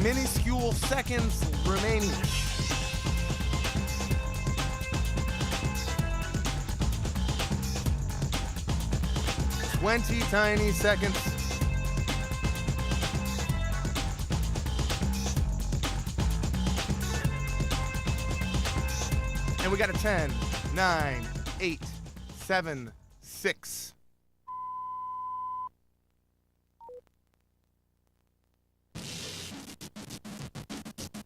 minuscule seconds remaining. $20 tiny seconds. And we got a 10, 9, 8, 7, 6.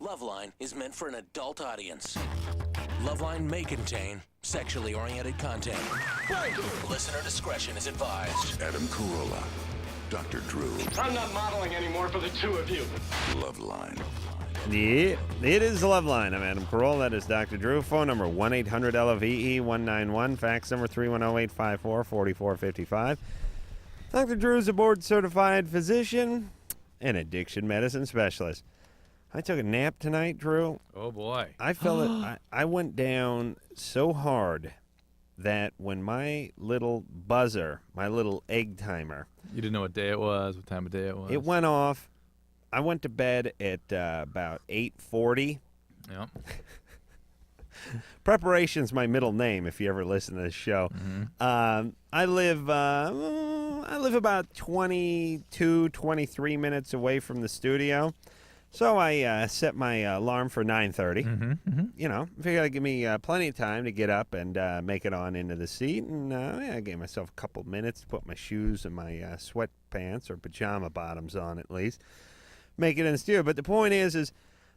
LoveLine is meant for an adult audience. LoveLine may contain sexually oriented content. Listener discretion is advised. Adam Carolla, Dr. Drew. I'm not modeling anymore for the two of you. LoveLine. Yeah, it is LoveLine. I'm Adam Carolla. That is Dr. Drew. Phone number 1-800-LOVE-191. Fax number 310-854-4455. Dr. Drew is a board-certified physician and addiction medicine specialist. I took a nap tonight, Drew. Oh, boy. I felt it. I went down so hard that when my little buzzer, my little egg timer. You didn't know what day it was, what time of day it was. It went off. I went to bed at about 8:40. Yep. Preparation's my middle name, if you ever listen to this show. Mm-hmm. I live about 22, 23 minutes away from the studio. So I set my alarm for 9:30. Mm-hmm. You know, figured it'd give me plenty of time to get up and make it on into the seat. And I gave myself a couple minutes to put my shoes and my sweatpants or pajama bottoms on at least. Make it in the studio. But the point is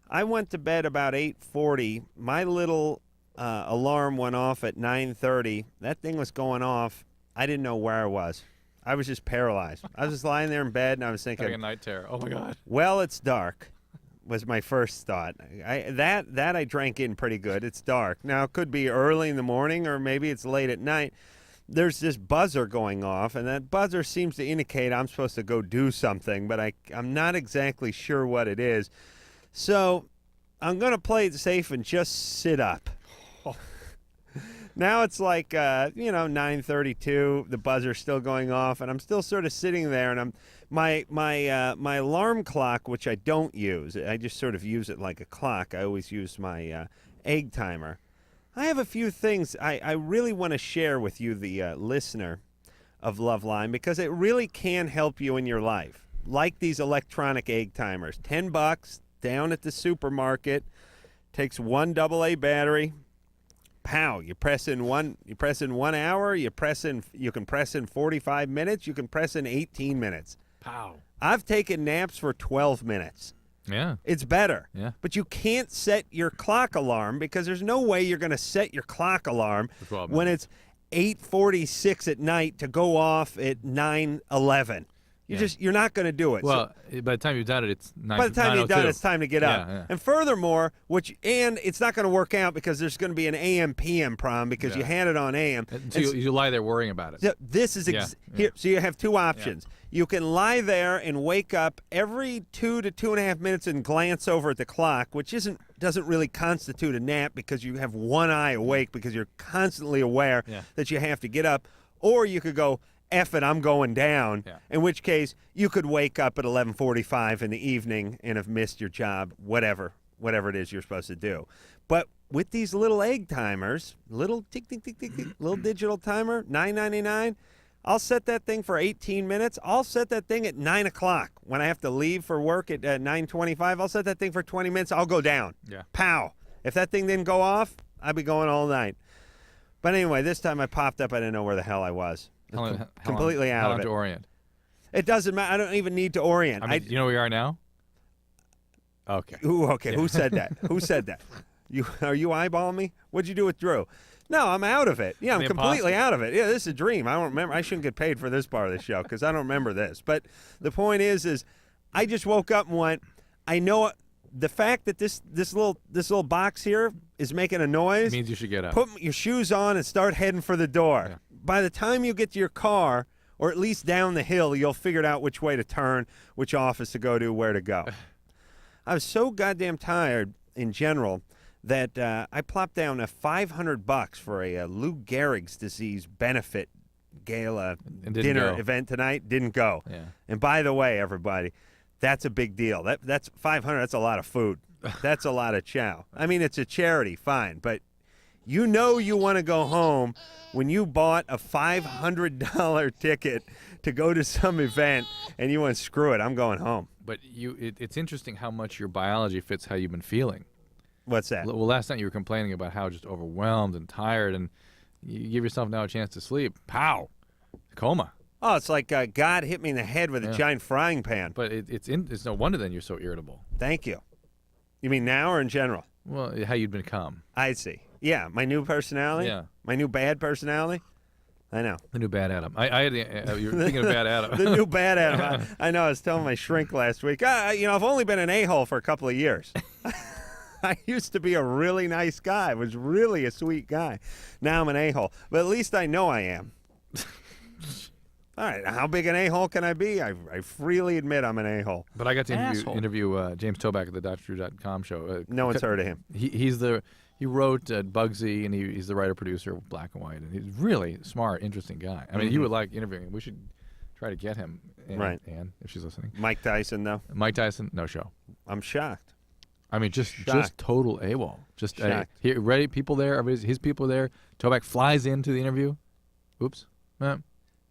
I went to bed about 8:40. My little alarm went off at 9:30. That thing was going off. I didn't know where I was. I was just paralyzed. I was just lying there in bed, and I was thinking, Having a night terror. Oh, my God. well, it's dark. Was my first thought. That I drank in pretty good. It's dark. Now, it could be early in the morning or maybe it's late at night. There's this buzzer going off, and that buzzer seems to indicate I'm supposed to go do something, but I'm not exactly sure what it is. So I'm going to play it safe and just sit up. Now it's like, 9:32. The buzzer's still going off, and I'm still sort of sitting there, and my alarm clock, which I don't use. I just sort of use it like a clock. I always use my egg timer. I have a few things I really want to share with you, the listener of LoveLine, because it really can help you in your life. Like these electronic egg timers. $10 down at the supermarket. Takes one AA battery. Pow! You press in 1 hour. You can press in 45 minutes. You can press in 18 minutes. Pow. I've taken naps for 12 minutes. Yeah. It's better. Yeah. But you can't set your clock alarm because there's no way you're going to set your clock alarm when it's 8:46 at night to go off at 9:11. You're not going to do it. Well, by the time you've done it, it's 9:02. By the time you've done it, it's time to get up. Yeah. And furthermore, and it's not going to work out because there's going to be an AM/PM problem because you had it on AM. So you lie there worrying about it. So this is here. So you have two options. Yeah. You can lie there and wake up every 2 to 2.5 minutes and glance over at the clock, which doesn't really constitute a nap because you have one eye awake because you're constantly aware that you have to get up. Or you could go, F it, I'm going down, in which case you could wake up at 11:45 in the evening and have missed your job, whatever it is you're supposed to do. But with these little egg timers, little tick, tick, tick, tick, tick, little digital timer, $9.99, I'll set that thing for 18 minutes. I'll set that thing at 9 o'clock. When I have to leave for work at 9:25, I'll set that thing for 20 minutes. I'll go down. Yeah. Pow. If that thing didn't go off, I'd be going all night. But anyway, this time I popped up. I didn't know where the hell I was. Completely out of it. To orient? It doesn't matter. I don't even need to orient. I mean, you know where we are now? Okay. Okay. Who said that? Who said that? Are you eyeballing me? What'd you do with Drew? No, I'm out of it. Yeah, I'm completely out of it. Yeah, this is a dream. I don't remember. I shouldn't get paid for this part of the show because I don't remember this. But the point is I just woke up and went, I know the fact that this little box here is making a noise. It means you should get up. Put your shoes on and start heading for the door. Yeah. By the time you get to your car, or at least down the hill, you'll figure out which way to turn, which office to go to, where to go. I was so goddamn tired in general that I plopped down $500 for a Lou Gehrig's disease benefit gala dinner event tonight. Didn't go. Yeah. And by the way, everybody, That's a big deal. That's $500. That's a lot of food. That's a lot of chow. I mean, it's a charity, fine, but you know you want to go home when you bought a $500 ticket to go to some event and you went, screw it, I'm going home. But it's interesting how much your biology fits how you've been feeling. What's that? Well, last night you were complaining about how just overwhelmed and tired, and you give yourself now a chance to sleep. Pow! Coma. Oh, it's like God hit me in the head with a giant frying pan. But it's no wonder then you're so irritable. Thank you. You mean now or in general? Well, how you'd become. I see. Yeah, my new personality? Yeah. My new bad personality? I know. The new bad Adam. I had you were thinking of bad Adam. The new bad Adam. I know. I was telling my shrink last week, I've only been an a-hole for a couple of years. I used to be a really nice guy. I was really a sweet guy. Now I'm an a-hole. But at least I know I am. All right, how big an a-hole can I be? I freely admit I'm an a-hole. But I got to interview James Toback at the DrDrew.com show. No one's heard of him. He wrote Bugsy, and he's the writer-producer of Black and White, and he's really smart, interesting guy. I mean, you would like interviewing him. We should try to get him, Ann, if she's listening. Mike Tyson, though? Mike Tyson, no show. I'm shocked. I mean, just total AWOL. Just ready, people there, his people are there. Toback flies into the interview. Oops.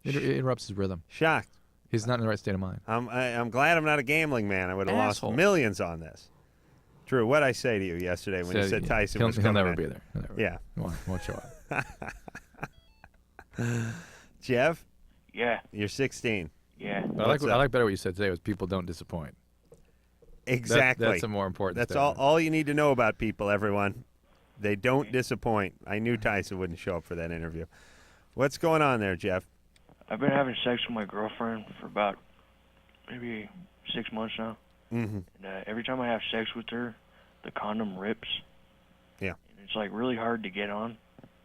Interrupts his rhythm. Shocked. He's not in the right state of mind. I'm glad I'm not a gambling man. I would have lost millions on this. Drew, what'd I say to you yesterday when you said Tyson was coming He'll never in? be there. Yeah. Won't show up. Jeff? Yeah. You're 16. Yeah. But I like better what you said today was people don't disappoint. Exactly. That's a more important That's statement. all you need to know about people, everyone. They don't disappoint. I knew Tyson wouldn't show up for that interview. What's going on there, Jeff? I've been having sex with my girlfriend for about maybe 6 months now. Mm-hmm. And every time I have sex with her, the condom rips. Yeah. And it's like really hard to get on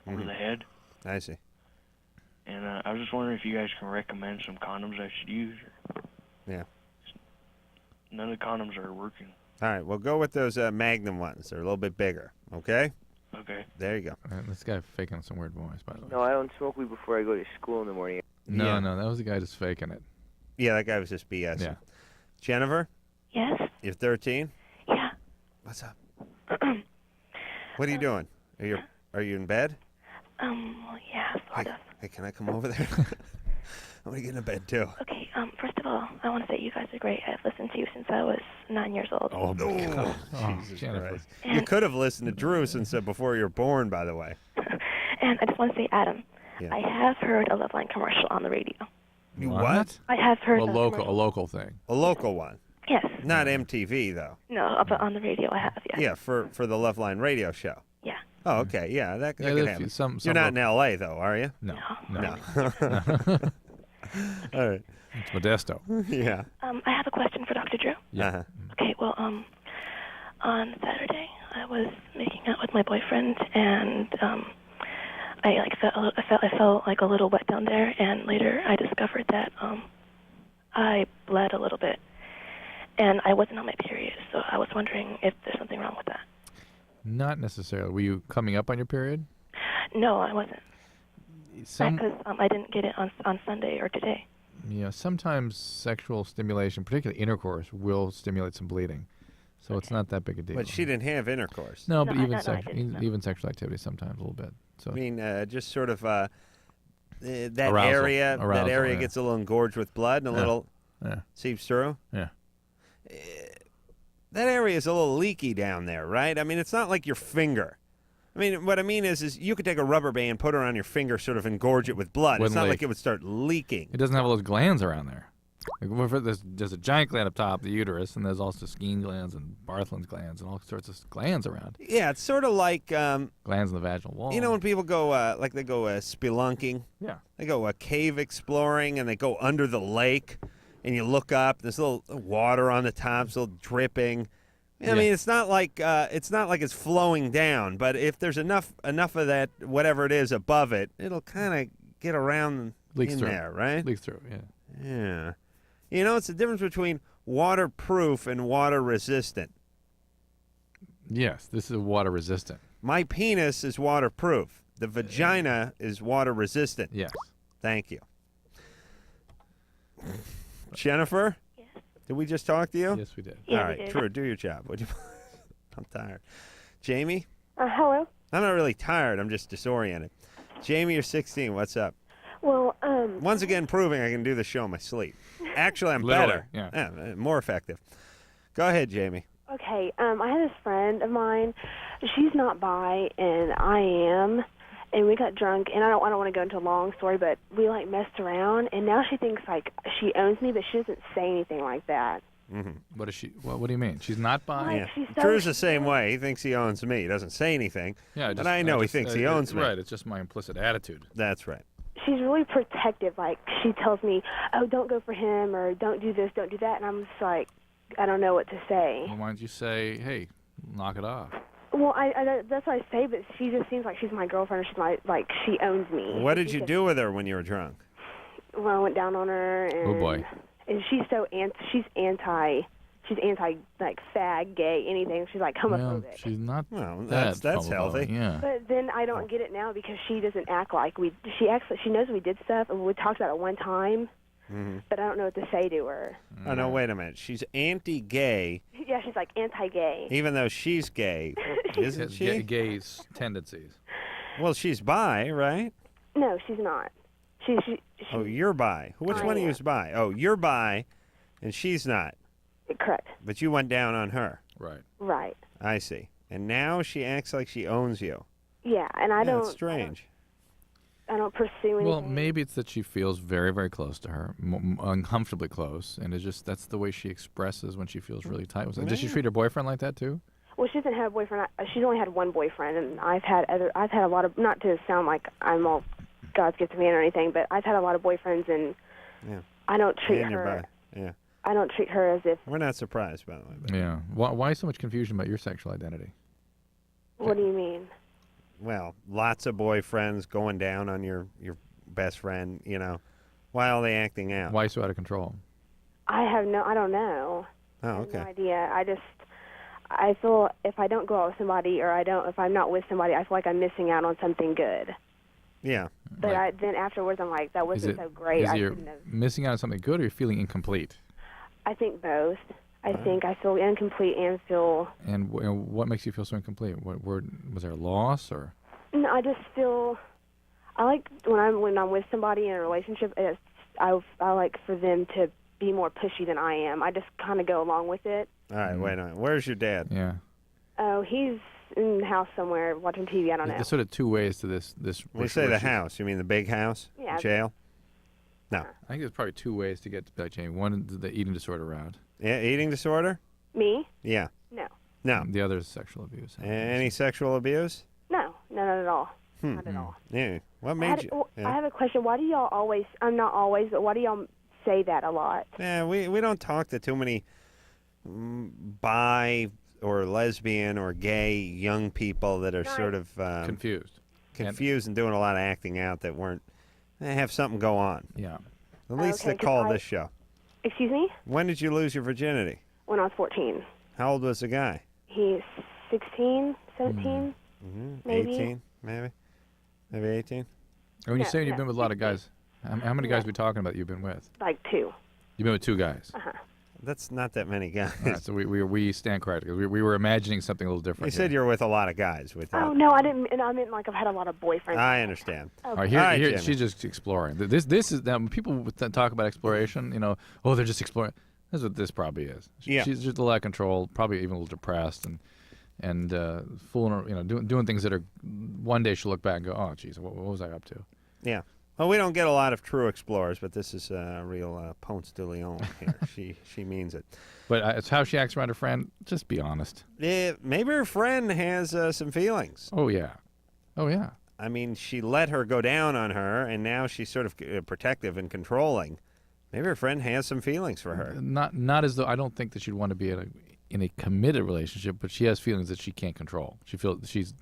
over the head. I see. And I was just wondering if you guys can recommend some condoms I should use. Yeah. None of the condoms are working. All right, well, go with those Magnum ones. They're a little bit bigger, okay? Okay. There you go. This guy faking some weird voice, by the way. No, I don't smoke weed before I go to school in the morning. No, that was the guy just faking it. Yeah, that guy was just BS. Yeah. Jennifer? Yes? You're 13? Yeah. What's up? What are you doing? Are you in bed? Well, yeah, sort of. Hey, can I come over there? I want to get in bed, too. Okay, first of all, I want to say you guys are great. I've listened to you since I was 9 years old. Oh, my God. Jesus Jennifer. Christ. You could have listened to Drew since before you were born, by the way. And I just want to say, Adam, Yeah. I have heard a LoveLine commercial on the radio. You what? I have heard A a commercial. local thing. A local one. Yes. Not MTV, though. No, but on the radio I have, yes. Yeah, for the LoveLine radio show. Yeah. Oh, okay. Yeah, that could there's happen. some You're not in L.A., though, are you? No. No. All right. It's Modesto. Yeah. I have a question for Dr. Drew. Yeah. Uh-huh. Okay, well, on Saturday I was making out with my boyfriend, and I felt like a little wet down there, and later I discovered that I bled a little bit, and I wasn't on my period, so I was wondering if there's something wrong with that. Not necessarily. Were you coming up on your period? No, I wasn't. Because I didn't get it on Sunday or today. Yeah, sometimes sexual stimulation, particularly intercourse, will stimulate some bleeding. So it's not that big a deal. But she didn't have intercourse. No, but No, even I didn't, no. even sexual activity sometimes a little bit. So I mean, just sort of that Arousal, area yeah. gets a little engorged with blood and a little seeps through. Yeah. That area is a little leaky down there, right? I mean, it's not like your finger. I mean, what I mean is you could take a rubber band, put it on your finger, sort of engorge it with blood. Wouldn't It's not leak. like it would start leaking. It doesn't have all those glands around there. Like, there's a giant gland up top, the uterus, and there's also Skene glands and Bartholin's glands and all sorts of glands around. Yeah, it's sort of like Glands in the vaginal wall. you know when people go they go spelunking. Yeah. They go cave exploring and they go under the lake, and you look up. There's a little water on the top, it's a little dripping. I mean, it's not like it's flowing down, but if there's enough of that, whatever it is above it, it'll kind of get around Leaks in through. there, right? Leaks through, yeah. Yeah. You know, it's the difference between waterproof and water resistant. Yes, this is water resistant. My penis is waterproof. The vagina is water resistant. Yes. Thank you. Jennifer? Yes. Did we just talk to you? Yes, we did. Yeah, All we right, did. True. Do your job, would you? I'm tired. Jamie? Hello. I'm not really tired. I'm just disoriented. Jamie, you're 16. What's up? Well, Once again, proving I can do the show in my sleep. Actually, I'm Literally, better. yeah. More effective. Go ahead, Jamie. okay. I had this friend of mine. She's not bi, and I am. And we got drunk, and I don't want to go into a long story, but we like messed around, and now she thinks like she owns me, but she doesn't say anything like that. What is she? What do you mean? She's not bi? Like, Yeah. she's so- Drew's the same way. He thinks he owns me. He doesn't say anything. Yeah, but I know he thinks he owns me. Right. It's just my implicit attitude. That's right. She's really protective. Like she tells me, "Oh, don't go for him," or "Don't do this, don't do that," and I'm just like, I don't know what to say. Well, why don't you say, "Hey, knock it off"? Well, that's what I say, but she just seems like she's my girlfriend, or she's like she owns me. What did you do with her when you were drunk? Well, I went down on her, and Oh, boy. and she's so anti like fag, gay, anything. She's like Well, homophobic. she's not. Well, that that's healthy. homophobic, Yeah. But then I don't get it now because she doesn't act like we. She acts like she knows we did stuff, and we talked about it one time. But I don't know what to say to her. Oh, no, wait a minute. She's anti-gay, Yeah, she's like anti-gay. even though she's gay. Isn't she? Gay tendencies. Well, she's bi, right? No, she's not. She Oh, you're bi. Which I one of you am. is bi? Oh, you're bi, and she's not. correct. But you went down on her. Right. Right. I see. And now she acts like she owns you. Yeah, and I That's don't. strange. I don't pursue anything. Well, maybe it's that she feels very, very close to her, uncomfortably close, and it's just that's the way she expresses when she feels really tight with someone. Does she treat her boyfriend like that too? Well, she doesn't have a boyfriend. She's only had one boyfriend, and I've had a lot of. Not to sound like I'm all God's gift to man or anything, but I've had a lot of boyfriends, and Yeah. I don't treat And you're her. bi. Yeah. I don't treat her as if. We're not surprised, by the way. But, Yeah. Why so much confusion about your sexual identity? What do you mean? well, lots of boyfriends going down on your best friend, you know. Why are they acting out? Why so out of control? I don't know. Oh, I have okay. no idea. I feel if I don't go out with somebody, or if I'm not with somebody, I feel like I'm missing out on something good. Yeah. But then afterwards, I'm like, that wasn't so great. Is I you're shouldn't have. missing out on something good, or you're feeling incomplete? I think both. I think I feel incomplete and feel. And what makes you feel so incomplete? Was there a loss, or? No, I just feel. I like when I'm with somebody in a relationship. I like for them to be more pushy than I am. I just kind of go along with it. All right, wait a minute. Where's your dad? Yeah. Oh, he's in the house somewhere watching TV. I don't know. There's sort of two ways to this. When you say the house, you mean the big house? Yeah. Jail? No. I think there's probably two ways to get to that, Jamie. One, the eating disorder route. Yeah, eating disorder? Me? Yeah. No. No. The other is sexual abuse. Any sexual abuse? No, not at all. Not at all. Yeah. What made you? I have a question. Why do y'all always? I'm not always, but why do y'all say that a lot? Yeah, we don't talk to too many bi or lesbian or gay young people that are sort of confused and doing a lot of acting out that they have something go on. Yeah. At least Okay, they call 'cause this show. Excuse me? When did you lose your virginity? When I was 14. How old was the guy? He's 16, 17, maybe. 18, maybe 18. And when you No, say you've no, been with a lot of guys, how many guys are we talking about you've been with? Like 2. You've been with 2 guys. That's not that many guys. All right, so we stand corrected. We were imagining something a little different. You said you're with a lot of guys. We thought. Oh no, I didn't. And I meant like I've had a lot of boyfriends. I understand. All right, All right, here Jimmy. she's just exploring. This is now when people talk about exploration. You know, oh, they're just exploring. That's what this probably is. Yeah. She's just a lot of control, probably even a little depressed, and fooling, doing things that are. One day she'll look back and go, oh, geez, what was I up to? Yeah. Well, we don't get a lot of true explorers, but this is a real Ponce de Leon here. She means it. But it's how she acts around her friend. Just be honest. Maybe her friend has some feelings. Oh yeah. I mean, she let her go down on her, and now she's sort of protective and controlling. Maybe her friend has some feelings for her. Not as though I don't think that she'd want to be in a committed relationship, but she has feelings that she can't control. She feels she's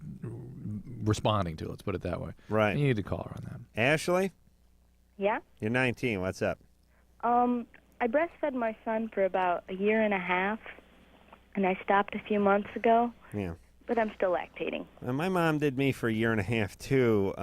responding to. Let's put it that way. Right. You need to call her on that. Ashley, Yeah. you're 19. What's up? I breastfed my son for about a year and a half, and I stopped a few months ago, Yeah. but I'm still lactating. My mom did me for a year and a half, too.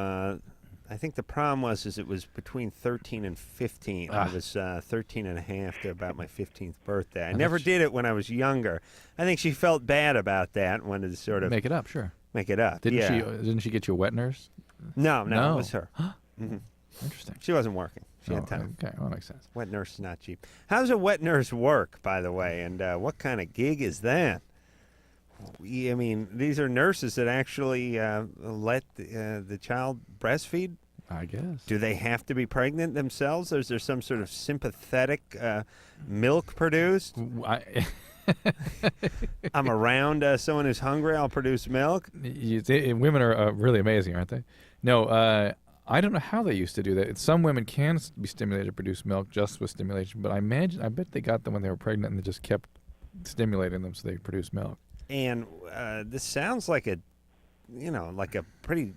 I think the problem was it was between 13 and 15. I was 13 and a half to about my 15th birthday. I never did it when I was younger. I think she felt bad about that and wanted to sort of make it up. Sure, make it up. Didn't she get you a wet nurse? No, it was her. Interesting. She wasn't working. She had time. Okay, well, that makes sense. Wet nurse is not cheap. How does a wet nurse work, by the way, and what kind of gig is that? I mean, these are nurses that actually let the child breastfeed? I guess. Do they have to be pregnant themselves, or is there some sort of sympathetic milk produced? I'm around someone who's hungry, I'll produce milk? Women are really amazing, aren't they? No, I don't know how they used to do that. Some women can be stimulated to produce milk just with stimulation, but I bet they got them when they were pregnant and they just kept stimulating them so they produce milk. And this sounds like a pretty,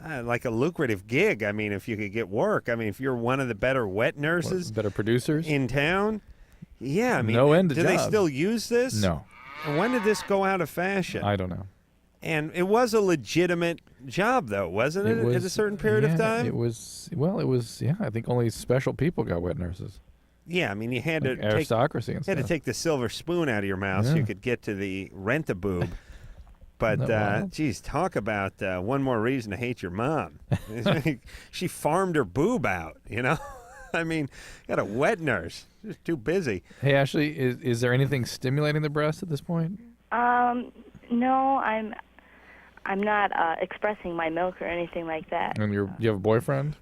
like a lucrative gig. I mean, if you could get work. I mean, if you're one of the better wet nurses, better producers in town, yeah. I mean, no end to do jobs. They still use this? No. And when did this go out of fashion? I don't know. And it was a legitimate job, though, wasn't it? At a certain period of time. It was. Well, it was. Yeah, I think only special people got wet nurses. Yeah, I mean, you had to aristocracy and stuff. Had to take the silver spoon out of your mouth so you could get to the rent-a-boob. But, geez, talk about one more reason to hate your mom. She farmed her boob out, you know? I mean, got a wet nurse. She's too busy. Hey, Ashley, is there anything stimulating the breast at this point? No, I'm not expressing my milk or anything like that. And you have a boyfriend?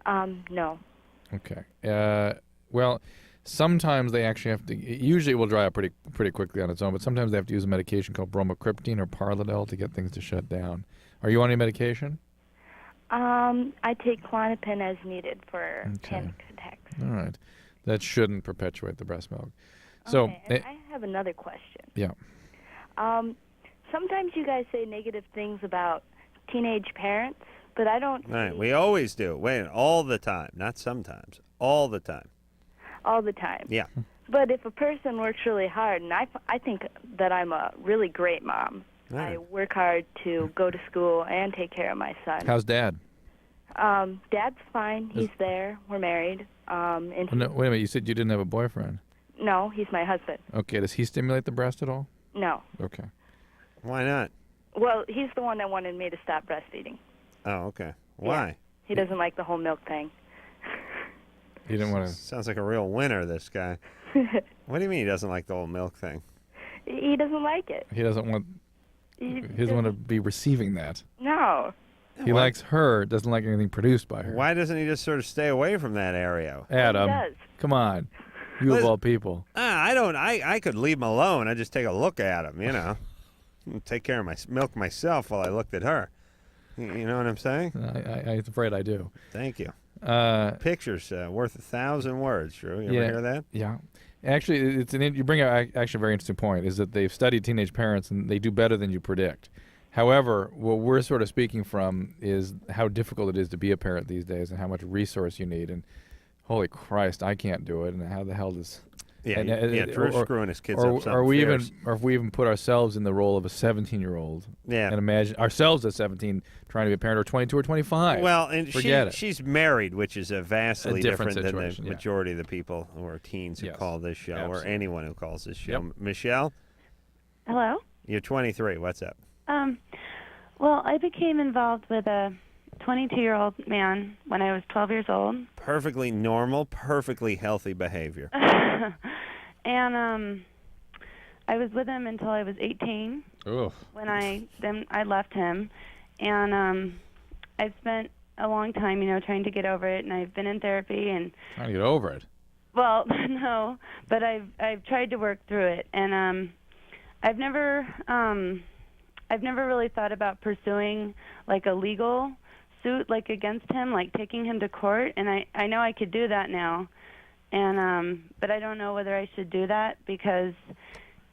No. Okay. Well, sometimes they actually have to. Usually, it will dry up pretty quickly on its own. But sometimes they have to use a medication called bromocriptine or Parladel to get things to shut down. Are you on any medication? I take Klonopin as needed for panic attacks. All right, that shouldn't perpetuate the breast milk. So, and I have another question. Yeah. Sometimes you guys say negative things about teenage parents, but I don't. Right, we always do. Wait, all the time, not sometimes. All the time. All the time. Yeah. But if a person works really hard, and I think that I'm a really great mom. Right. I work hard to go to school and take care of my son. How's Dad? Dad's fine. He's there. We're married. And No, wait a minute. You said you didn't have a boyfriend. No, he's my husband. Okay. Does he stimulate the breast at all? No. Okay. Why not? Well, he's the one that wanted me to stop breastfeeding. Oh, okay. Why? Yeah. He doesn't like the whole milk thing. He didn't want to. Sounds like a real winner, this guy. What do you mean he doesn't like the whole milk thing? He doesn't like it. He doesn't want. He doesn't want to be receiving that. No. He likes her. Doesn't like anything produced by her. Why doesn't he just sort of stay away from that area? Adam, he does. Come on. You of all people. I don't. I could leave him alone. I just take a look at him. You know, take care of my milk myself while I looked at her. You know what I'm saying? I'm afraid I do. Thank you. Pictures worth 1,000 words. Drew, you ever hear that? Yeah. Actually, you bring up actually a very interesting point. Is that they've studied teenage parents and they do better than you predict. However, what we're sort of speaking from is how difficult it is to be a parent these days and how much resource you need. And holy Christ, I can't do it. And how the hell does? Yeah, Drew's screwing his kids up. Or if we even put ourselves in the role of a 17-year-old, and imagine ourselves at 17 trying to be a parent, or 22 or 25. Well, and Forget she's married, which is vastly different than the situation, majority of the people who are teens who call this show, absolutely. or anyone who calls this show. Yep. Michelle, Hello. you're 23. What's up? Well, I became involved with a 22-year-old man when I was 12 years old. Perfectly normal, perfectly healthy behavior. And I was with him until I was 18. Oof. When I left him, and I've spent a long time, trying to get over it, and I've been in therapy and Trying to get over it. Well, no, but I've tried to work through it, and I've never really thought about pursuing like a legal suit like against him, like taking him to court, and I know I could do that now. And but I don't know whether I should do that because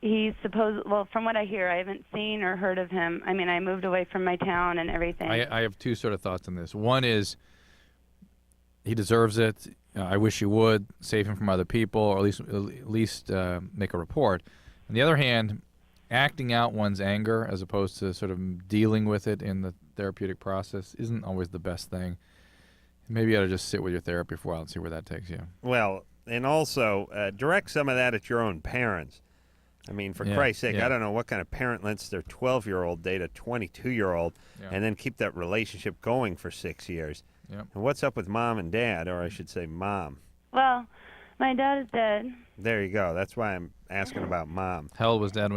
he's well, from what I hear, I haven't seen or heard of him. I mean, I moved away from my town and everything. I have two sort of thoughts on this. One is he deserves it. I wish you would save him from other people, or at least make a report. On the other hand, acting out one's anger as opposed to sort of dealing with it in the therapeutic process isn't always the best thing. Maybe you ought to just sit with your therapy for a while and see where that takes you. Well, and also direct some of that at your own parents. I mean, for Christ's sake, I don't know what kind of parent lets their 12-year-old date a 22-year-old and then keep that relationship going for 6 years. Yep. And what's up with mom and dad, or I should say mom? Well, my dad is dead. There you go. That's why I'm asking about mom. How old was dad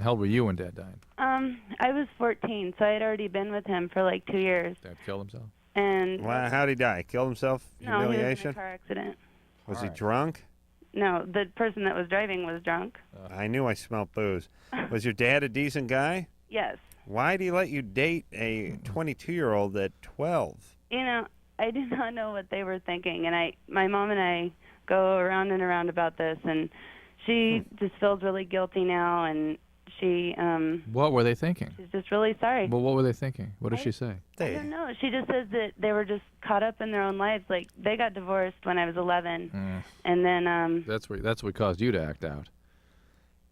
how old were you when dad died? I was 14, so I had already been with him for like 2 years. Dad killed himself? And How'd he die? Killed himself? No, Humiliation? he was in a car accident. Was he drunk? No, the person that was driving was drunk. I knew I smelled booze. Was your dad a decent guy? Yes. Why did he let you date a 22-year-old at 12? You know, I do not know what they were thinking, and my mom and I go around and around about this, and she just feels really guilty now, and she What were they thinking? she's just really sorry. Well, what were they thinking? What did she say? I don't know. She just says that they were just caught up in their own lives. Like, they got divorced when I was 11, and then That's what caused you to act out.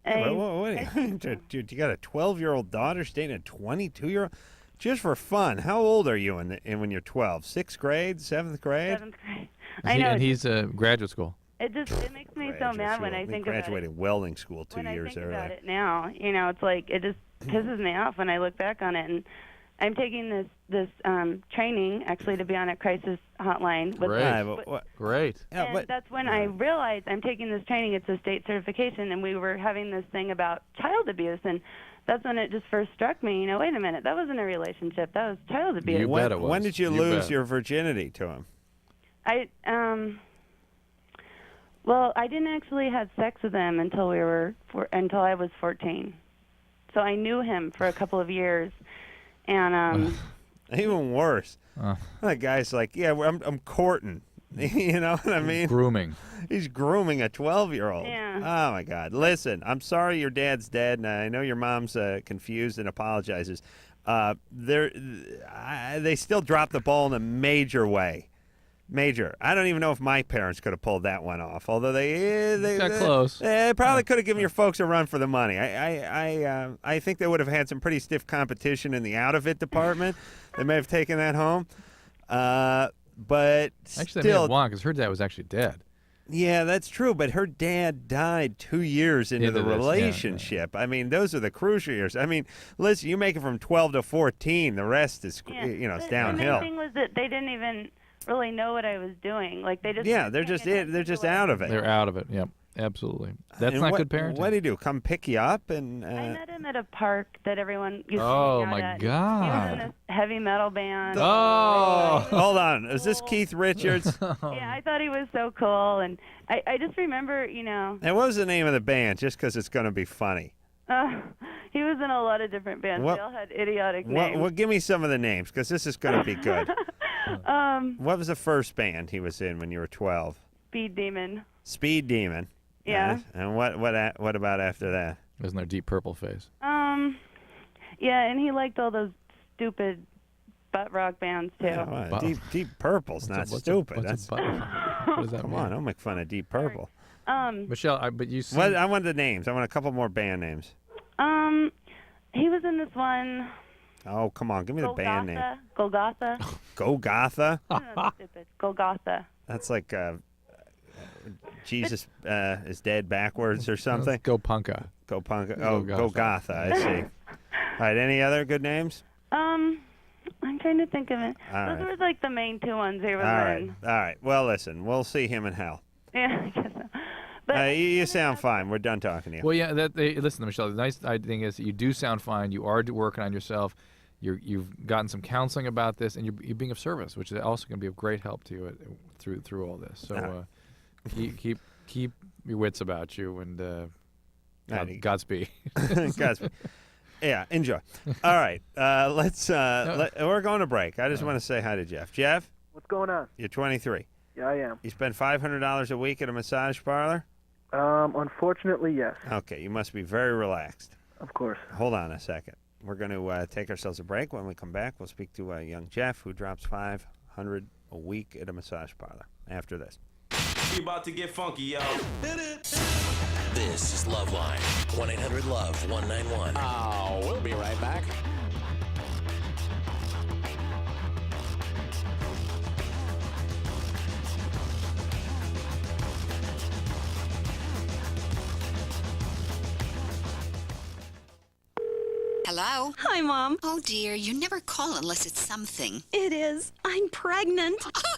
You got a 12-year-old daughter dating a 22-year-old? Just for fun. How old are you when you're 12? 6th grade? 7th grade? 7th grade. I know. And he's graduate school. It makes me so mad when I think about it. Graduated welding school 2 when years I think earlier. about it now, you know, it's like it just pisses me off when I look back on it. And I'm taking this training actually to be on a crisis hotline. Great. And that's when I realized I'm taking this training. It's a state certification, and we were having this thing about child abuse, and that's when it just first struck me. You know, wait a minute, that wasn't a relationship. That was child abuse. You bet it was. When did you lose your virginity to him? Well, I didn't actually have sex with him until until I was 14. So I knew him for a couple of years, and even worse. That guy's like, yeah, I'm courting. You know what I mean? Grooming. He's grooming a 12-year-old. Yeah. Oh my God! Listen, I'm sorry your dad's dead, and I know your mom's confused and apologizes. They still dropped the ball in a major way. Major. I don't even know if my parents could have pulled that one off. Although they got close. They probably could have given your folks a run for the money. I think they would have had some pretty stiff competition in the out of it department. They may have taken that home. But actually, they may have won because her dad was actually dead. Yeah, that's true. But her dad died 2 years into the relationship. Yeah. I mean, those are the crucial years. I mean, listen, you make it from 12 to 14. The rest is, it's downhill. The main thing was that they didn't even really know what I was doing. Like they just they're just out of it. They're out of it. Yep, absolutely. That's And not what, good parenting. What did he do? Come pick you up and? I met him at a park that everyone used to Oh hang out my at. God! He was in this heavy metal band. Oh, hold on. Is this Keith Richards? Yeah, I thought he was so cool, and I just remember, you know. And what was the name of the band? Just because it's going to be funny. He was in a lot of different bands. They all had idiotic names. Well, give me some of the names because this is going to be good. What was the first band he was in when you were 12? Speed Demon. Speed Demon. Yeah. Nice. And what about after that? Wasn't there Deep Purple phase? Yeah, and he liked all those stupid butt rock bands too. Yeah, well, Deep Purple's not stupid. What does that Come mean? on, don't make fun of Deep Purple. Michelle, but you see... I want the names. I want a couple more band names. He was in this one. Oh, come on. Give me the band name. Golgotha. Golgotha? That's stupid. Golgotha. That's like Jesus is dead backwards or something. Go Punka. Go Punka. Oh, Golgotha. I see. All right. Any other good names? I'm trying to think of it. All Those were like the main two ones he was in. All right. Well, listen. We'll see him in hell. Yeah, I guess so. But you sound fine. We're done talking to you. Well, yeah. Listen to Michelle. The nice thing is that you do sound fine. You are working on yourself. You've gotten some counseling about this, and you're being of service, which is also going to be of great help to you through all this. So keep your wits about you, and Godspeed. Godspeed. Yeah, enjoy. All right, we're going to break. I just want to say hi to Jeff. Jeff, what's going on? You're 23. Yeah, I am. You spend $500 a week at a massage parlor? Unfortunately, yes. Okay, you must be very relaxed. Of course. Hold on a second. We're going to take ourselves a break. When we come back, we'll speak to young Jeff, who drops $500 a week at a massage parlor. After this. We about to get funky, yo. This is LoveLine. 1-800-LOVE-191. Oh, we'll be right back. Hello? Hi, Mom. Oh, dear, you never call unless it's something. It is. I'm pregnant. I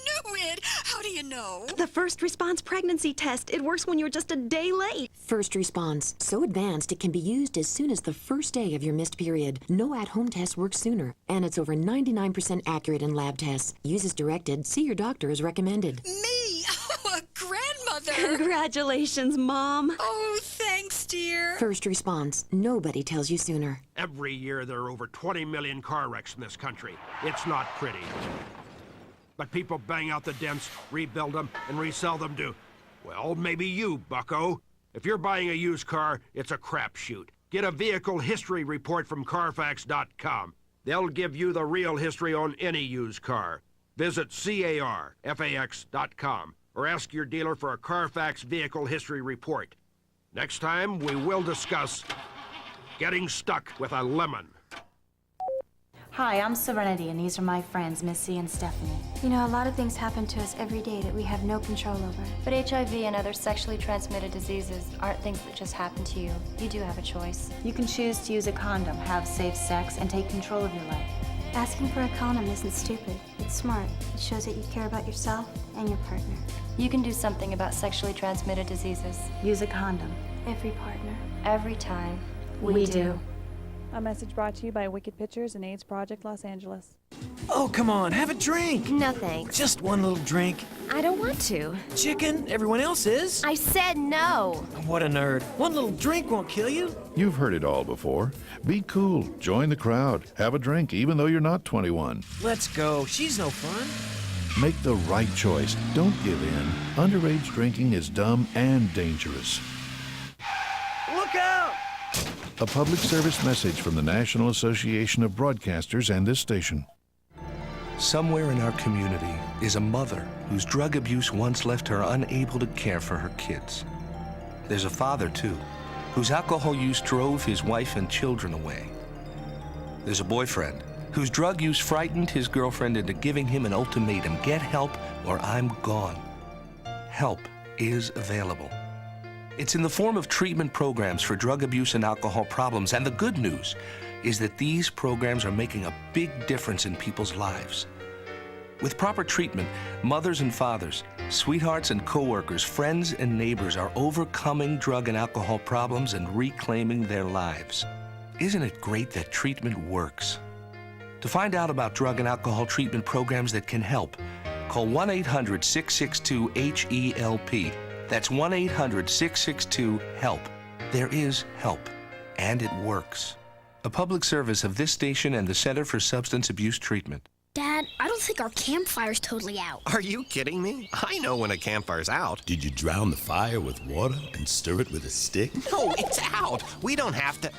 knew it! How do you know? The first response pregnancy test. It works when you're just a day late. First response. So advanced it can be used as soon as the first day of your missed period. No at-home test works sooner. And it's over 99% accurate in lab tests. Use as directed. See your doctor as recommended. Me? Oh, a grandmother! Congratulations, Mom. Oh, thanks, dear. First response. Nobody tells you sooner. Every year there are over 20 million car wrecks in this country. It's not pretty. But people bang out the dents, rebuild them, and resell them to, well, maybe you, bucko. If you're buying a used car, it's a crapshoot. Get a vehicle history report from Carfax.com. They'll give you the real history on any used car. Visit CARFAX.com or ask your dealer for a Carfax vehicle history report. Next time, we will discuss getting stuck with a lemon. Hi, I'm Serenity, and these are my friends, Missy and Stephanie. You know, a lot of things happen to us every day that we have no control over. But HIV and other sexually transmitted diseases aren't things that just happen to you. You do have a choice. You can choose to use a condom, have safe sex, and take control of your life. Asking for a condom isn't stupid. It's smart. It shows that you care about yourself and your partner. You can do something about sexually transmitted diseases. Use a condom. Every partner. Every time. We do. A message brought to you by Wicked Pictures and AIDS Project Los Angeles. Oh, come on, have a drink. No, thanks. Just one little drink. I don't want to. Chicken, everyone else is. I said no. What a nerd. One little drink won't kill you. You've heard it all before. Be cool. Join the crowd. Have a drink, even though you're not 21. Let's go. She's no fun. Make the right choice. Don't give in. Underage drinking is dumb and dangerous. Look out! A public service message from the National Association of Broadcasters and this station. Somewhere in our community is a mother whose drug abuse once left her unable to care for her kids. There's a father, too, whose alcohol use drove his wife and children away. There's a boyfriend whose drug use frightened his girlfriend into giving him an ultimatum: get help or I'm gone. Help is available. It's in the form of treatment programs for drug abuse and alcohol problems, and the good news is that these programs are making a big difference in people's lives. With proper treatment, mothers and fathers, sweethearts and coworkers, friends and neighbors are overcoming drug and alcohol problems and reclaiming their lives. Isn't it great that treatment works? To find out about drug and alcohol treatment programs that can help, call 1-800-662-HELP. That's 1-800-662-HELP. There is help, and it works. A public service of this station and the Center for Substance Abuse Treatment. Dad, I don't think our campfire's totally out. Are you kidding me? I know when a campfire's out. Did you drown the fire with water and stir it with a stick? No, it's out. We don't have to...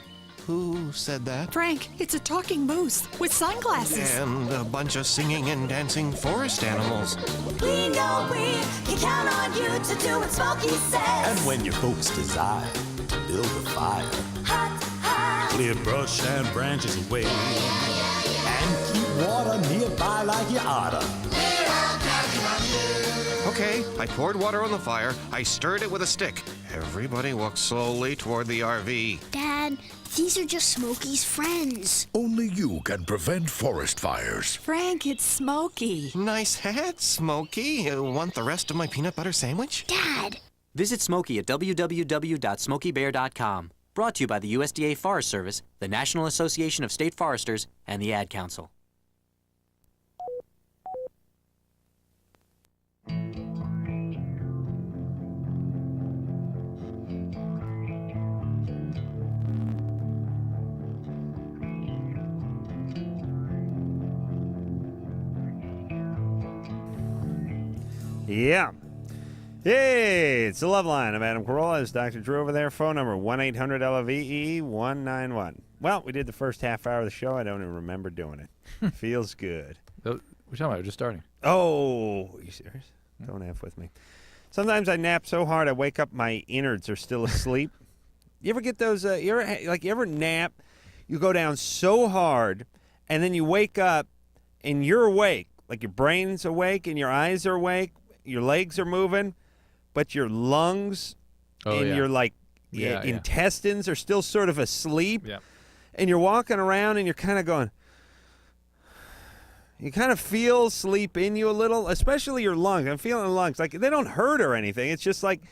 Who said that? Frank, it's a talking moose with sunglasses. And a bunch of singing and dancing forest animals. We know we can count on you to do what Smokey says. And when your folks desire to build a fire, clear brush and branches away, and keep water nearby like you oughta. Okay, I poured water on the fire. I stirred it with a stick. Everybody walked slowly toward the RV. Dad, these are just Smokey's friends. Only you can prevent forest fires. Frank, it's Smokey. Nice hat, Smokey. Want the rest of my peanut butter sandwich? Dad! Visit Smokey at www.smokeybear.com. Brought to you by the USDA Forest Service, the National Association of State Foresters, and the Ad Council. Yeah. Hey, it's the LoveLine. I'm Adam Carolla. It's Dr. Drew over there. Phone number 1-800-LOVE-191. Well, we did the first half hour of the show. I don't even remember doing it. Feels good. We're talking about just starting. Oh, are you serious? Don't F with me. Sometimes I nap so hard I wake up, my innards are still asleep. You ever get those, you ever nap, you go down so hard, and then you wake up, and you're awake. Like your brain's awake, and your eyes are awake, your legs are moving, but your lungs and your intestines are still sort of asleep. Yeah. and you're walking around and you're kind of going. You kind of feel sleep in you a little, especially your lungs. I'm feeling the lungs like they don't hurt or anything. It's just like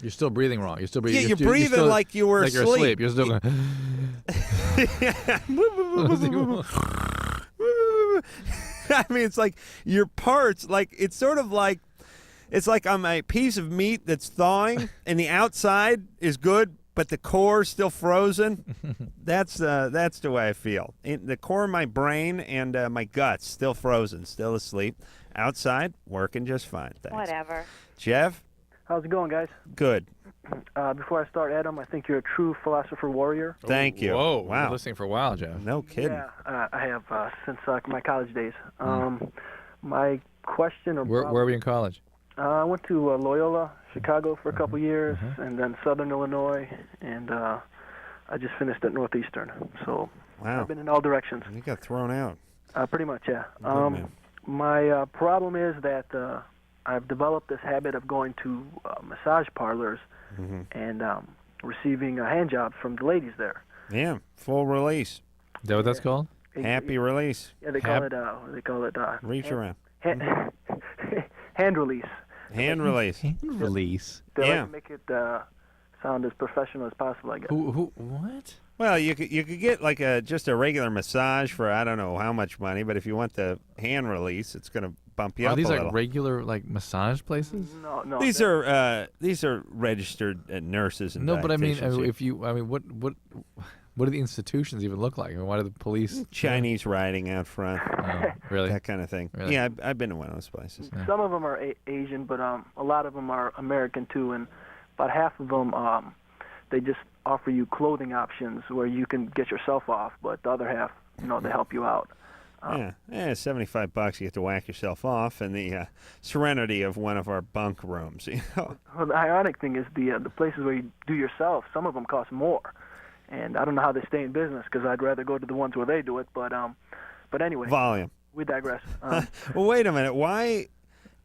you're still breathing wrong. You're still breathing. Yeah, you're breathing like you were asleep. asleep. You're still going. I mean, it's like your parts, like it's sort of like it's like I'm a piece of meat that's thawing, and the outside is good, but the core is still frozen. That's the way I feel. The core of my brain and my guts still frozen, still asleep. Outside, working just fine. Thanks. Whatever. Jeff? How's it going, guys? Good. Before I start, Adam, I think you're a true philosopher warrior. Thank you. Whoa, wow. I've been listening for a while, Jeff. No kidding. Yeah, I have since my college days. My question or Where were you in college? I went to Loyola, Chicago for a couple years, and then Southern Illinois, and I just finished at Northeastern. So wow. I've been in all directions. You got thrown out. Pretty much, yeah. Good man. My problem is that I've developed this habit of going to massage parlors and receiving hand jobs from the ladies there. Yeah, full release. Is that what that's called? Happy release. Yeah, they call it. Reach around. Hand release. Hand release. Hand release. They like to make it sound as professional as possible, I guess. What? Well, you could get like just a regular massage for I don't know how much money, but if you want the hand release, it's going to bump you up a little. Are these like regular like massage places? No. These are registered nurses and no, but I mean, dietitians. what do the institutions even look like? I mean, why do the police? Chinese riding out front. Oh, really? That kind of thing. Really? Yeah, I've been to one of those places. Yeah. Some of them are Asian, but a lot of them are American too, and about half of them they just offer you clothing options where you can get yourself off, but the other half, they help you out. Yeah, $75 you get to whack yourself off in the serenity of one of our bunk rooms. Well, the ironic thing is the places where you do yourself, some of them cost more, and I don't know how they stay in business because I'd rather go to the ones where they do it. But anyway, volume. We digress. Well, wait a minute. Why?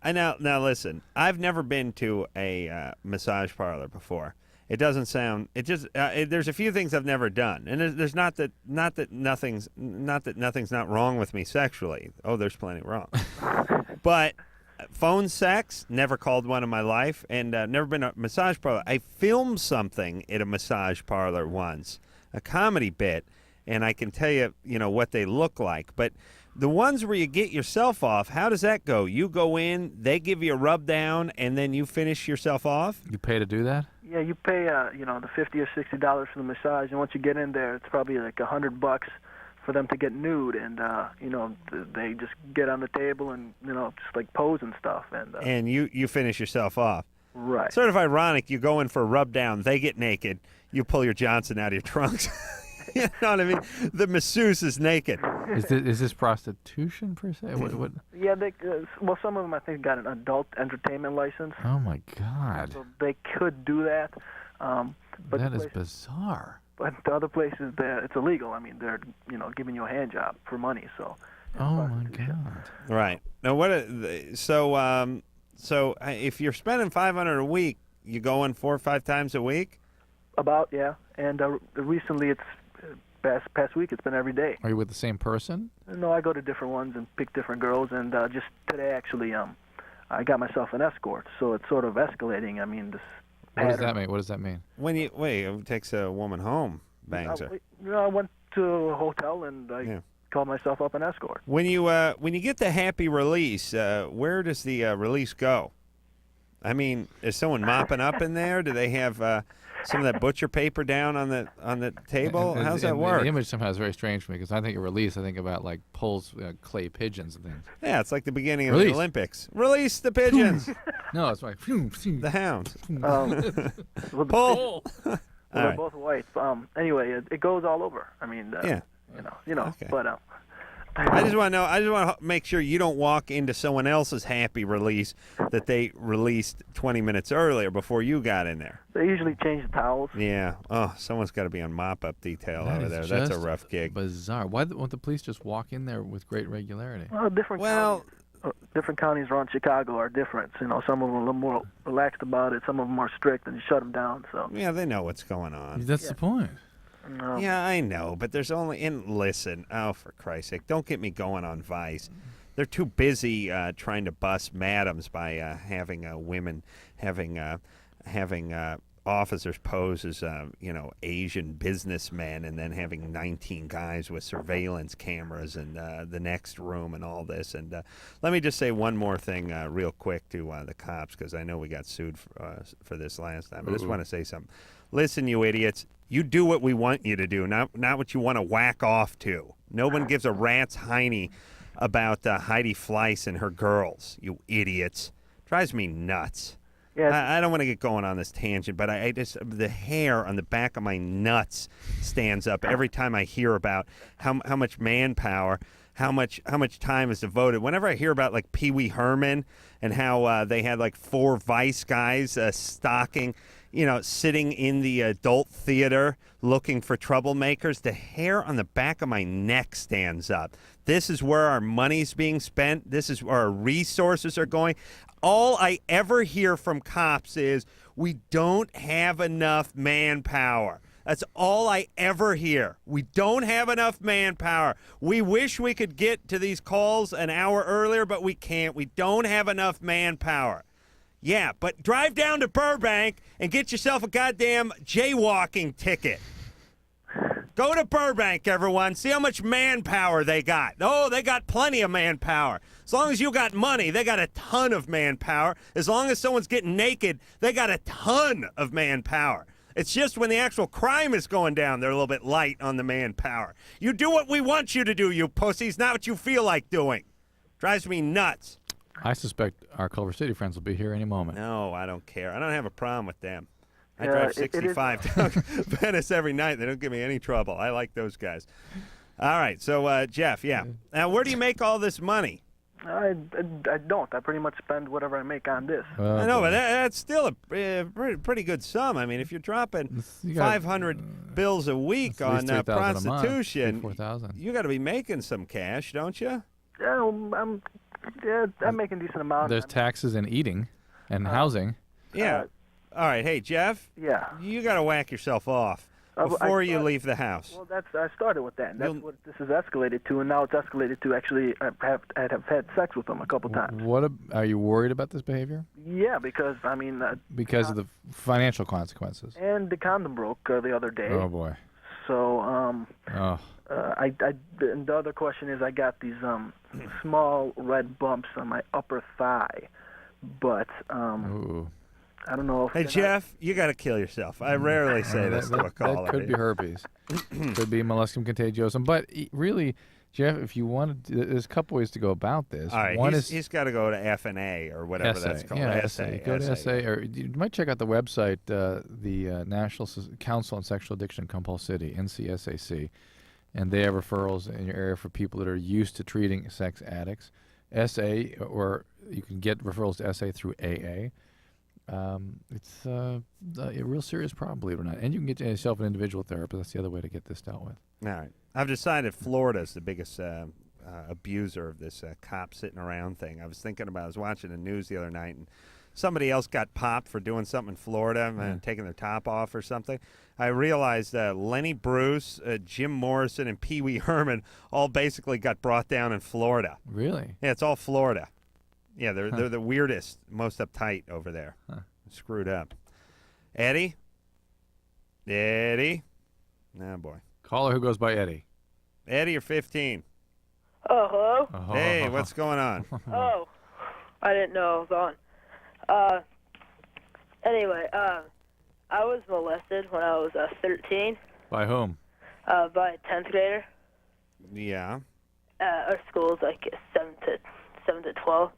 Now listen. I've never been to a massage parlor before. It doesn't sound. It just. There's a few things I've never done, and there's not that nothing's not wrong with me sexually. Oh, there's plenty wrong. But phone sex, never called one in my life, and never been a massage parlor. I filmed something at a massage parlor once, a comedy bit, and I can tell you, what they look like. But the ones where you get yourself off, how does that go? You go in, they give you a rub down, and then you finish yourself off? You pay to do that? Yeah, you pay the $50 or $60 for the massage, and once you get in there, it's probably like $100 for them to get nude, and they just get on the table and just like pose and stuff, and you finish yourself off. Right. Sort of ironic. You go in for a rub down, they get naked, you pull your Johnson out of your trunks. You know what I mean? The masseuse is naked. Is this prostitution per se? What? Yeah, some of them I think got an adult entertainment license. Oh my God! So they could do that. But that is bizarre. But the other places, it's illegal. I mean, they're giving you a hand job for money. So. Oh my God! Right now, so if you're spending $500 a week, you going 4 or 5 times a week? About, yeah, and recently past week it's been every day. Are you with the same person? No, I go to different ones and pick different girls, and just today actually I got myself an escort, so it's sort of escalating. I mean, this. What does that mean? What does that mean? When it takes a woman home, bangs her. I went to a hotel and I called myself up an escort. When you get the happy release, where does the release go? I mean, is someone mopping up in there? Do they have some of that butcher paper down on the table? How's that work? The image somehow is very strange for me because I think of release. I think about like pulls clay pigeons and things. Yeah, it's like the beginning of the Olympics. Release the pigeons. No, it's like the hounds. Pull. They're both white. Anyway, it goes all over. I mean, yeah. Okay. But I just want to know. I just want to make sure you don't walk into someone else's happy release that they released 20 minutes earlier before you got in there. They usually change the towels. Yeah. Oh, someone's got to be on mop-up detail over there. That's a rough gig. Bizarre. Why won't the police just walk in there with great regularity? Well, different counties around Chicago are different. Some of them are a little more relaxed about it. Some of them are strict and you shut them down. So. Yeah, they know what's going on. That's the point. No. Yeah, I know, but there's only... And listen, oh, for Christ's sake, don't get me going on Vice. They're too busy trying to bust madams by having women having officers pose as Asian businessmen, and then having 19 guys with surveillance cameras in the next room and all this. And let me just say one more thing real quick to the cops, because I know we got sued for this last time. I just want to say something. Listen, you idiots, you do what we want you to do, not what you want to whack off to. No one gives a rat's hiney about Heidi Fleiss and her girls, you idiots. Drives me nuts. Yeah. I don't want to get going on this tangent, but I just, the hair on the back of my nuts stands up every time I hear about how much manpower, how much time is devoted. Whenever I hear about like Pee Wee Herman and how they had like 4 Vice guys stalking, sitting in the adult theater looking for troublemakers, the hair on the back of my neck stands up. This is where our money's being spent. This is where our resources are going. All I ever hear from cops is, we don't have enough manpower. That's all I ever hear. We don't have enough manpower. We wish we could get to these calls an hour earlier, but we can't. We don't have enough manpower. Yeah, but drive down to Burbank and get yourself a goddamn jaywalking ticket. Go to Burbank, everyone. See how much manpower they got. Oh, they got plenty of manpower. As long as you got money, they got a ton of manpower. As long as someone's getting naked, they got a ton of manpower. It's just when the actual crime is going down, they're a little bit light on the manpower. You do what we want you to do, you pussies, not what you feel like doing. Drives me nuts. I suspect our Culver City friends will be here any moment. No, I don't care. I don't have a problem with them. I drive 65 down Venice every night. They don't give me any trouble. I like those guys. All right, so Jeff, yeah. Now, where do you make all this money? I don't. I pretty much spend whatever I make on this. I know, but that's still a pretty good sum. I mean, if you're dropping 500 bills a week on prostitution, you got to be making some cash, don't you? Yeah, I'm making a decent amount. There's taxes and eating and housing. Yeah. All right, hey, Jeff. Yeah. You got to whack yourself off before you leave the house. Well, I started with that. And that's what this has escalated to, and now it's escalated to actually have had sex with them a couple times. Are you worried about this behavior? Yeah, because I mean. Because of the financial consequences. And the condom broke the other day. Oh boy. So and the other question is, I got these small red bumps on my upper thigh, but Ooh. I don't know if... Hey, Jeff, you got to kill yourself. I rarely say this to a caller. That could be herpes. Could be molluscum contagiosum. But really, Jeff, if you wanted to, there's a couple ways to go about this. All right, One he's got to go to FNA or whatever that's called. Yeah, SA. Go to SA. Or you might check out the website, the National Council on Sexual Addiction and Compulsivity, NCSAC. And they have referrals in your area for people that are used to treating sex addicts. SA, or you can get referrals to SA through AA. It's a real serious problem, believe it or not. And you can get yourself an individual therapist. That's the other way to get this dealt with. All right. I've decided Florida is the biggest abuser of this cop sitting around thing. I was watching the news the other night, and somebody else got popped for doing something in Florida and taking their top off or something. I realized Lenny Bruce, Jim Morrison, and Pee Wee Herman all basically got brought down in Florida. Really? Yeah, it's all Florida. Yeah, they're the weirdest, most uptight over there. Huh. Screwed up. Eddie? Eddie? Oh, boy. Caller who goes by Eddie. Eddie, you're 15. Oh, hello? Hey, what's going on? Oh, I didn't know I was on. Anyway, I was molested when I was 13. By whom? By a 10th grader. Yeah. Our school's like 7 to 12.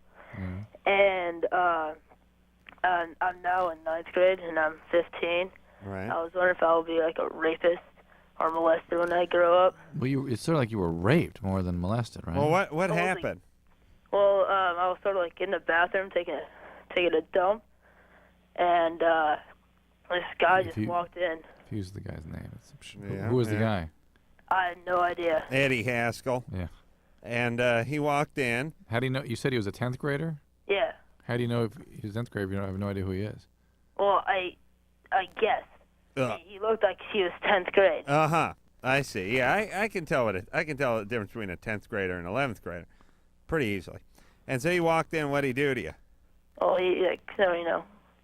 And I'm now in 9th grade, and I'm 15. Right. I was wondering if I will be like a rapist or molested when I grow up. Well, it's sort of like you were raped more than molested, right? Well, what happened? Well, I was sort of like in the bathroom taking a dump, and this guy just walked in. If you use the guy's name. Who was the guy? I had no idea. Eddie Haskell. Yeah. And he walked in. How do you know? You said he was a 10th grader? Yeah. How do you know if he's 10th grader if you don't have no idea who he is? Well, I guess. He looked like he was 10th grade. Uh-huh. I see. Yeah, I can tell I can tell the difference between a 10th grader and an 11th grader pretty easily. And so you walked in, what'd he do to you? Oh, he,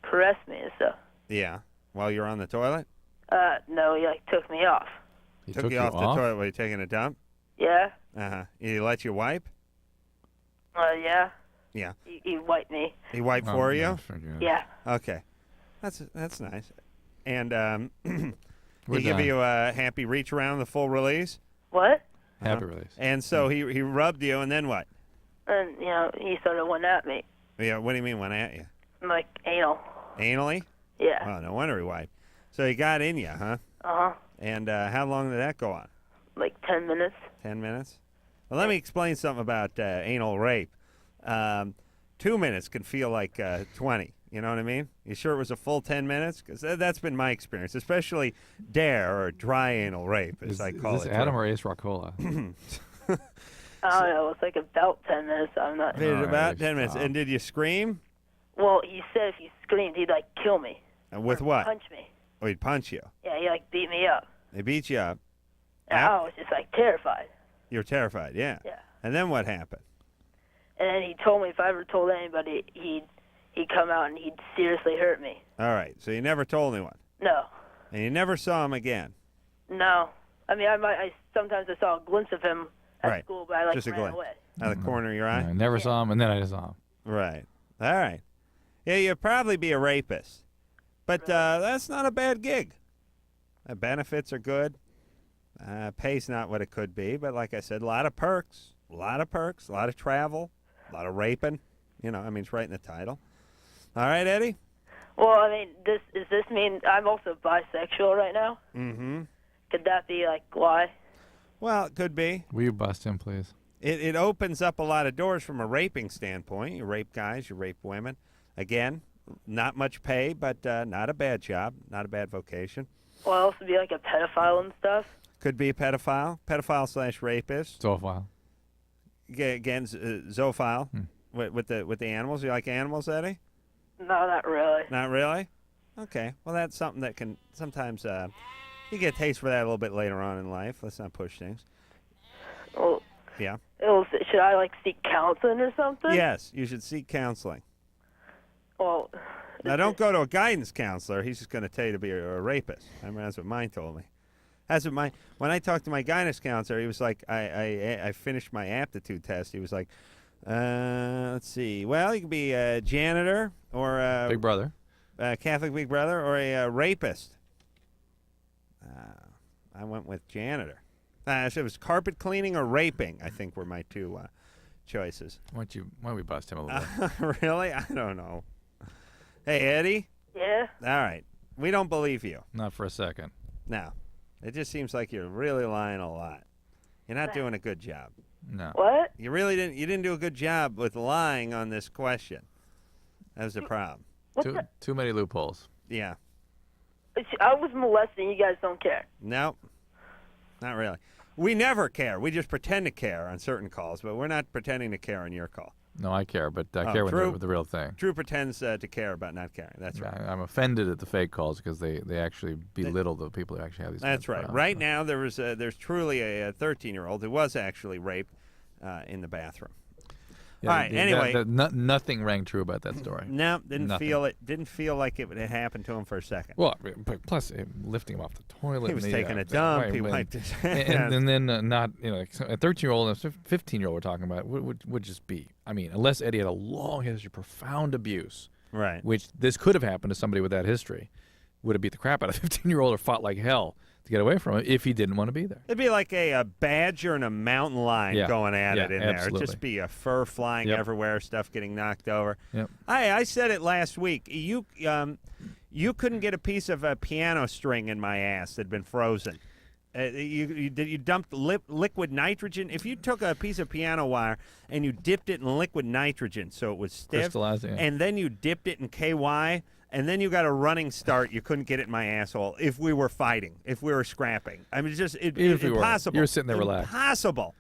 caressed me and stuff. Yeah. While you were on the toilet? No, he, took me off. He took you off the toilet while you taking a dump? Yeah. Uh-huh. He let you wipe? Yeah. Yeah. He wiped me. He wiped for you? Yeah. Okay. That's nice. And he We're give done. you a happy reach around, the full release? What? Happy release. And so he rubbed you, and then what? And, he sort of went at me. Yeah, what do you mean went at you? Like anal. Anally? Yeah. Oh, no wonder he wiped. So he got in you, huh? Uh-huh. And how long did that go on? Like 10 minutes. 10 minutes? Well, let me explain something about anal rape. 2 minutes can feel like 20. You know what I mean? You sure it was a full 10 minutes? Because that's been my experience, especially dare or dry anal rape, as I call is it. this Adam or Ace Rockola? I don't know. It's like about 10 minutes. I'm not. It was about 10 minutes. And did you scream? Well, he said if you screamed, he'd kill me. And with Or what? Punch me. Oh, he'd punch you. Yeah, he beat me up. They beat you up. And I was just terrified. You were terrified, yeah. Yeah. And then what happened? And then he told me if I ever told anybody, he'd come out and he'd seriously hurt me. All right. So you never told anyone. No. And you never saw him again. No. I mean, sometimes I saw a glimpse of him at school, but I Just a ran glimpse. away. Out of the corner of your eye? I never saw him, and then I just saw him. Right. All right. Yeah, you'd probably be a rapist. But that's not a bad gig. Benefits are good. Pay's not what it could be, but like I said, a lot of perks. A lot of travel, a lot of raping. It's right in the title. All right, Eddie? Well, I mean, does this mean I'm also bisexual right now? Mm-hmm. Could that be why? Well, it could be. Will you bust him, please? It opens up a lot of doors from a raping standpoint. You rape guys, you rape women. Again, not much pay, but not a bad job, not a bad vocation. Well, also be a pedophile and stuff. Could be a pedophile/rapist. Zoophile. Again, zoophile with the animals. You like animals, Eddie? No, not really. Not really? Okay. Well, that's something that can sometimes you get a taste for that a little bit later on in life. Let's not push things. Well, yeah. Should I seek counseling or something? Yes, you should seek counseling. Well, now don't go to a guidance counselor. He's just going to tell you to be a rapist. I mean, that's what mine told me. When I talked to my guidance counselor, he was like, I finished my aptitude test. He was like, let's see. Well, you can be a janitor or a Big Brother, Catholic Big Brother, or a rapist. I went with janitor. So it was carpet cleaning or raping, I think, were my two choices. Why don't we bust him a little bit? Really? I don't know. Hey, Eddie? Yeah? All right. We don't believe you. Not for a second. No. It just seems like you're really lying a lot. You're not doing a good job. No. What? You really didn't. You didn't do a good job with lying on this question. That was the problem. Too many loopholes. Yeah. I was molested and you guys don't care. Nope. Not really. We never care. We just pretend to care on certain calls, but we're not pretending to care on your call. No, I care, but I care with the real thing. Drew pretends to care about not caring. That's right. I'm offended at the fake calls because they actually belittle the people who actually have these. That's right. Right now, there's truly a 13-year-old who was actually raped in the bathroom. Yeah, all right. Anyway, nothing rang true about that story. No, didn't feel it. Didn't feel like it would have happened to him for a second. Well, plus lifting him off the toilet. He was taking a dump. He wiped his hands. And then not a 13-year-old and a 15-year-old we're talking about would just be. I mean, unless Eddie had a long history, profound abuse, right? Which this could have happened to somebody with that history, would have beat the crap out of a 15-year-old or fought like hell to get away from it if he didn't want to be there. It'd be like a badger and a mountain lion going at it in there. Absolutely. It'd just be a fur flying everywhere, stuff getting knocked over. Yep. I said it last week. You couldn't get a piece of a piano string in my ass that had been frozen. You dumped liquid nitrogen. If you took a piece of piano wire and you dipped it in liquid nitrogen so it was stiff, crystallizing, and then you dipped it in KY, and then you got a running start, you couldn't get it in my asshole if we were fighting, if we were scrapping. I mean, it's impossible. You're sitting there relaxed. Impossible.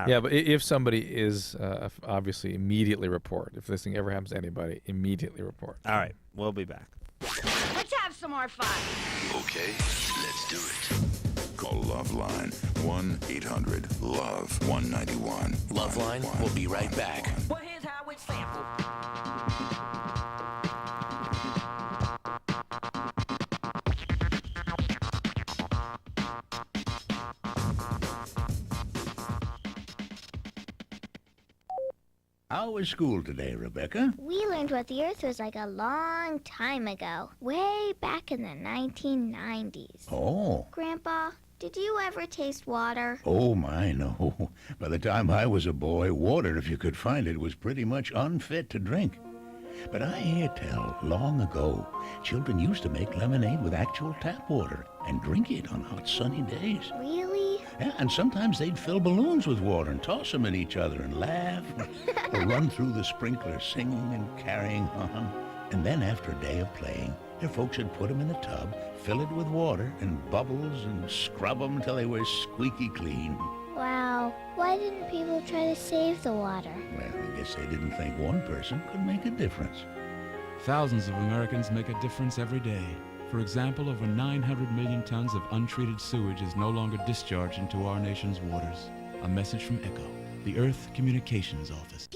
Yeah, but if somebody is obviously immediately report. If this thing ever happens to anybody, immediately report. All right, we'll be back. Let's have some more fun. Okay, let's do it. Call LoveLine 1-800-LOVE-191. LoveLine will be right back. Well, here's how it's sampled. How was school today, Rebecca? We learned what the Earth was like a long time ago, way back in the 1990s. Oh. Grandpa, did you ever taste water? Oh, my, no. By the time I was a boy, water, if you could find it, was pretty much unfit to drink. But I hear tell, long ago, children used to make lemonade with actual tap water and drink it on hot, sunny days. Really? Yeah, and sometimes they'd fill balloons with water and toss them at each other and laugh, or run through the sprinkler singing and carrying on. And then after a day of playing, their folks would put them in a tub, fill it with water and bubbles, and scrub them till they were squeaky clean. Wow. Why didn't people try to save the water? Well, I guess they didn't think one person could make a difference. Thousands of Americans make a difference every day. For example, over 900 million tons of untreated sewage is no longer discharged into our nation's waters. A message from ECHO, the Earth Communications Office.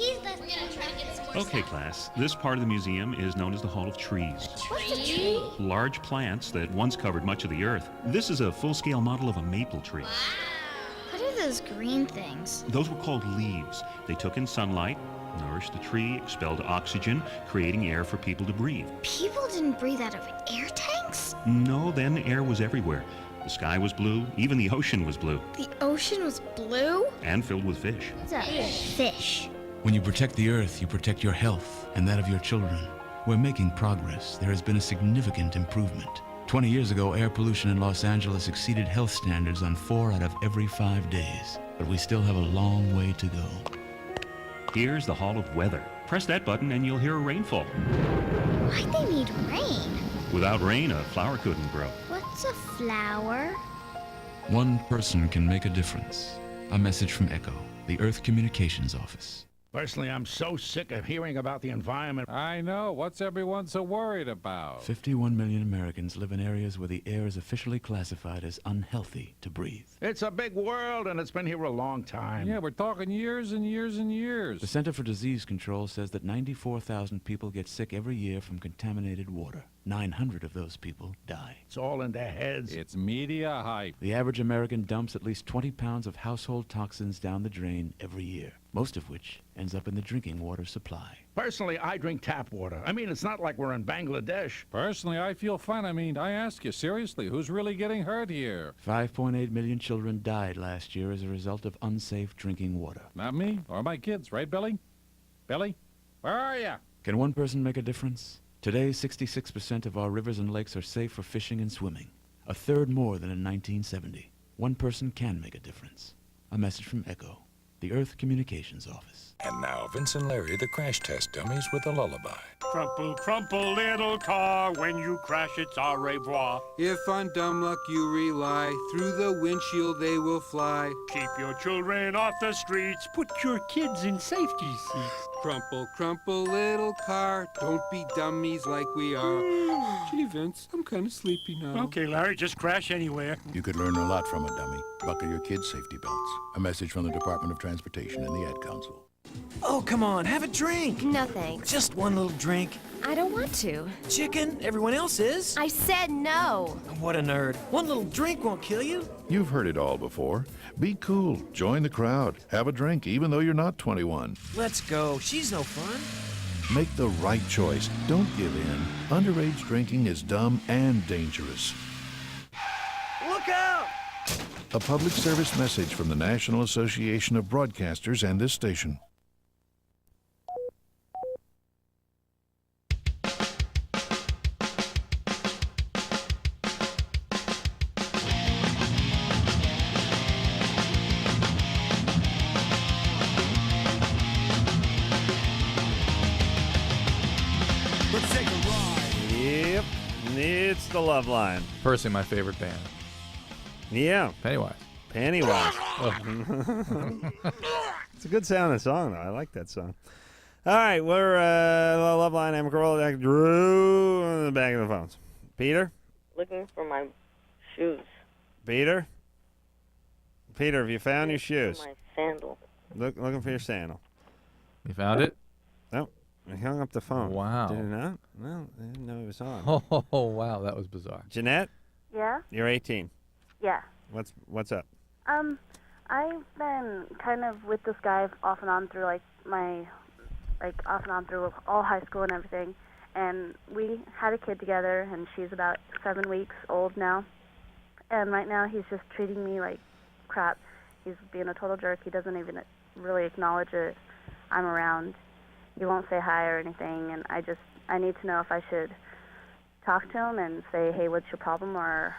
Okay, class. This part of the museum is known as the Hall of Trees. What's a tree? Large plants that once covered much of the Earth. This is a full-scale model of a maple tree. What are those green things? Those were called leaves. They took in sunlight, nourished the tree, expelled oxygen, creating air for people to breathe. People didn't breathe out of air tanks? No, then air was everywhere. The sky was blue, even the ocean was blue. The ocean was blue? And filled with fish. What's a fish? When you protect the Earth, you protect your health and that of your children. We're making progress. There has been a significant improvement. 20 years ago, air pollution in Los Angeles exceeded health standards on 4 out of every 5 days. But we still have a long way to go. Here's the Hall of Weather. Press that button and you'll hear a rainfall. Why'd they need rain? Without rain, a flower couldn't grow. What's a flower? One person can make a difference. A message from ECHO, the Earth Communications Office. Personally, I'm so sick of hearing about the environment. I know. What's everyone so worried about? 51 million Americans live in areas where the air is officially classified as unhealthy to breathe. It's a big world, and it's been here a long time. Yeah, we're talking years and years and years. The Center for Disease Control says that 94,000 people get sick every year from contaminated water. 900 of those people die. It's all in their heads. It's media hype. The average American dumps at least 20 pounds of household toxins down the drain every year, most of which ends up in the drinking water supply. Personally, I drink tap water. I mean, it's not like we're in Bangladesh. Personally, I feel fine. I mean, I ask you, seriously, who's really getting hurt here? 5.8 million children died last year as a result of unsafe drinking water. Not me or my kids, right, Billy? Billy, where are you? Can one person make a difference? Today, 66% of our rivers and lakes are safe for fishing and swimming, a third more than in 1970. One person can make a difference. A message from ECHO, the Earth Communications Office. And now, Vince and Larry, the crash test dummies, with a lullaby. Crumple, crumple, little car. When you crash, it's au revoir. If on dumb luck you rely, through the windshield they will fly. Keep your children off the streets. Put your kids in safety seats. Crumple, crumple, little car. Don't be dummies like we are. Gee, Vince, I'm kind of sleepy now. Okay, Larry, just crash anywhere. You could learn a lot from a dummy. Buckle your kids' safety belts. A message from the Department of Transportation and the Ad Council. Oh, come on, have a drink. No thanks. Just one little drink. I don't want to. Chicken, everyone else is. I said no. What a nerd. One little drink won't kill you. You've heard it all before. Be cool. Join the crowd. Have a drink, even though you're not 21. Let's go. She's no fun. Make the right choice. Don't give in. Underage drinking is dumb and dangerous. Look out! A public service message from the National Association of Broadcasters and this station. Yep, it's the LoveLine. Personally, my favorite band. Yeah. Pennywise. Pennywise. It's a good sounding song, though. I like that song. All right, we're LoveLine, Emma Corolla, Drew, on the back of the phones. Peter? Looking for my shoes. Peter? Peter, have you found your shoes? My sandal. Looking for your sandal. You found it? No. He hung up the phone. Wow. Did it not? Well, I didn't know it was on. Oh, wow, that was bizarre. Jeanette? Yeah? You're 18. Yeah. What's up? I've been kind of with this guy off and on through off and on through all high school and everything. And we had a kid together, and she's about 7 weeks old now. And right now he's just treating me like crap. He's being a total jerk. He doesn't even really acknowledge that I'm around. He won't say hi or anything, and I need to know if I should talk to him and say, hey, what's your problem, or...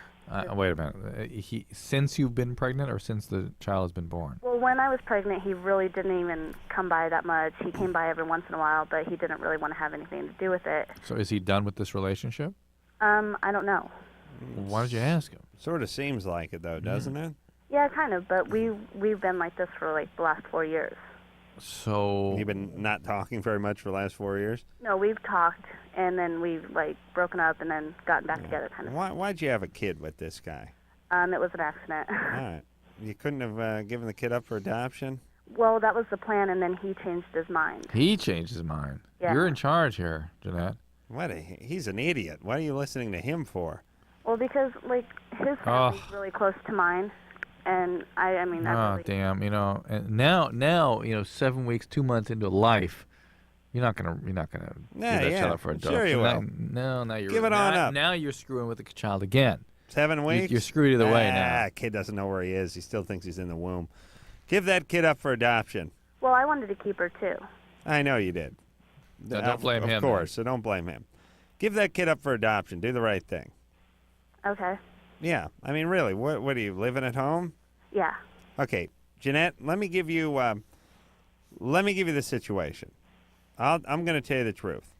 Wait a minute. Since you've been pregnant or since the child has been born? Well, when I was pregnant, he really didn't even come by that much. He came by every once in a while, but he didn't really want to have anything to do with it. So is he done with this relationship? I don't know. Why did you ask him? Sort of seems like it, though, doesn't it? Yeah, kind of, but we've been like this for like the last 4 years. So... You've been not talking very much for the last 4 years? No, we've talked, and then we've like broken up and then gotten back together kind of. Why'd you have a kid with this guy? It was an accident. All right. You couldn't have given the kid up for adoption? Well, that was the plan, and then he changed his mind. He changed his mind. Yeah. You're in charge here, Jeanette. He's an idiot. What are you listening to him for? Well, because like his family's really close to mine, and I mean that's Oh, really... damn! And now, 7 weeks, 2 months into life, you're not gonna give that child up for adoption. Sure you will. Now you're Give it on up. Now you're screwing with the child again. 7 weeks? You're screwed either way now. Kid doesn't know where he is. He still thinks he's in the womb. Give that kid up for adoption. Well, I wanted to keep her too. I know you did. No, don't blame him. Of course, so don't blame him. Give that kid up for adoption. Do the right thing. Okay. Yeah. I mean, really, what are you, living at home? Yeah. Okay, Jeanette, let me give you the situation. I'm going to tell you the truth.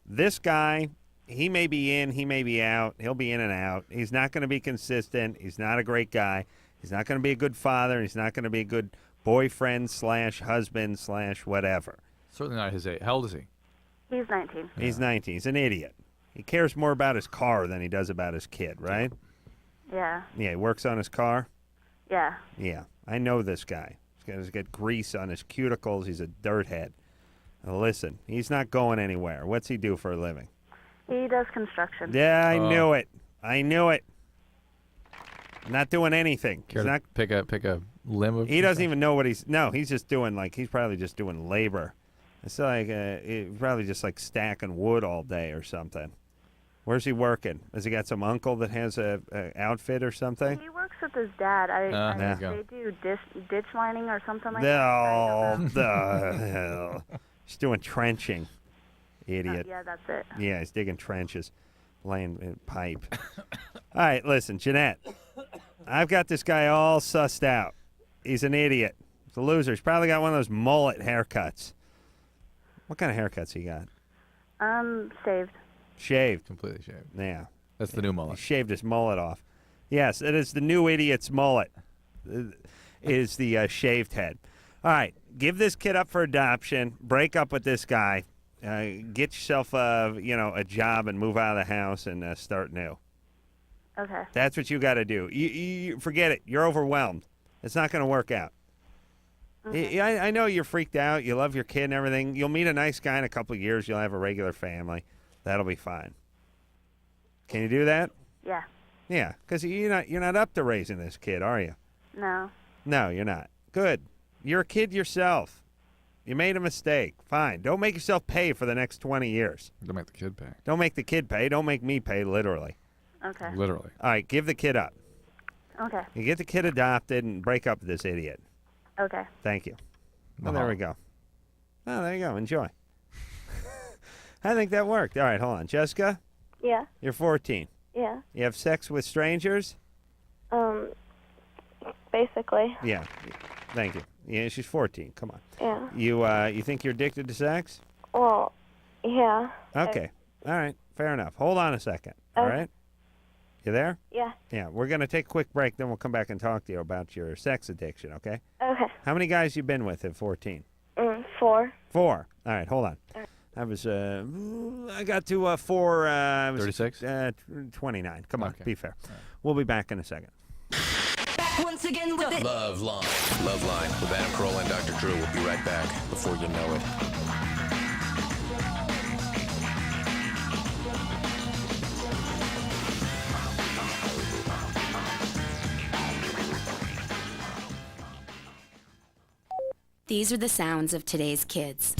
This guy, he may be in, he may be out. He'll be in and out. He's not going to be consistent. He's not a great guy. He's not going to be a good father. He's not going to be a good boyfriend / husband / whatever. Certainly not his age. How old is he? He's 19. He's 19. He's an idiot. He cares more about his car than he does about his kid, right? Yeah. Yeah, he works on his car? Yeah. Yeah, I know this guy. He's got grease on his cuticles. He's a dirt head. Now listen, he's not going anywhere. What's he do for a living? He does construction. Yeah, I knew it. I knew it. Not doing anything. Care He's to not. pick a limb of. He doesn't even know what he's. No, he's just doing he's probably just doing labor. It's like probably just like stacking wood all day or something. Where's he working? Has he got some uncle that has a outfit or something? He works with his dad. They do ditch lining or something like that. Oh, the hell. He's doing trenching. Idiot. Yeah, that's it. Yeah, he's digging trenches, laying pipe. All right, listen, Jeanette. I've got this guy all sussed out. He's an idiot. He's a loser. He's probably got one of those mullet haircuts. What kind of haircuts he got? Shaved. Shaved. Completely shaved. Yeah. That's the new mullet. He shaved his mullet off. Yes, it is the new idiot's mullet. Is the shaved head. All right, give this kid up for adoption. Break up with this guy. Get yourself a job and move out of the house and start new. Okay. That's what you got to do. You forget it. You're overwhelmed. It's not going to work out. Okay. I know you're freaked out. You love your kid and everything. You'll meet a nice guy in a couple of years. You'll have a regular family. That'll be fine. Can you do that? Yeah. Yeah, because you're not up to raising this kid, are you? No. No, you're not. Good. You're a kid yourself. You made a mistake. Fine. Don't make yourself pay for the next 20 years. Don't make the kid pay. Don't make the kid pay. Don't make me pay, literally. Okay. Literally. All right, give the kid up. Okay. You get the kid adopted and break up with this idiot. Okay. Thank you. Well, there we go. Oh, there you go. Enjoy. I think that worked. All right, hold on. Jessica? Yeah. You're 14. Yeah. You have sex with strangers? Basically. Yeah. Thank you. Yeah, she's 14. Come on. Yeah. You think you're addicted to sex? Well, yeah. Okay. All right. Fair enough. Hold on a second. All right? You there? Yeah. Yeah. We're going to take a quick break, then we'll come back and talk to you about your sex addiction, okay? Okay. How many guys you been with at 14? 4. 4. All right, hold on. I got to 36? 29. Come on, Okay. be fair. We'll be back in a second. Once again with it. LoveLine. LoveLine with Adam Carolla and Dr. Drew will be right back before you know it. These are the sounds of today's kids.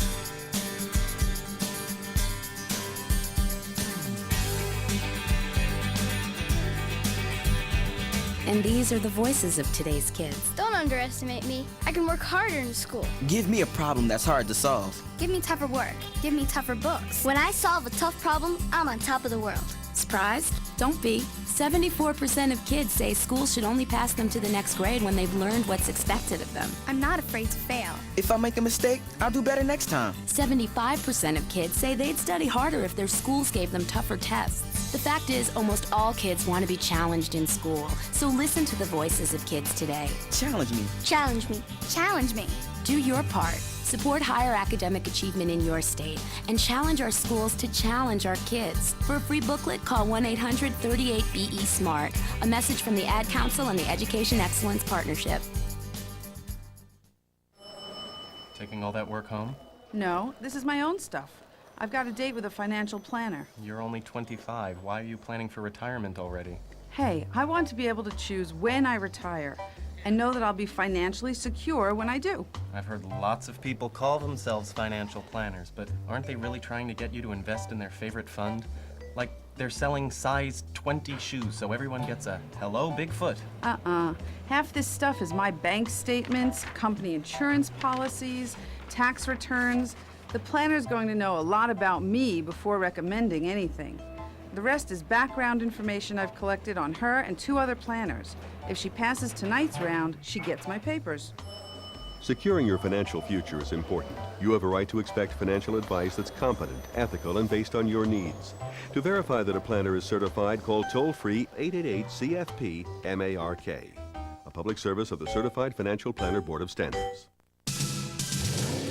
And these are the voices of today's kids. Don't underestimate me. I can work harder in school. Give me a problem that's hard to solve. Give me tougher work. Give me tougher books. When I solve a tough problem, I'm on top of the world. Surprised? Don't be. 74% of kids say school should only pass them to the next grade when they've learned what's expected of them. I'm not afraid to fail. If I make a mistake, I'll do better next time. 75% of kids say they'd study harder if their schools gave them tougher tests. The fact is, almost all kids want to be challenged in school. So listen to the voices of kids today. Challenge me. Challenge me. Challenge me. Do your part. Support higher academic achievement in your state and challenge our schools to challenge our kids. For a free booklet, call 1-800-38-BE-SMART. A message from the Ad Council and the Education Excellence Partnership. Taking all that work home? No, this is my own stuff. I've got a date with a financial planner. You're only 25. Why are you planning for retirement already? Hey, I want to be able to choose when I retire and know that I'll be financially secure when I do. I've heard lots of people call themselves financial planners, but aren't they really trying to get you to invest in their favorite fund? Like they're selling size 20 shoes so everyone gets a hello Bigfoot. Half this stuff is my bank statements, company insurance policies, tax returns. The planner's going to know a lot about me before recommending anything. The rest is background information I've collected on her and 2 other planners. If she passes tonight's round, she gets my papers. Securing your financial future is important. You have a right to expect financial advice that's competent, ethical, and based on your needs. To verify that a planner is certified, call toll-free 888-CFP-MARK. A public service of the Certified Financial Planner Board of Standards.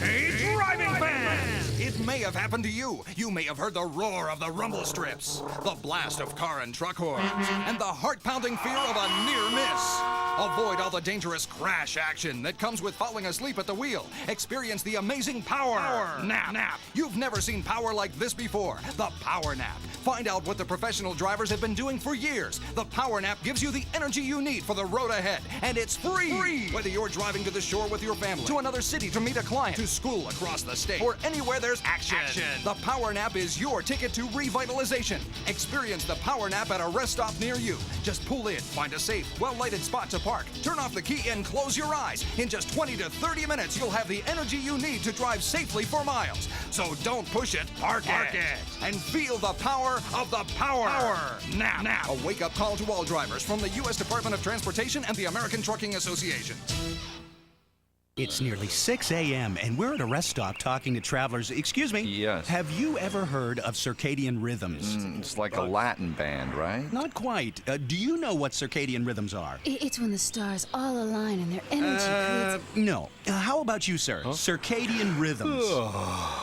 Hey, driving fans! It may have happened to you. You may have heard the roar of the rumble strips, the blast of car and truck horns, and the heart-pounding fear of a near miss. Avoid all the dangerous crash action that comes with falling asleep at the wheel. Experience the amazing power nap. You've never seen power like this before. The Power Nap. Find out what the professional drivers have been doing for years. The Power Nap gives you the energy you need for the road ahead, and it's free. Whether you're driving to the shore with your family, to another city to meet a client, to school across the state, or anywhere there's action. The Power Nap is your ticket to revitalization. Experience the Power Nap at a rest stop near you. Just pull in, find a safe, well-lighted spot to park, turn off the key, and close your eyes. In just 20 to 30 minutes, you'll have the energy you need to drive safely for miles. So don't push it, park it, and feel the power of the Power Nap. A wake-up call to all drivers from the U.S. Department of Transportation and the American Trucking Association. It's nearly 6 a.m. and we're at a rest stop talking to travelers. Excuse me? Yes. Have you ever heard of circadian rhythms? It's like a Latin band, right? Not quite. Do you know what circadian rhythms are? It's when the stars all align and their energy creates... No. How about you, sir? Huh? Circadian rhythms.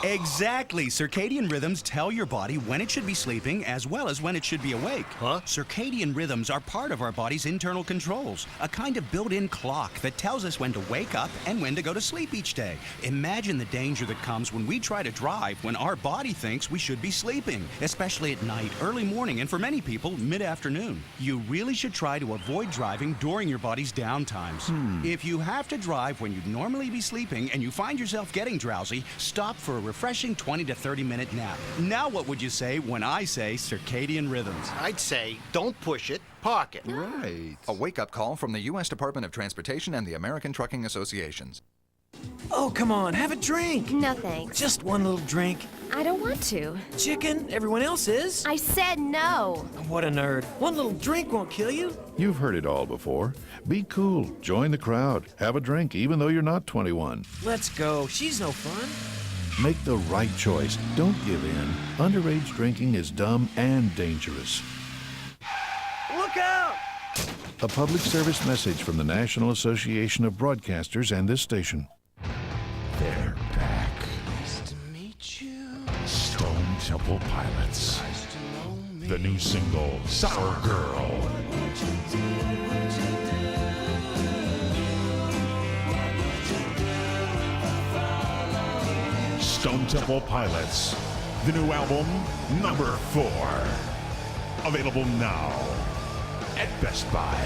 Exactly. Circadian rhythms tell your body when it should be sleeping as well as when it should be awake. Huh? Circadian rhythms are part of our body's internal controls, a kind of built-in clock that tells us when to wake up and when to go to sleep each day. Imagine the danger that comes when we try to drive when our body thinks we should be sleeping, especially at night, early morning, and for many people, mid-afternoon. You really should try to avoid driving during your body's downtimes. If you have to drive when you'd normally be sleeping and you find yourself getting drowsy, stop for a refreshing 20 to 30-minute nap. Now what would you say when I say circadian rhythms? I'd say don't push it, park it. Right. A wake-up call from the U.S. Department of Transportation and the American Trucking Associations. Oh, come on, have a drink. No thanks. Just one little drink. I don't want to. Chicken, everyone else is. I said no. What a nerd. One little drink won't kill you. You've heard it all before. Be cool. Join the crowd. Have a drink even though you're not 21. Let's go. She's no fun. Make the right choice. Don't give in. Underage drinking is dumb and dangerous. Look out! A public service message from the National Association of Broadcasters and this station. They're back. Nice to meet you. Temple Pilots. The new single, Sour Girl. Stone Temple Pilots, the new album, number 4. Available now at Best Buy.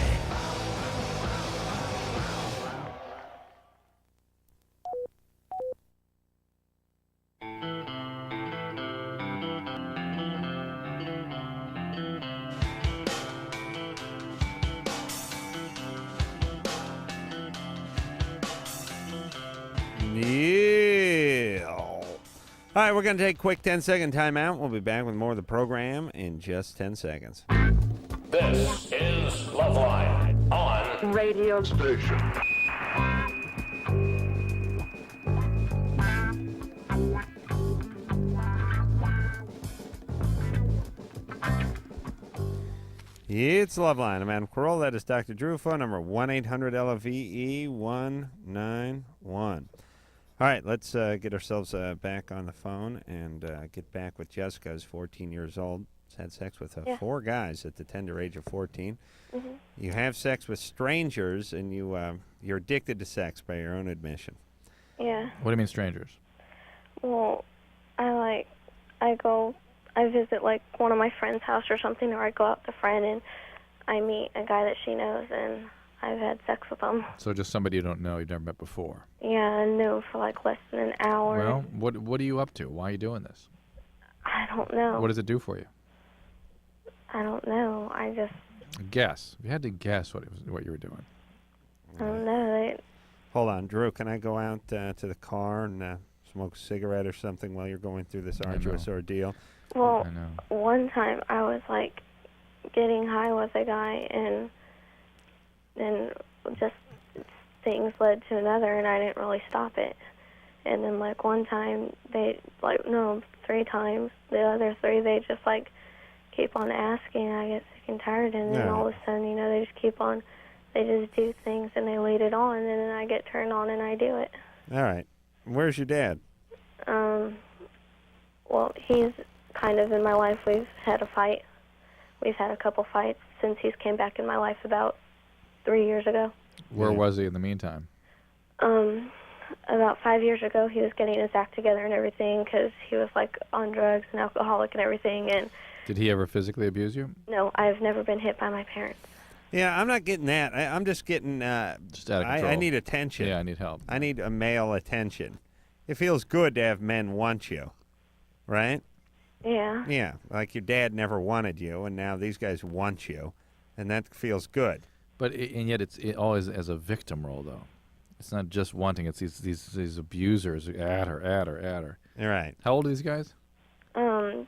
All right, we're going to take a quick 10-second timeout. We'll be back with more of the program in just 10 seconds. This is LoveLine on radio station. It's LoveLine. I'm Adam Carolla. That is Dr. Drew. Phone number 1-800-LOVE-191. All right, let's get ourselves back on the phone and get back with Jessica, who's 14 years old. Has had sex with 4 guys at the tender age of 14. Mm-hmm. You have sex with strangers, and you're addicted to sex by your own admission. Yeah. What do you mean strangers? Well, I visit like one of my friend's house or something, or I go out with a friend and I meet a guy that she knows, and I've had sex with him. So just somebody you don't know, you've never met before. Yeah, I knew for like less than an hour. Well, what are you up to? Why are you doing this? I don't know. What does it do for you? I don't know. I just Guess. If you had to guess what you were doing. I don't know. Hold on, Drew. Can I go out to the car and smoke a cigarette or something while you're going through this arduous ordeal? Well, one time I was like getting high with a guy, and then just things led to another, and I didn't really stop it. And then like one time 3 times. The other 3 they just like keep on asking. I get sick and tired, and then all of a sudden, they just keep on. They just do things and they lead it on, and then I get turned on and I do it. All right. Where's your dad? Well, he's kind of in my life. We've had a fight. We've had a couple fights since he's came back in my life about 3 years ago. Where was he in the meantime? About 5 years ago, he was getting his act together and everything because he was like on drugs and alcoholic and everything. And did he ever physically abuse you? no, I've never been hit by my parents. Yeah, I'm not getting that. I'm just getting. Just out of control. I need attention. Yeah, I need help. I need a male attention. It feels good to have men want you, right? Yeah. Yeah, like your dad never wanted you, and now these guys want you, and that feels good. But and yet it's always as a victim role, though. It's not just wanting. It's these abusers who at her. All right. How old are these guys?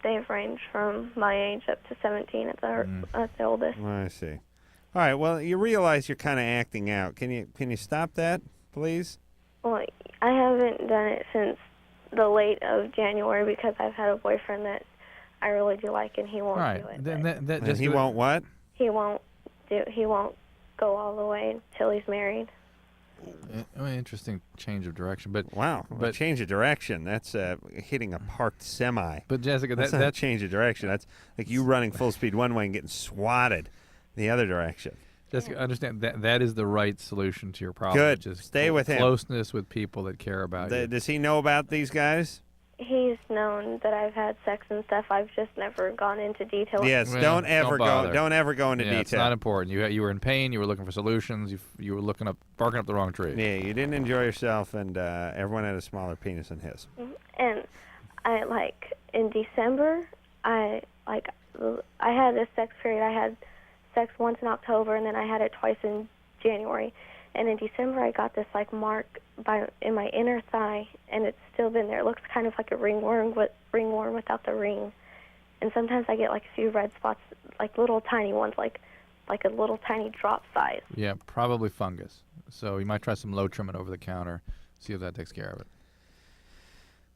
They've ranged from my age up to 17 at the oldest. I see. All right. Well, you realize you're kind of acting out. Can you stop that, please? Well, I haven't done it since the late of January because I've had a boyfriend that I really do like, and he won't do it. Then And he won't what? He won't go all the way until he's married. Interesting change of direction, but wow, but change of direction. That's hitting a parked semi. But Jessica, that's not a change of direction. That's like you running full speed one way and getting swatted the other direction. Jessica, understand that is the right solution to your problem. Good. Just Stay with him. Closeness with people that care about you. Does he know about these guys? He's known that I've had sex and stuff. I've just never gone into detail. Yes, don't ever go into detail. It's not important. You were in pain. You were looking for solutions. You were barking up the wrong tree. Yeah, you didn't enjoy yourself, and everyone had a smaller penis than his. And I in December, I had this sex period. I had sex once in October, and then I had it twice in January. And in December, I got this mark in my inner thigh, and it's still been there. It looks kind of like a ringworm without the ring. And sometimes I get a few red spots, little tiny ones, like a little tiny drop size. Yeah, probably fungus. So you might try some Lotrim over the counter, see if that takes care of it.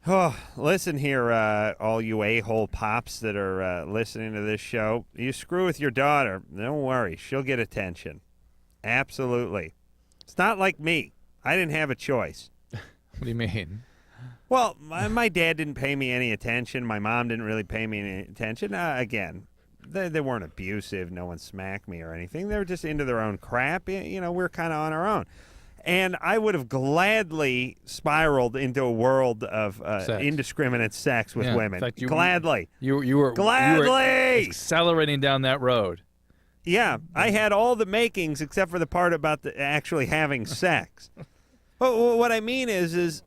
Oh, listen here, all you a-hole pops that are listening to this show. You screw with your daughter, don't worry, she'll get attention. Absolutely. It's not like me. I didn't have a choice. What do you mean? Well, my dad didn't pay me any attention. My mom didn't really pay me any attention. Again, they weren't abusive. No one smacked me or anything. They were just into their own crap. You know, we're kind of on our own. And I would have gladly spiraled into a world of indiscriminate sex with women. In fact, Gladly. You were accelerating down that road. Yeah, I had all the makings except for the part about actually having sex. But what I mean is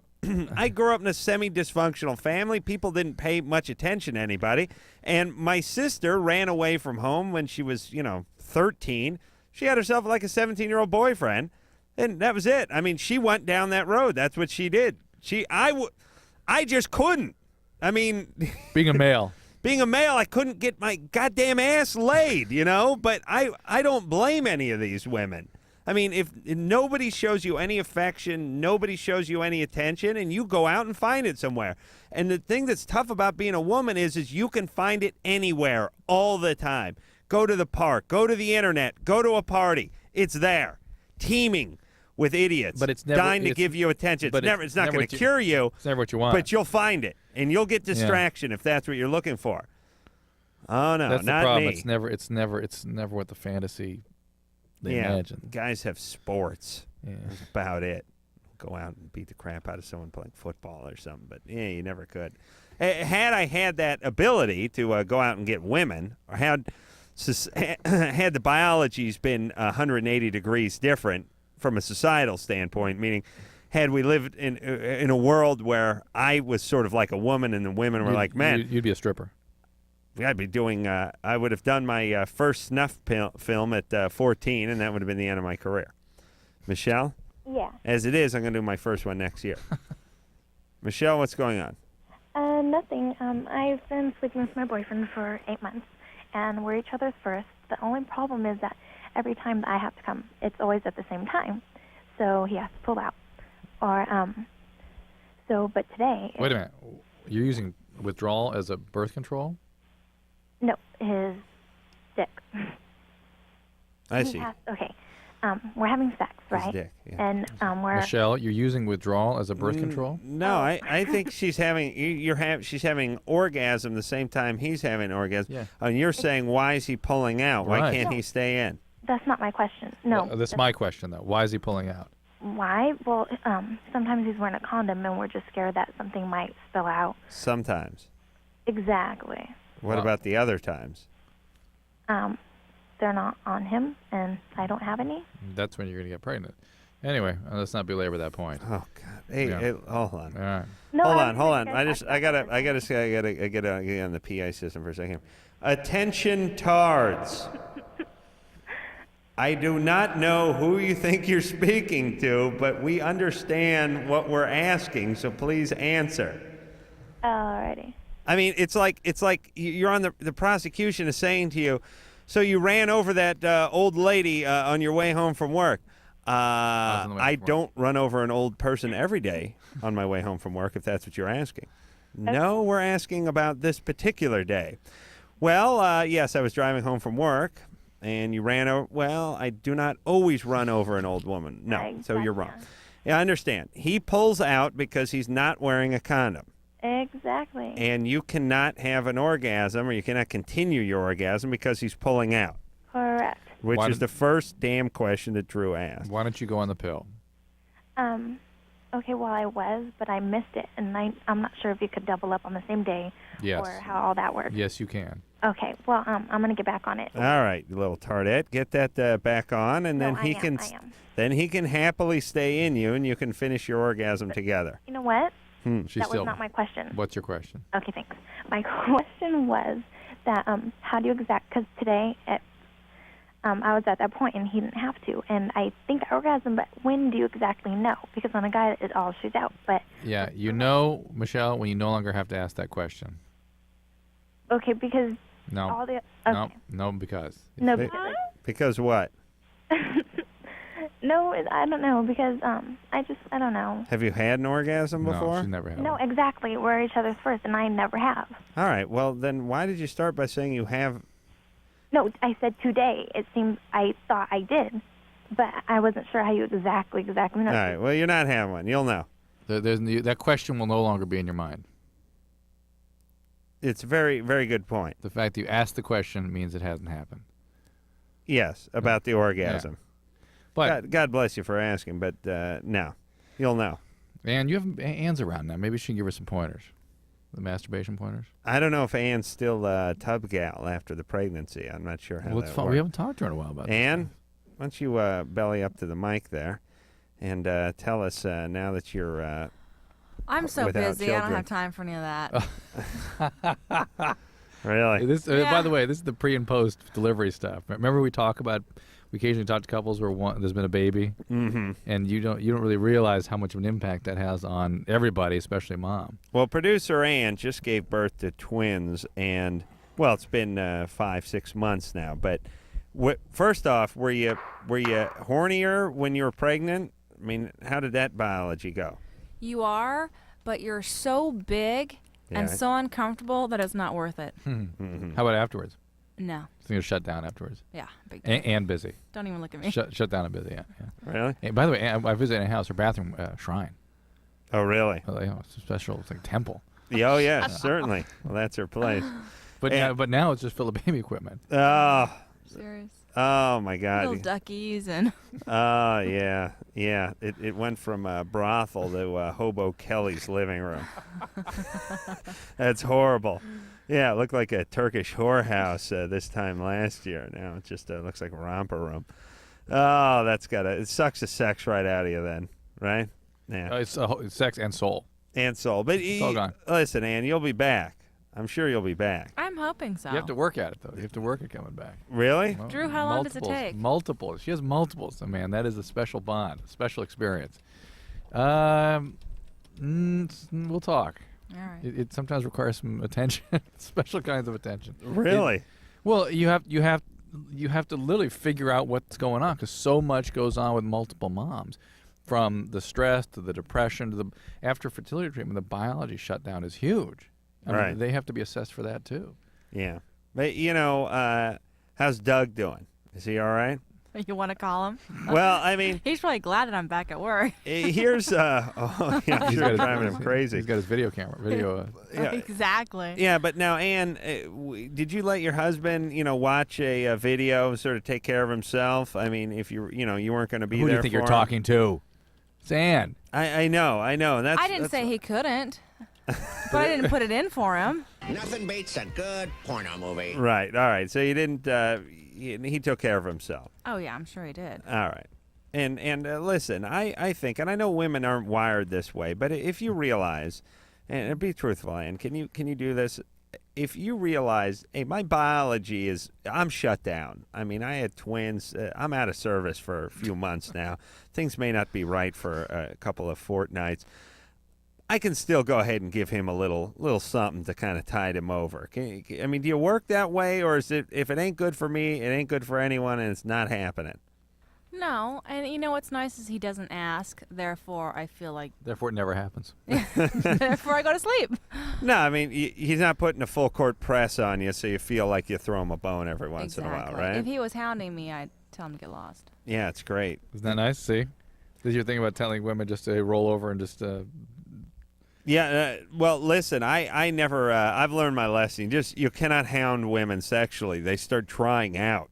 I grew up in a semi-dysfunctional family. People didn't pay much attention to anybody. And my sister ran away from home when she was, 13. She had herself like a 17-year-old boyfriend, and that was it. I mean, she went down that road. That's what she did. I just couldn't. I mean... Being a male. Being a male, I couldn't get my goddamn ass laid, But I don't blame any of these women. I mean, if nobody shows you any affection, nobody shows you any attention, and you go out and find it somewhere. And the thing that's tough about being a woman is you can find it anywhere all the time. Go to the park, go to the internet, go to a party. It's there, teeming with idiots, but it's never, dying to give you attention. It's not going to cure you. It's never what you want. But you'll find it, and you'll get distraction if that's what you're looking for. Oh no, that's not the problem. me. It's never what the fantasy they imagine. Guys have sports. Yeah. That's about it. Go out and beat the crap out of someone playing football or something. But you never could. Had I had that ability to go out and get women, or had the biology's been 180 degrees different from a societal standpoint, meaning had we lived in a world where I was sort of like a woman and the women were like men. You'd be a stripper. I'd be doing, I would have done my first snuff film at 14, and that would have been the end of my career. Michelle? Yeah. As it is, I'm going to do my first one next year. Michelle, what's going on? Nothing. I've been sleeping with my boyfriend for 8 months, and we're each other's first. The only problem is that every time I have to come, it's always at the same time. So he has to pull out. But today... Wait a minute. You're using withdrawal as a birth control? No, his dick. I see. Okay. We're having sex, right? His dick, yeah. And we're... Michelle, you're using withdrawal as a birth control? No, I think she's having she's having orgasm the same time he's having orgasm. Yeah. And you're saying, why is he pulling out? Why can't he stay in? That's not my question. No. That's my question, though. Why is he pulling out? Why? Well, sometimes he's wearing a condom, and we're just scared that something might spill out. Sometimes. Exactly. What about the other times? They're not on him, and I don't have any. That's when you're going to get pregnant. Anyway, let's not belabor that point. Oh God! Hey, hold on. All right. No, hold on. I gotta get on the PI system for a second. Attention, tards. I do not know who you think you're speaking to, but we understand what we're asking, so please answer. Alrighty. I mean, it's like you're on the prosecution is saying to you, so you ran over that old lady on your way home from work. I don't run over an old person every day on my way home from work, if that's what you're asking. No, we're asking about this particular day. Well, yes, I was driving home from work, and you ran over. Well, I do not always run over an old woman. No, so you're wrong. Yeah, I understand. He pulls out because he's not wearing a condom. Exactly. And you cannot have an orgasm, or you cannot continue your orgasm because he's pulling out. Correct. Which is the first damn question that Drew asked. Why don't you go on the pill? Okay, well, I was, but I missed it, and I'm not sure if you could double up on the same day or how all that works. Yes, you can. Okay, well, I'm going to get back on it. All right, you little tardette. Get that back on, and then he can happily stay in you, and you can finish your orgasm together. You know what? That was not my question. What's your question? Okay, thanks. My question was that how do you because today I was at that point and he didn't have to, and I think I orgasm, but when do you exactly know? Because on a guy it all shoots out, but... Yeah, you know, Michelle, when you no longer have to ask that question. Okay, because... No. All the, okay. No, because... No, because... Because what? No, I don't know, because I don't know. Have you had an orgasm before? No, she's never had one. No, exactly. We're each other's first, and I never have. All right, well, then why did you start by saying you have... No, I said today. It seems I thought I did, but I wasn't sure how you exactly know. All right, well, you're not having one. You'll know. That question will no longer be in your mind. It's a very, very good point. The fact that you asked the question means it hasn't happened. Yes, about the orgasm. Yeah. But God bless you for asking, but no, you'll know. And you have Ann's around now. Maybe she can give her some pointers. The masturbation pointers. I don't know if Ann's still tub gal after the pregnancy. I'm not sure how Well, that it's fun. works. We haven't talked to her in a while about Ann, why don't you belly up to the mic there and tell us now that you're I'm so without busy. I don't children. have time for any of that. Really? By the way, this is the pre and post delivery stuff. Remember we occasionally talk to couples where there's been a baby, and you don't really realize how much of an impact that has on everybody, especially mom. Well, producer Ann just gave birth to twins, and well, it's been 5-6 months now. But first off, were you hornier when you were pregnant? I mean, how did that biology go? You are, but you're so big and Yeah. so uncomfortable that it's not worth it. How about afterwards? No. So you're shut down afterwards. Yeah, big time. And busy. Don't even look at me. Shut down and busy. Yeah. Really? And by the way, I visited a house. Her bathroom shrine. Oh, really? It's a special. It's like a temple. Yeah, oh, yes, certainly. Well, that's her place. But now it's just full of baby equipment. Oh. Serious. Oh my God. Little duckies and. Oh yeah. It went from brothel to Hobo Kelly's living room. That's horrible. Yeah, it looked like a Turkish whorehouse this time last year. Now it just looks like a romper room. Oh, it sucks the sex right out of you then, right? Yeah. It's sex and soul. And soul. But It's all gone. Listen, Ann, you'll be back. I'm sure you'll be back. I'm hoping so. You have to work at it, though. You have to work at coming back. Really? Well, Drew, how long does it take? Multiples. She has multiples. Man, that is a special bond, a special experience. We'll talk. All right. It sometimes requires some attention, special kinds of attention. Really? Well, you have to literally figure out what's going on because so much goes on with multiple moms, from the stress to the depression to the after fertility treatment. The biology shutdown is huge. I mean, Right. they have to be assessed for that too. Yeah. But how's Doug doing? Is he all right? You want to call him? Well, I mean, he's probably glad that I'm back at work. Here's I'm sure driving him crazy. He's got his video camera. Yeah. Exactly. Yeah, but now, Ann, did you let your husband, watch a video and sort of take care of himself? I mean, if you weren't going to be Who there do you think for you're him? talking to? It's Ann. I know. That's, I didn't say he couldn't, but I didn't put it in for him. Nothing beats a good porno movie. Right. All right. So you didn't. He took care of himself. Oh yeah, I'm sure he did. All right. And listen, I think, and I know women aren't wired this way, but if you realize, and be truthful, Ann, can you do this? If you realize, hey, my biology I'm shut down. I mean, I had twins. I'm out of service for a few months now. Things may not be right for a couple of fortnights. I can still go ahead and give him a little something to kind of tide him over. Do you work that way, or is it if it ain't good for me, it ain't good for anyone, and it's not happening? No, and you know what's nice is he doesn't ask. Therefore, I feel like. Therefore, it never happens. Therefore, I go to sleep. No, I mean he's not putting a full court press on you, so you feel like you throw him a bone every once in a while, right? If he was hounding me, I'd tell him to get lost. Yeah, it's great. Isn't that nice? See, this is your thing about telling women just to roll over and just. Yeah, well, listen, I never, I've learned my lesson. You cannot hound women sexually. They start trying out.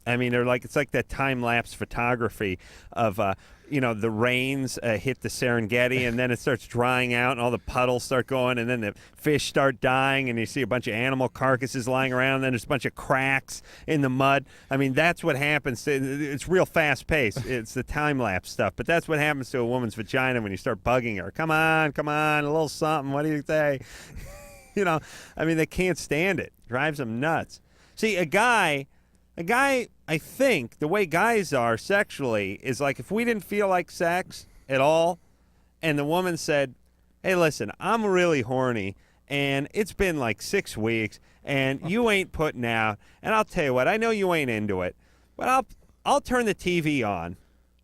I mean, it's like that time-lapse photography of, the rains hit the Serengeti, and then it starts drying out, and all the puddles start going, and then the fish start dying, and you see a bunch of animal carcasses lying around, and then there's a bunch of cracks in the mud. I mean, that's what happens. It's real fast-paced. It's the time-lapse stuff, but that's what happens to a woman's vagina when you start bugging her. Come on, a little something. What do you say? I mean, they can't stand it. Drives them nuts. See, a guy, I think, the way guys are sexually is like if we didn't feel like sex at all and the woman said, hey, listen, I'm really horny and it's been like 6 weeks and you ain't putting out, and I'll tell you what, I know you ain't into it, but I'll turn the TV on.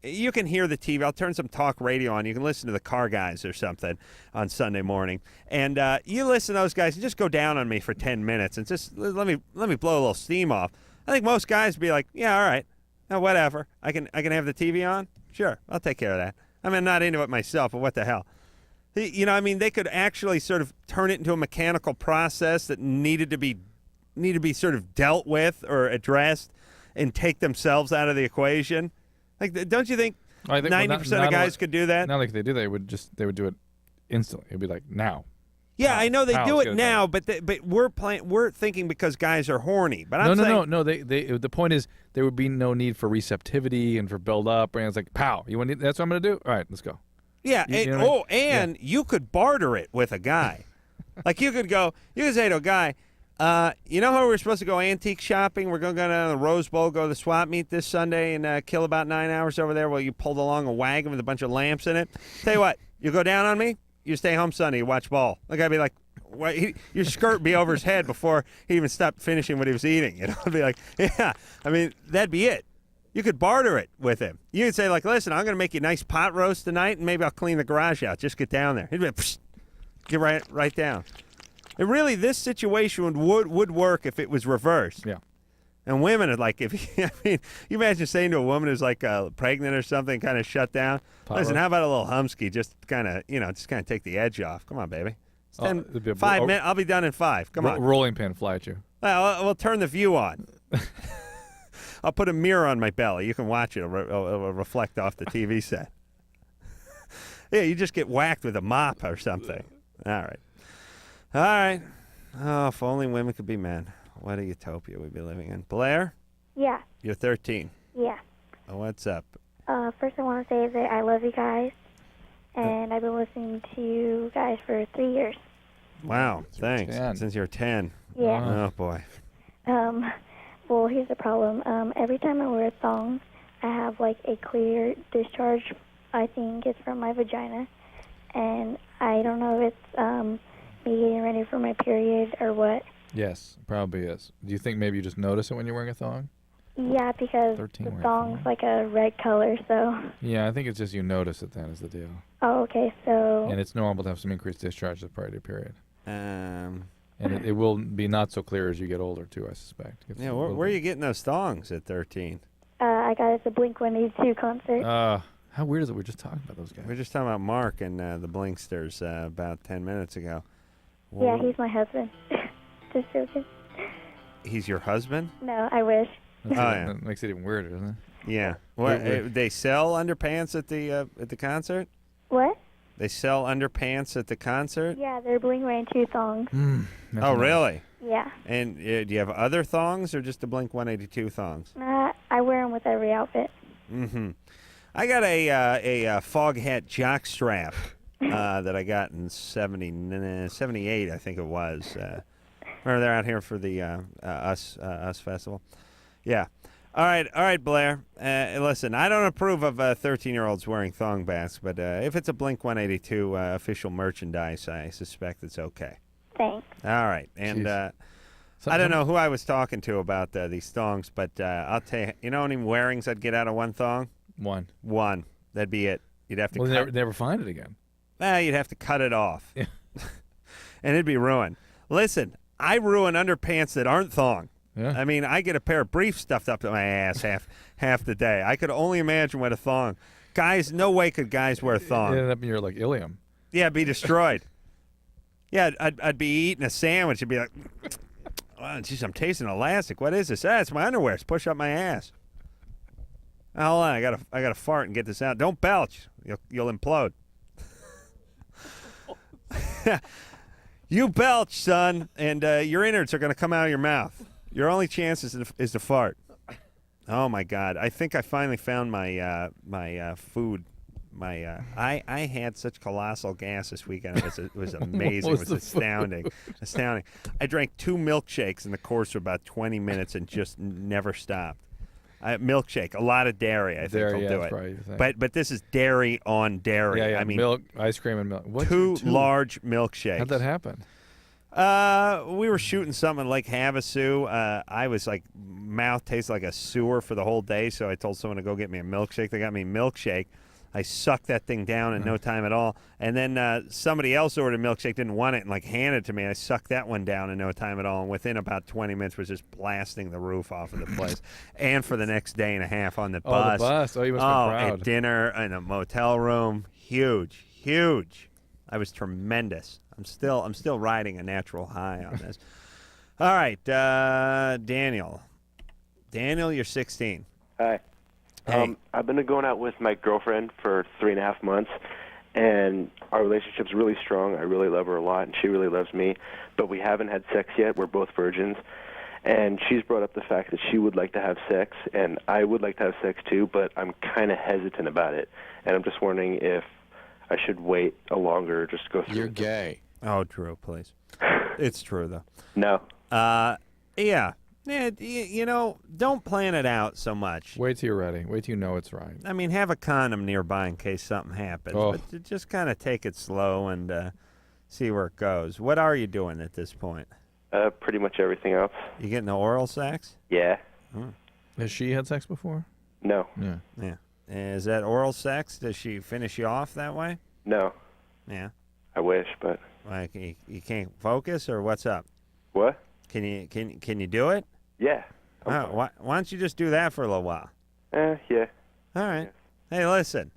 You can hear the TV. I'll turn some talk radio on. You can listen to the car guys or something on Sunday morning. And you listen to those guys and just go down on me for 10 minutes and just let me blow a little steam off. I think most guys would be like, yeah, all right, whatever. I can have the TV on? Sure, I'll take care of that. I mean, I'm not into it myself, but what the hell? You know, I mean, they could actually sort of turn it into a mechanical process that needed to be sort of dealt with or addressed and take themselves out of the equation. Like, don't you think 90% of guys could do that? Not like they do. They would do it instantly. It'd be like now. Yeah, I know they do let's it get now, but we're thinking because guys are horny. But I'm saying, no. The point is there would be no need for receptivity and for build up. And it's like, pow, you want that's what I'm gonna do? All right, let's go. Yeah, You know what I mean? you could barter it with a guy. Like you could say to a guy, you know how we're supposed to go antique shopping? We're going to go down to the Rose Bowl, go to the swap meet this Sunday, and kill about 9 hours over there while you pulled along a wagon with a bunch of lamps in it. Tell you what, you go down on me, you stay home Sunday, you watch ball. The guy'd be like, your skirt be over his head before he even stopped finishing what he was eating. You know, it'd be like, yeah, I mean, that'd be it. You could barter it with him. You could say, like, listen, I'm going to make you a nice pot roast tonight, and maybe I'll clean the garage out. Just get down there. He'd be like, psh, get right down. And really, this situation would work if it was reversed. Yeah. And women are like, I mean, you imagine saying to a woman who's like pregnant or something, kind of shut down, listen, how about a little humsky, just kind of take the edge off. Come on, baby. It's 5 minutes. I'll be done in 5. Come on. Rolling pin fly at you. Well, we'll turn the view on. I'll put a mirror on my belly. You can watch it. It'll reflect off the TV set. Yeah, you just get whacked with a mop or something. All right. Oh, if only women could be men. What a utopia we'd be living in. Blair? Yeah. You're 13. Yeah. Oh, what's up? First I want to say that I love you guys, and I've been listening to you guys for 3 years. Wow, thanks. 10. Since you're 10. Yeah. Oh, boy. Well, here's the problem. Every time I wear thongs, I have, like, a clear discharge. I think it's from my vagina. And I don't know if it's me getting ready for my period or what. Yes, probably is. Do you think maybe you just notice it when you're wearing a thong? Yeah, because the thong's like a red color, so... Yeah, I think it's just you notice it then is the deal. Oh, okay, so... And it's normal to have some increased discharge prior to your period. And it will be not so clear as you get older, too, I suspect. Yeah, where are you getting those thongs at 13? I got it at the Blink-182 concert. How weird is it? We're just talking about those guys. We were just talking about Mark and the Blinksters about 10 minutes ago. Yeah, he's my husband. Just joking. He's your husband? No, I wish. That makes it even weirder, doesn't it? Yeah. What, they sell underpants at the concert? What? They sell underpants at the concert? Yeah, they're Blink-182 thongs. Oh, really? Yeah. And do you have other thongs or just the Blink-182 thongs? I wear them with every outfit. Mm-hmm. I got a fog hat jock strap that I got in 78, I think it was. Remember they're out here for the Us Festival? Yeah. All right, Blair. Listen, I don't approve of 13-year-olds wearing thong bats, but if it's a Blink-182 official merchandise, I suspect it's okay. Thanks. All right. And I don't know who I was talking to about these thongs, but I'll tell you, you know how many wearings I'd get out of one thong? One. That'd be it. You'd have to never find it again. You'd have to cut it off. Yeah. And it'd be ruined. Listen, I ruin underpants that aren't thong. Yeah. I mean, I get a pair of briefs stuffed up to my ass half the day. I could only imagine what a thong. Guys, no way could guys wear a thong. It ended up in your, like, ilium. Yeah, it'd be destroyed. Yeah, I'd be eating a sandwich and be like, oh, geez, I'm tasting elastic. What is this? It's my underwear. It's pushed up my ass. Hold on, I gotta fart and get this out. Don't belch. You'll implode. You belch, son, and your innards are gonna come out of your mouth. Your only chance is to fart. Oh my God! I think I finally found my food. I had such colossal gas this weekend. It was amazing. It was astounding. I drank 2 milkshakes in the course of about 20 minutes and just never stopped. Milkshake, a lot of dairy. I think will do it. Right, but this is dairy on dairy. Yeah. I mean, milk, ice cream, and milk. What's two large milkshakes. How'd that happen? We were shooting something in Lake Havasu. I was like, mouth tastes like a sewer for the whole day, so I told someone to go get me a milkshake. They got me a milkshake. I sucked that thing down in no time at all. And then somebody else ordered a milkshake, didn't want it, and like handed it to me. I sucked that one down in no time at all. And within about 20 minutes was just blasting the roof off of the place. And for the next day and a half on the bus. Oh, the bus. Oh, you must have been proud. At dinner, in a motel room. Huge, huge. I was tremendous. I'm still riding a natural high on this. All right, Daniel. Daniel, you're 16. Hi. Hey. I've been going out with my girlfriend for 3.5 months, and our relationship's really strong. I really love her a lot, and she really loves me, but we haven't had sex yet. We're both virgins, and she's brought up the fact that she would like to have sex, and I would like to have sex too, but I'm kind of hesitant about it, and I'm just wondering if I should wait a longer, just go through. You're gay. Oh, Drew, please. It's true, though. No. Yeah. Yeah, you know, don't plan it out so much. Wait till you're ready. Wait till you know it's right. I mean, have a condom nearby in case something happens. Oh. But just kind of take it slow and see where it goes. What are you doing at this point? Pretty much everything else. You getting the oral sex? Yeah. Has she had sex before? No. Yeah. Yeah. Is that oral sex? Does she finish you off that way? No. Yeah. I wish, but. Like you can't focus, or what's up? What? Can you do it? Yeah. Why don't you just do that for a little while? Yeah. All right. Hey, listen.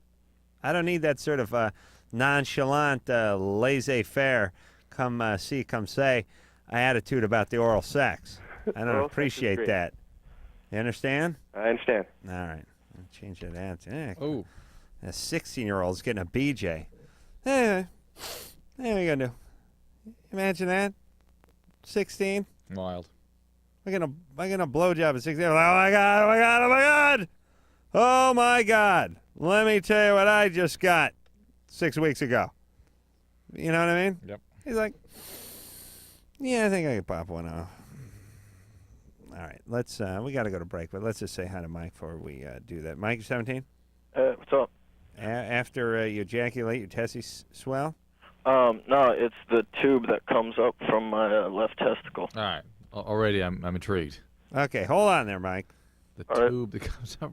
I don't need that sort of nonchalant, laissez-faire, come see, come say attitude about the oral sex. I don't Oral sex is appreciate great. that. You understand? I understand. All right. I'll change that answer. Oh. A 16-year-old's getting a BJ. Hey, what are you going to do? Imagine that. 16. Wild. I get a blowjob at 16. I'm like, oh my God, oh my God, oh my God. Oh my God. Let me tell you what I just got 6 weeks ago. You know what I mean? Yep. He's like, yeah, I think I could pop one off. All right, let's, we got to go to break, but let's just say hi to Mike before we do that. Mike, you're 17? What's up? After you ejaculate, your testes swell? No, it's the tube that comes up from my left testicle. All right. Already, I'm intrigued. Okay, hold on there, Mike. The tube that comes up.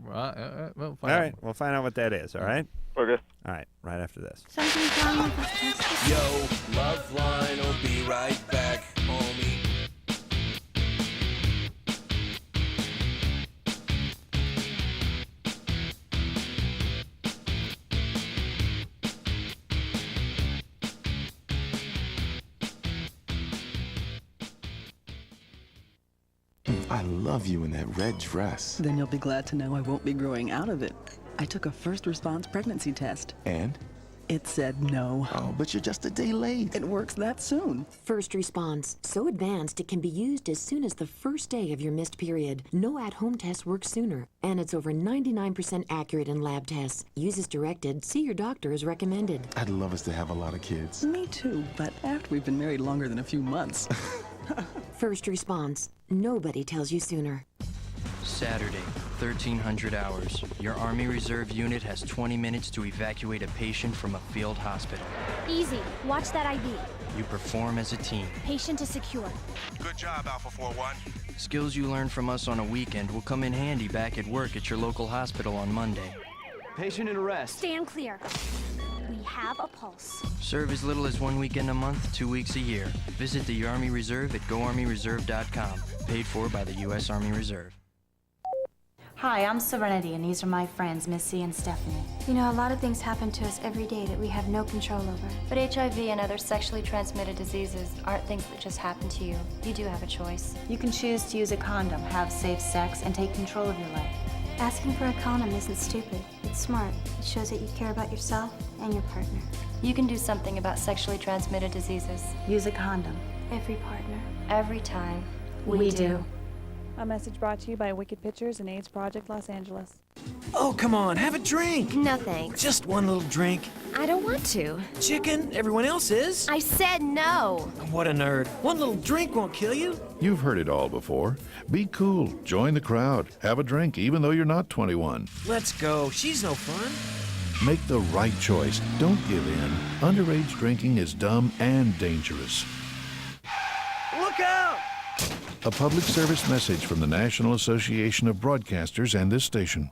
We'll find All out. right, we'll find out what that is, all right? Okay. All right, right after this. Something's wrong with his testicles. Yo, LoveLine will be right back, homie. I love you in that red dress. Then you'll be glad to know I won't be growing out of it. I took a first response pregnancy test. And? It said no. Oh, but you're just a day late. It works that soon. First response. So advanced it can be used as soon as the first day of your missed period. No at-home test works sooner. And it's over 99% accurate in lab tests. Use as directed. See your doctor as recommended. I'd love us to have a lot of kids. Me too, but after we've been married longer than a few months. First response. Nobody tells you sooner. Saturday, 1300 hours. Your Army Reserve unit has 20 minutes to evacuate a patient from a field hospital. Easy. Watch that ID. You perform as a team. Patient is secure. Good job, Alpha 4-1. Skills you learn from us on a weekend will come in handy back at work at your local hospital on Monday. Patient in arrest. Stand clear. We have a pulse. Serve as little as 1 weekend a month, 2 weeks a year. Visit the Army Reserve at goarmyreserve.com. Paid for by the U.S. Army Reserve. Hi, I'm Serenity, and these are my friends, Missy and Stephanie. You know, a lot of things happen to us every day that we have no control over. But HIV and other sexually transmitted diseases aren't things that just happen to you. You do have a choice. You can choose to use a condom, have safe sex, and take control of your life. Asking for a condom isn't stupid. It's smart. It shows that you care about yourself and your partner. You can do something about sexually transmitted diseases. Use a condom. Every partner. Every time. We do. A message brought to you by Wicked Pictures and AIDS Project Los Angeles. Oh, come on, have a drink. No thanks. Just one little drink. I don't want to. Chicken, everyone else is. I said no. What a nerd. One little drink won't kill you. You've heard it all before. Be cool. Join the crowd. Have a drink, even though you're not 21. Let's go. She's no fun. Make the right choice. Don't give in. Underage drinking is dumb and dangerous. Look out! A public service message from the National Association of Broadcasters and this station.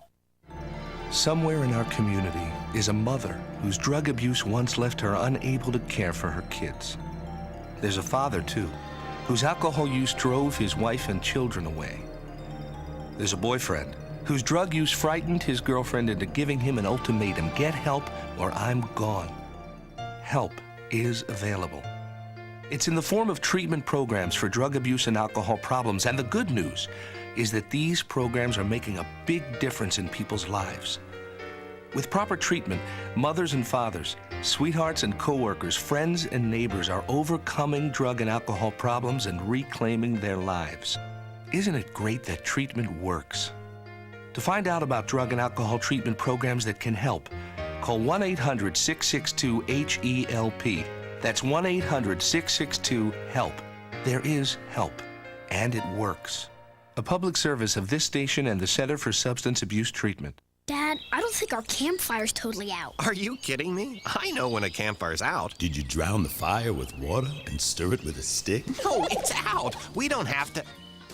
Somewhere in our community is a mother whose drug abuse once left her unable to care for her kids. There's a father, too, whose alcohol use drove his wife and children away. There's a boyfriend whose drug use frightened his girlfriend into giving him an ultimatum: get help or I'm gone. Help is available. It's in the form of treatment programs for drug abuse and alcohol problems, and the good news is that these programs are making a big difference in people's lives. With proper treatment, mothers and fathers, sweethearts and coworkers, friends and neighbors are overcoming drug and alcohol problems and reclaiming their lives. Isn't it great that treatment works? To find out about drug and alcohol treatment programs that can help, call 1-800-662-HELP. That's 1-800-662-HELP. There is help, and it works. A public service of this station and the Center for Substance Abuse Treatment. Dad, I don't think our campfire's totally out. Are you kidding me? I know when a campfire's out. Did you drown the fire with water and stir it with a stick? No, it's out. We don't have to...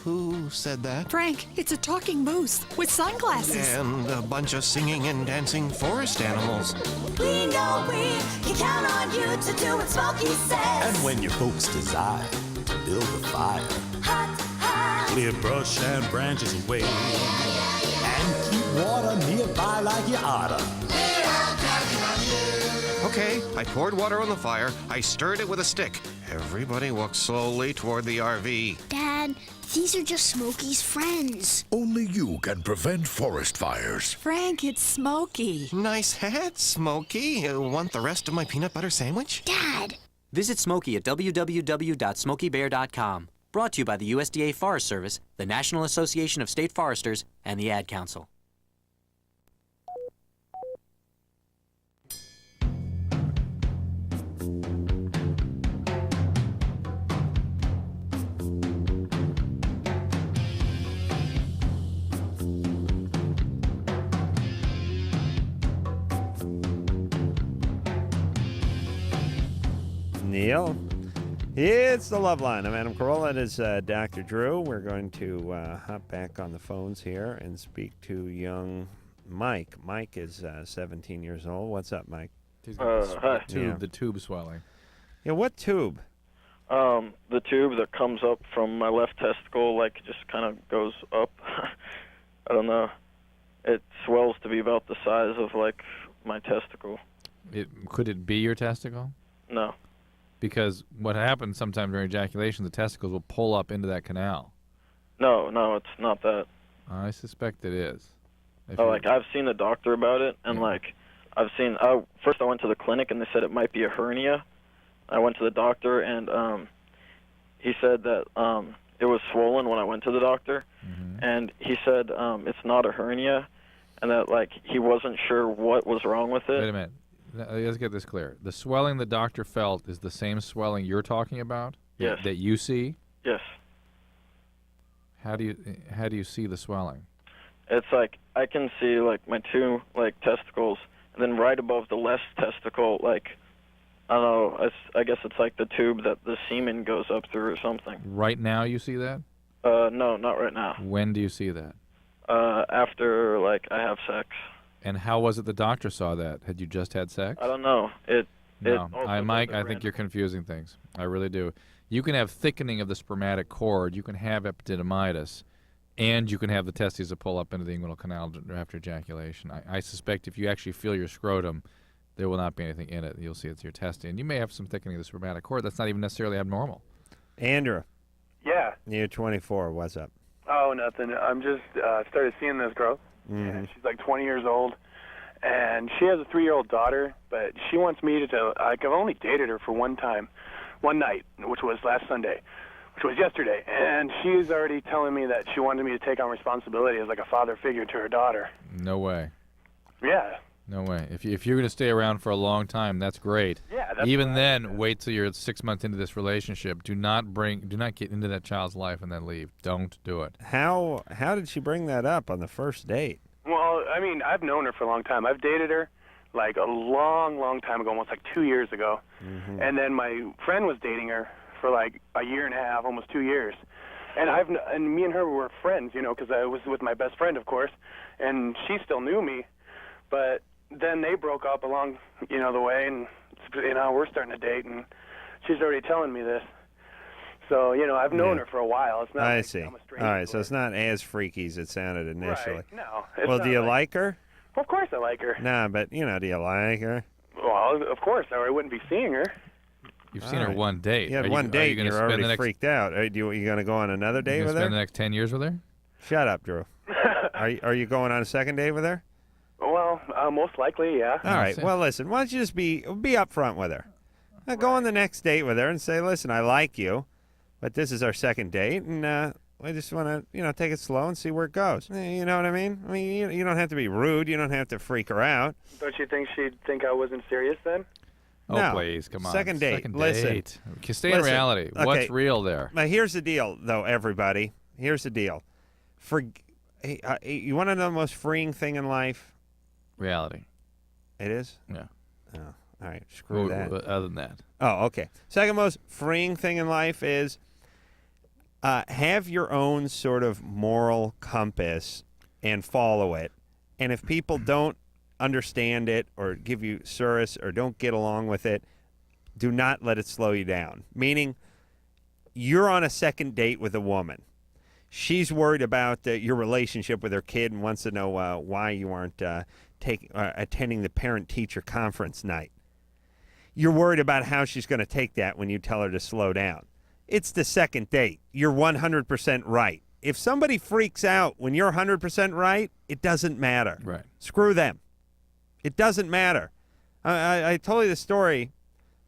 Who said that? Frank, it's a talking moose with sunglasses. And a bunch of singing and dancing forest animals. We know we can count on you to do what Smokey says. And when your folks desire to build a fire, Hot, hot. clear brush and branches away, and keep water nearby like you oughta. Okay, I poured water on the fire. I stirred it with a stick. Everybody walked slowly toward the RV. Dad, these are just Smokey's friends. Only you can prevent forest fires. Frank, it's Smokey. Nice hat, Smokey. Want the rest of my peanut butter sandwich? Dad! Visit Smokey at www.smokeybear.com. Brought to you by the USDA Forest Service, the National Association of State Foresters, and the Ad Council. Neil. It's the LoveLine. I'm Adam Carolla. It is Dr. Drew. We're going to hop back on the phones here and speak to young Mike. Mike is 17 years old. What's up, Mike? He's got Hi. the tube swelling. Yeah, what tube? The tube that comes up from my left testicle, like, just kind of goes up. I don't know. It swells to be about the size of, like, my testicle. Could it be your testicle? No. Because what happens sometimes during ejaculation, the testicles will pull up into that canal. No, it's not that. I suspect it is. Like, I've seen a doctor about it, and, like, I've seen... first I went to the clinic, and they said it might be a hernia. I went to the doctor, and he said that it was swollen when I went to the doctor, and he said it's not a hernia, and that, like, he wasn't sure what was wrong with it. Wait a minute. Let's get this clear. The swelling the doctor felt is the same swelling you're talking about? Yes. That you see? Yes. How do you see the swelling? It's like I can see, like, my two, like, testicles, and then right above the left testicle, like, I don't know, I guess it's like the tube that the semen goes up through or something. Right now you see that? No, not right now. When do you see that? After, like, I have sex. And how was it the doctor saw that? Had you just had sex? I don't know. Mike, I think you're confusing things. I really do. You can have thickening of the spermatic cord, you can have epididymitis, and you can have the testes that pull up into the inguinal canal after ejaculation. I suspect if you actually feel your scrotum, there will not be anything in it. You'll see it's your testes. And you may have some thickening of the spermatic cord. That's not even necessarily abnormal. Andrew. Yeah. You're 24. What's up? Oh, nothing. I'm just started seeing this girl. And she's like 20 years old, and she has a 3-year-old daughter, but she wants me to, like, I've only dated her for one night, which was last Sunday, which was yesterday, and she's already telling me that she wanted me to take on responsibility as, like, a father figure to her daughter. No way. Yeah. No way. If you're going to stay around for a long time, that's great. Yeah, that's Even then, wait till you're 6 months into this relationship. Do not get into that child's life and then leave. Don't do it. How did she bring that up on the first date? Well, I mean, I've known her for a long time. I've dated her, like, a long, long time ago, almost like 2 years ago. And then my friend was dating her for, like, a year and a half, almost 2 years. And me and her were friends, you know, because I was with my best friend, of course, and she still knew me. But then they broke up along, the way, and we're starting to date, and she's already telling me this. So, I've known her for a while. It's not I like see. I'm a stranger. All right, so it's not as freaky as it sounded initially. Right. No. It's Well, not do you like her? Of course I like her. Nah, but, do you like her? Well, of course, or I wouldn't be seeing her. You've seen her one date. You had Are one are date, you and gonna you're spend already the next, freaked out. Are you going to go on another date you with gonna her? spend the next 10 years with her? Shut up, Drew. Are you going on a second date with her? Well, most likely, yeah. All right. Well, listen. Why don't you just be upfront with her? Go on the next date with her and say, "Listen, I like you, but this is our second date, and I just want to, take it slow and see where it goes." You know what I mean? I mean, you don't have to be rude. You don't have to freak her out. Don't you think she'd think I wasn't serious then? Oh, No. please, come on. Second date. Listen. Date. Stay in reality. Okay. What's real there? Now, here's the deal, though, everybody. Here's the deal. You want to know the most freeing thing in life? Reality. It is? Yeah. Oh, all right. Screw that. Other than that. Oh, okay. Second most freeing thing in life is have your own sort of moral compass and follow it. And if people don't understand it or give you service or don't get along with it, do not let it slow you down. Meaning, you're on a second date with a woman. She's worried about your relationship with her kid and wants to know why you aren't attending the parent-teacher conference night. You're worried about how she's going to take that when you tell her to slow down. It's the second date. You're 100% right. If somebody freaks out when you're 100% right, it doesn't matter. Right. Screw them. It doesn't matter. I told you the story,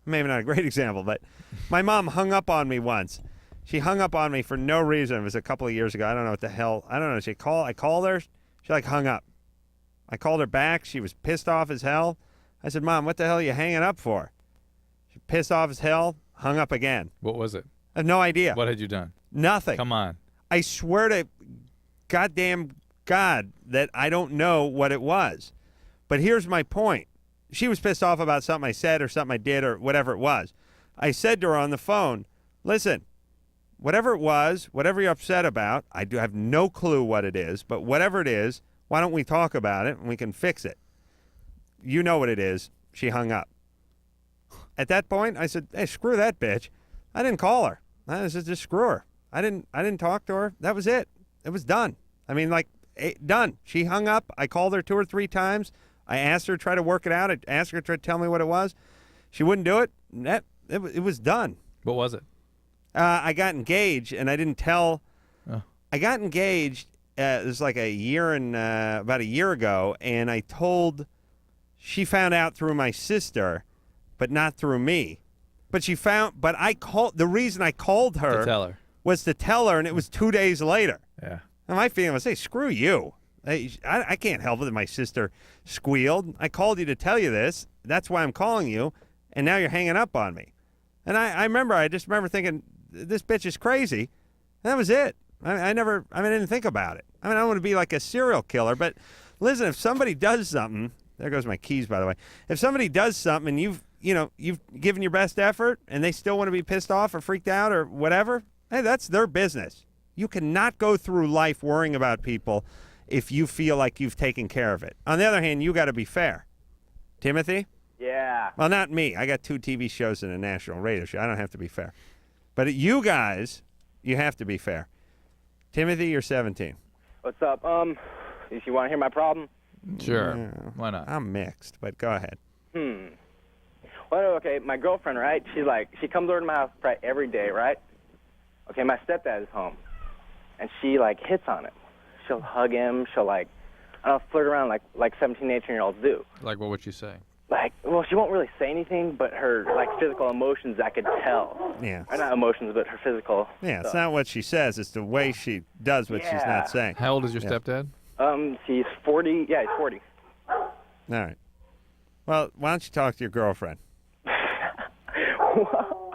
maybe not a great example, but my mom hung up on me once. She hung up on me for no reason. It was a couple of years ago. I don't know what the hell. I don't know. I called her. She hung up. I called her back. She was pissed off as hell. I said, "Mom, what the hell are you hanging up for?" She pissed off as hell, hung up again. What was it? I have no idea. What had you done? Nothing. Come on. I swear to goddamn God that I don't know what it was. But here's my point. She was pissed off about something I said or something I did or whatever it was. I said to her on the phone, "Listen, whatever it was, whatever you're upset about, I do have no clue what it is, but whatever it is, why don't we talk about it and we can fix it?" You know what it is. She hung up. At that point, I said, "Hey, screw that bitch." I didn't call her. I said, just screw her. I didn't talk to her. That was it. It was done. I mean, done. She hung up. I called her 2 or 3 times. I asked her to try to work it out. I asked her to try to tell me what it was. She wouldn't do it. It was done. What was it? I got engaged, and I didn't tell. Oh. I got engaged. It was like about a year ago, and I told. She found out through my sister, but not through me. But I called. The reason I called her To tell her. was to tell her, and it was 2 days later. Yeah. And my feeling was, hey, screw you. I can't help it that my sister squealed. I called you to tell you this. That's why I'm calling you, and now you're hanging up on me. And I just remember thinking, this bitch is crazy. And that was it. I didn't think about it. I don't want to be like a serial killer, but listen, if somebody does something, there goes my keys, by the way. If somebody does something and you've given your best effort and they still want to be pissed off or freaked out or whatever, hey, that's their business. You cannot go through life worrying about people if you feel like you've taken care of it. On the other hand, you got to be fair. Timothy? Yeah. Well, not me. I got 2 TV shows and a national radio show. I don't have to be fair. But you guys, you have to be fair. Timothy, you're 17. What's up? If you want to hear my problem? Sure. Yeah. Why not? I'm mixed, but go ahead. Well, okay, my girlfriend, right? She comes over to my house probably every day, right? Okay, my stepdad is home, and she hits on it. She'll hug him. She'll flirt around like 17, 18-year-olds do. Like, what would you say? Well, she won't really say anything, but her physical emotions, I could tell. Yeah. Or not emotions, but her physical. Yeah, it's stuff. not what she says. It's the way she does what she's not saying. How old is your stepdad? He's 40. Yeah, he's 40. All right. Well, why don't you talk to your girlfriend?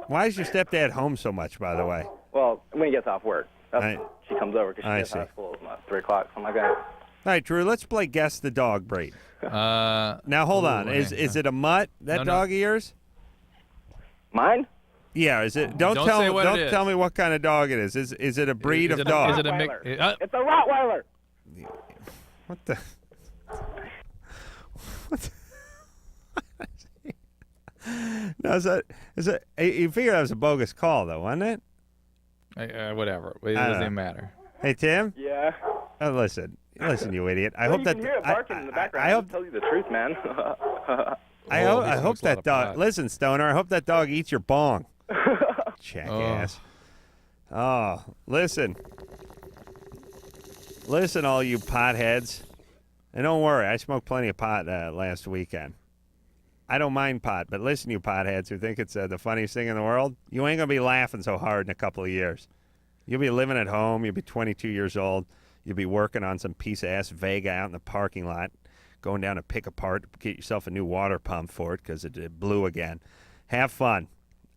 Why is your stepdad home so much, by the way? Well, when he gets off work. That's when she comes over because she gets out of school at 3 o'clock, something like that. All right, Drew, let's play Guess the Dog Breed. Now, hold on. Is it a mutt, that dog of yours? Mine? Yeah, is it? Don't tell me what kind of dog it is. Is it a breed of dog? Is it a mix? It's a Rottweiler. What the? No, you figured that was a bogus call, though, wasn't it? Whatever. It doesn't even matter. Hey, Tim? Yeah. Oh, listen, you idiot. I Well, hope you that can hear it barking in the background. I hope I'll tell you the truth, man. I hope that dog. Listen, Stoner. I hope that dog eats your bong. Jackass. Oh, listen, all you potheads, and don't worry. I smoked plenty of pot last weekend. I don't mind pot, but listen, you potheads who think it's the funniest thing in the world, you ain't gonna be laughing so hard in a couple of years. You'll be living at home. You'll be 22 years old. You'll be working on some piece of ass Vega out in the parking lot, going down to pick apart, get yourself a new water pump for it because it blew again. Have fun.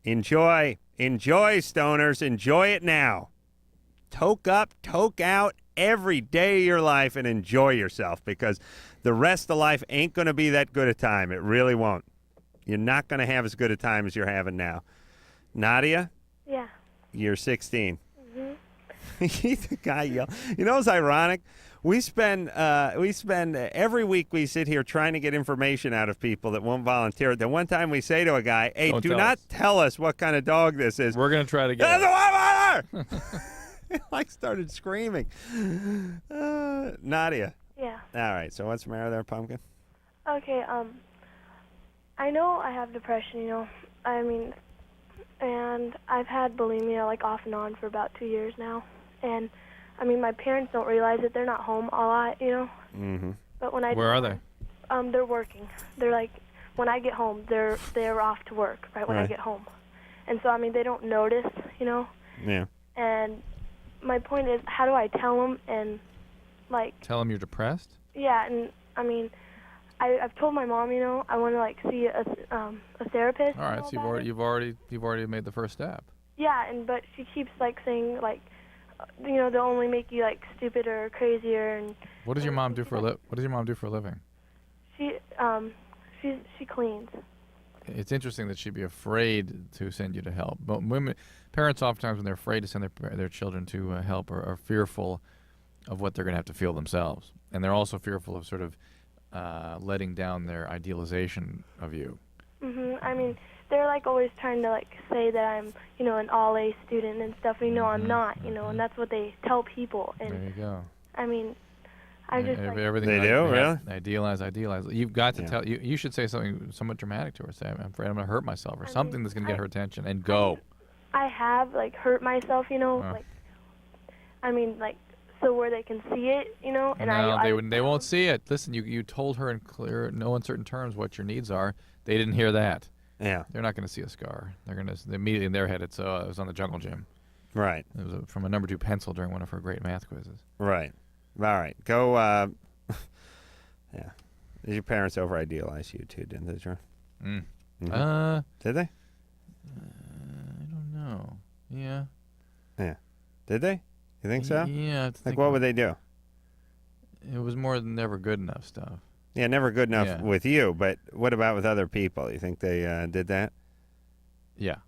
Enjoy, stoners. Enjoy it now. Toke up, toke out every day of your life and enjoy yourself because the rest of life ain't going to be that good a time. It really won't. You're not going to have as good a time as you're having now. Nadia? Yeah. You're 16. Mm-hmm. The guy yell. You know what's ironic? We spend every week we sit here trying to get information out of people that won't volunteer. The one time we say to a guy, "Hey, do not tell us what kind of dog this is." We're gonna try to get. Like started screaming. Nadia. Yeah. All right. So what's the matter there, Pumpkin? Okay. I know I have depression. And I've had bulimia like off and on for about 2 years now, and. My parents don't realize it. They're not home a lot, Mm-hmm. But when I Where are they? They're working. They're like, when I get home, they're off to work right when I get home, and so they don't notice, Yeah. And my point is, how do I tell them and tell them you're depressed? Yeah, and I've told my mom, I want to see a therapist. All right, so you've already made the first step. Yeah, but she keeps saying they'll only make you stupid or crazier. And what does your mom do for a living? She cleans. It's interesting that she'd be afraid to send you to help. But parents oftentimes, when they're afraid to send their children to help, are fearful of what they're going to have to feel themselves, and they're also fearful of sort of letting down their idealization of you. Mhm. They're always trying to say that I'm an all A student and stuff. I'm not. And that's what they tell people. And there you go. I just everything they do really idealize. You've got to tell. You should say something somewhat dramatic to her. Say, "I'm afraid I'm going to hurt myself," or something that's going to get her attention, and go. I have hurt myself. So where they can see it. And no, they won't see it. Listen, you told her in clear, no uncertain terms what your needs are. They didn't hear that. Yeah. They're not going to see a scar. They're going to immediately in their head. It was on the Jungle Gym. Right. It was from a number 2 pencil during one of her great math quizzes. Right. All right. Go. Yeah. Your parents over idealize you too, didn't they, Drew? Mm-hmm. Did they? I don't know. Yeah. Yeah. Did they? You think so? Yeah. What would they do? It was more than never good enough stuff. Yeah, never good enough with you, but what about with other people? You think they did that? Yeah.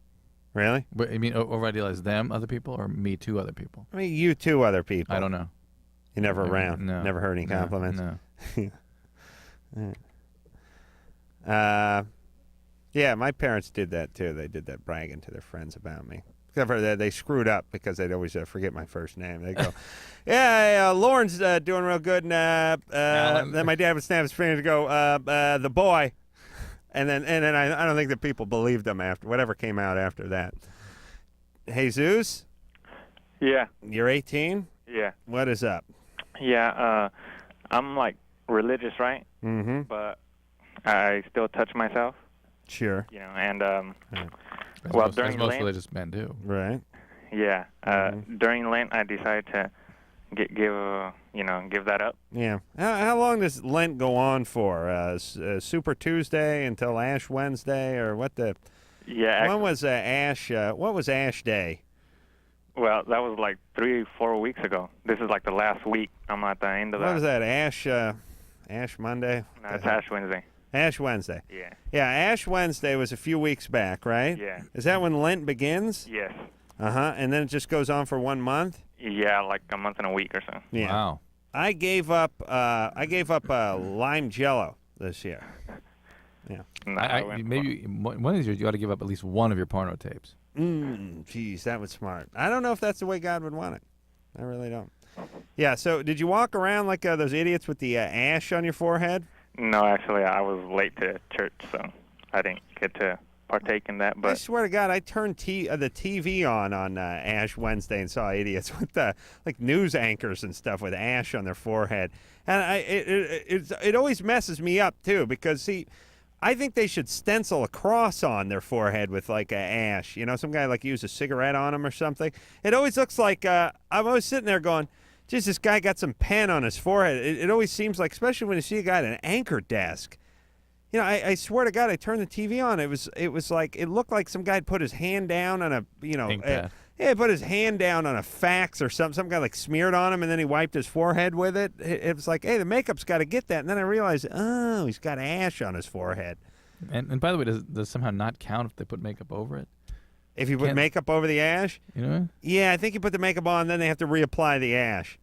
Really? But over-idealize them, other people, or me to other people? You to other people. I don't know. You never around? No. Never heard any compliments? No. Yeah, my parents did that too. They did that bragging to their friends about me. Except for that, they screwed up because they'd always forget my first name. They go, "Yeah, Lauren's doing real good," and then my dad would snap his fingers and go, "The boy," and then I don't think that people believed them after whatever came out after that. Jesus? Yeah. You're 18? Yeah. What is up? Yeah, I'm religious, right? Mm-hmm. But I still touch myself. Sure. And As well, most, during as most Lent, religious men do. Right. Yeah. During Lent, I decided to give that up. Yeah. How long does Lent go on for? Super Tuesday until Ash Wednesday, or what the? Yeah. When was Ash? What was Ash Day? Well, that was 3-4 weeks ago. This is the last week. I'm at the end of that. What was that? Ash Monday? No, it's Ash Wednesday. Ash Wednesday. Yeah. Yeah, Ash Wednesday was a few weeks back, right? Yeah. Is that when Lent begins? Yes. Uh-huh. And then it just goes on for 1 month? Yeah, a month and a week or so. Yeah. Wow. I gave up lime jello. this year. Yeah. Maybe one of these years you ought to give up at least one of your porno tapes. Geez, that was smart. I don't know if that's the way God would want it. I really don't. Yeah, so did you walk around like those idiots with the ash on your forehead? No, actually, I was late to church, so I didn't get to partake in that. But I swear to God, I turned the TV on Ash Wednesday and saw idiots with like news anchors and stuff with ash on their forehead, and it always messes me up too because see, I think they should stencil a cross on their forehead with like ash. You know, some guy like used a cigarette on him or something. It always looks like I'm always sitting there going, geez, this guy got some pen on his forehead. It always seems like, especially when you see a guy at an anchor desk. You know, I swear to God, I turned the TV on. It was like it looked like some guy had put his hand down on a put his hand down on a fax or something. Some guy like smeared on him and then he wiped his forehead with it. It was like, hey, the makeup's got to get that. And then I realized, oh, he's got ash on his forehead. And by the way, does somehow not count if they put makeup over it? If you put makeup over the ash? You know? Yeah, I think you put the makeup on, then they have to reapply the ash.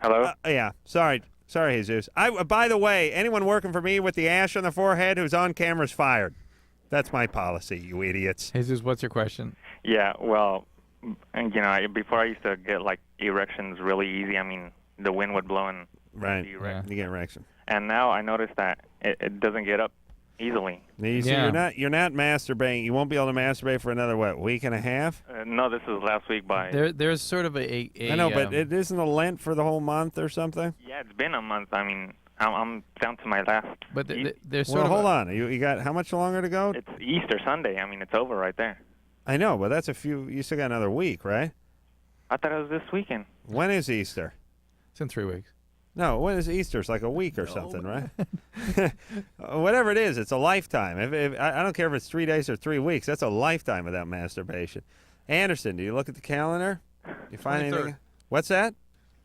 Hello? Yeah, sorry, Jesus. By the way, anyone working for me with the ash on the forehead who's on camera is fired. That's my policy, you idiots. Jesus, what's your question? Yeah, well, and, you know, before I used to get like erections really easy. I mean, the wind would blow and you get erection. And now I noticed that it doesn't get up easily. Easy. Yeah. You're not masturbating. You won't be able to masturbate for another week and a half? No, this is last week by. There's sort of a I know, but it isn't a Lent for the whole month or something. Yeah, it's been a month. I mean, I'm down to my last. But there's sort of. Hold on. You got how much longer to go? It's Easter Sunday. I mean, it's over right there. I know, but that's a few. You still got another week, right? I thought it was this weekend. When is Easter? It's in 3 weeks. No, when is Easter? It's like a week or something, right? Whatever it is, it's a lifetime. I don't care if it's 3 days or 3 weeks. That's a lifetime without masturbation. Anderson, do you look at the calendar? Do you find 23rd. anything? What's that?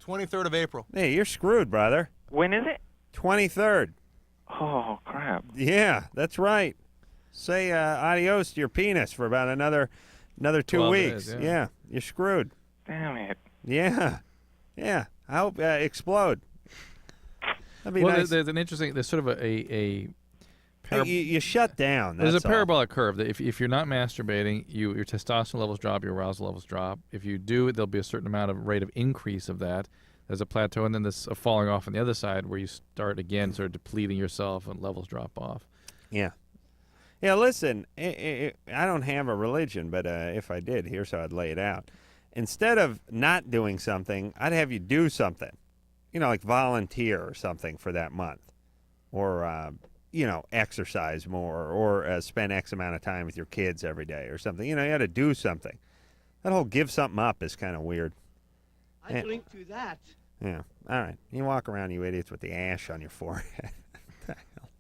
23rd of April. Hey, you're screwed, brother. When is it? 23rd. Oh, crap. Yeah, that's right. Say adios to your penis for about another 2 weeks. Days, yeah, you're screwed. Damn it. Yeah. I hope explode. That'd be nice. There's sort of a you shut down. There's a all. parabolic curve that if you're not masturbating, your testosterone levels drop, your arousal levels drop. If you do, there'll be a certain amount of rate of increase of that. There's a plateau, and then there's a falling off on the other side where you start again sort of depleting yourself and levels drop off. Yeah. Yeah, listen, I don't have a religion, but if I did, here's how I'd lay it out. Instead of not doing something, I'd have you do something. You know, like volunteer or something for that month. Or, exercise more or spend X amount of time with your kids every day or something. You know, you got to do something. That whole give something up is kind of weird. I drink to that. Yeah. All right. You walk around, you idiots, with the ash on your forehead. What the hell?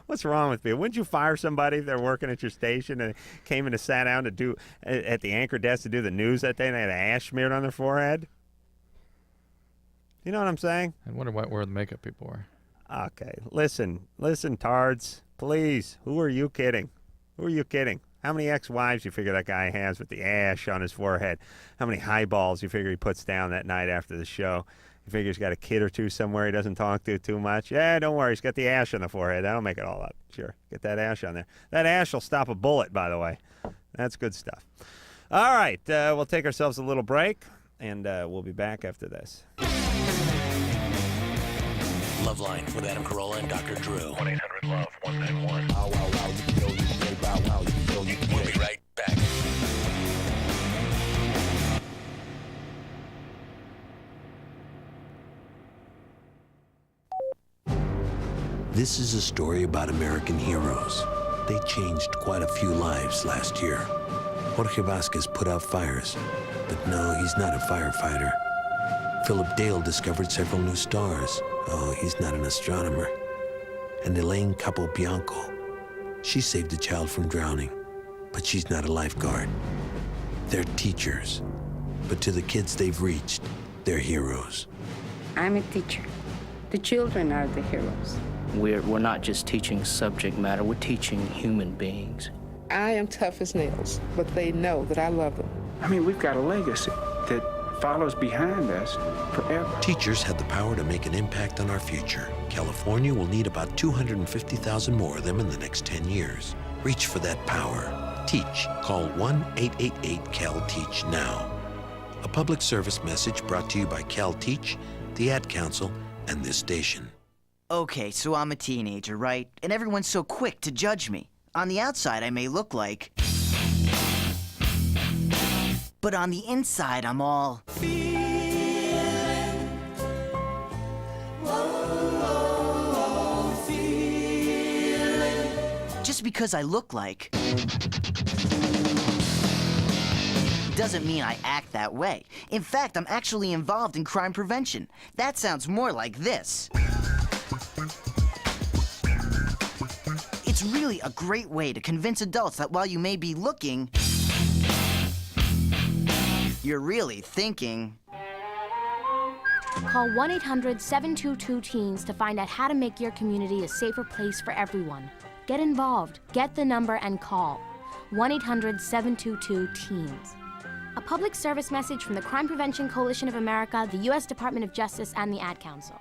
What's wrong with me? Wouldn't you fire somebody if they're working at your station and came in and sat down to do at the anchor desk to do the news that day and they had ash smeared on their forehead? You know what I'm saying? I wonder where the makeup people were. Okay. Listen, tards. Please. Who are you kidding? How many ex-wives you figure that guy has with the ash on his forehead? How many highballs you figure he puts down that night after the show? You figure he's got a kid or two somewhere he doesn't talk to too much? Yeah, don't worry. He's got the ash on the forehead. That'll make it all up. Sure. Get that ash on there. That ash will stop a bullet, by the way. That's good stuff. All right. We'll take ourselves a little break, and we'll be back after this. LoveLine with Adam Carolla and Dr. Drew. 1-800-LOVE-191. We'll be right back. This is a story about American heroes. They changed quite a few lives last year. Jorge Vasquez put out fires, but no, he's not a firefighter. Philip Dale discovered several new stars. Oh, he's not an astronomer. And Elaine Capobianco, she saved a child from drowning, but she's not a lifeguard. They're teachers, but to the kids they've reached, they're heroes. I'm a teacher. The children are the heroes. We're not just teaching subject matter, we're teaching human beings. I am tough as nails, but they know that I love them. I mean, we've got a legacy that follows behind us forever. Teachers have the power to make an impact on our future. California will need about 250,000 more of them in the next 10 years. Reach for that power. Teach. Call 1-888-CAL-TEACH now. A public service message brought to you by CalTeach, the Ad Council, and this station. Okay, so I'm a teenager, right? And everyone's so quick to judge me. On the outside, I may look like... But on the inside, I'm all... Just because I look like... doesn't mean I act that way. In fact, I'm actually involved in crime prevention. That sounds more like this. It's really a great way to convince adults that while you may be looking, you're really thinking. Call 1-800-722-TEENS to find out how to make your community a safer place for everyone. Get involved, get the number, and call 1-800-722-TEENS. A public service message from the Crime Prevention Coalition of America, the U.S. Department of Justice, and the Ad Council.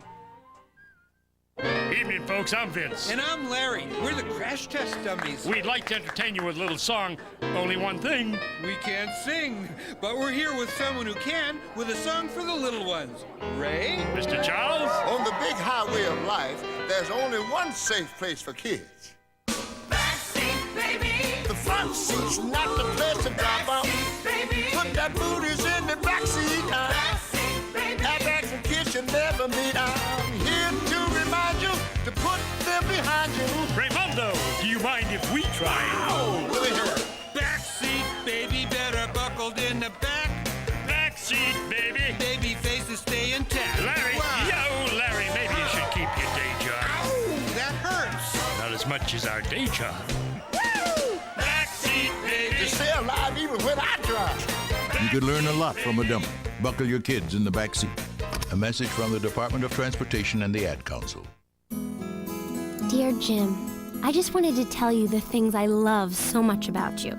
Evening, folks. I'm Vince. And I'm Larry. We're the crash test dummies. We'd like to entertain you with a little song. Only one thing. We can't sing, but we're here with someone who can, with a song for the little ones. Ray? Mr. Charles? On the big highway of life, there's only one safe place for kids. Backseat, baby. The front seat's not the place to drop out. Put that booties in the backseat. Backseat, baby. Airbags and kids should never meet. I'm here to remind you to put them behind you. Raymundo, do you mind if we try? Oh, look at here. Backseat, baby, better buckled in the back. Backseat, baby. Baby faces stay intact. Larry, yo, Larry, maybe you should keep your day job. Ow, that hurts. Not as much as our day job. Backseat, baby. To stay alive even when I drive. You could learn a lot from a dummy. Buckle your kids in the back seat. A message from the Department of Transportation and the Ad Council. Dear Jim, I just wanted to tell you the things I love so much about you.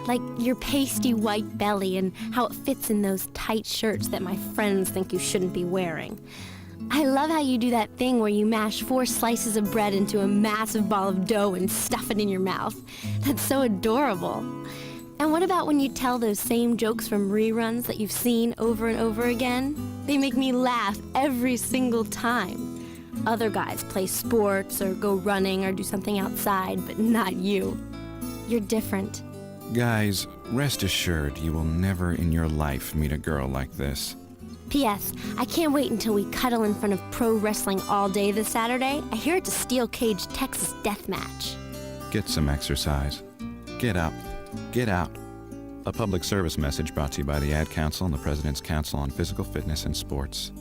Like your pasty white belly and how it fits in those tight shirts that my friends think you shouldn't be wearing. I love how you do that thing where you mash 4 slices of bread into a massive ball of dough and stuff it in your mouth. That's so adorable. And what about when you tell those same jokes from reruns that you've seen over and over again? They make me laugh every single time. Other guys play sports or go running or do something outside, but not you. You're different. Guys, rest assured you will never in your life meet a girl like this. P.S. I can't wait until we cuddle in front of pro wrestling all day this Saturday. I hear it's a steel cage Texas death match. Get some exercise. Get up. Get out. A public service message brought to you by the Ad Council and the President's Council on Physical Fitness and Sports.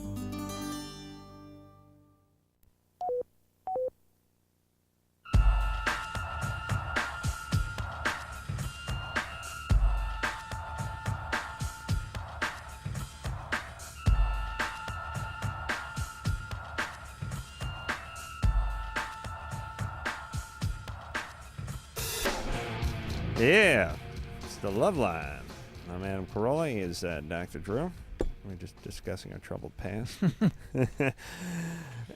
Yeah, it's the LoveLine. I'm Adam Carolla. He is Dr. Drew. We're just discussing our troubled past.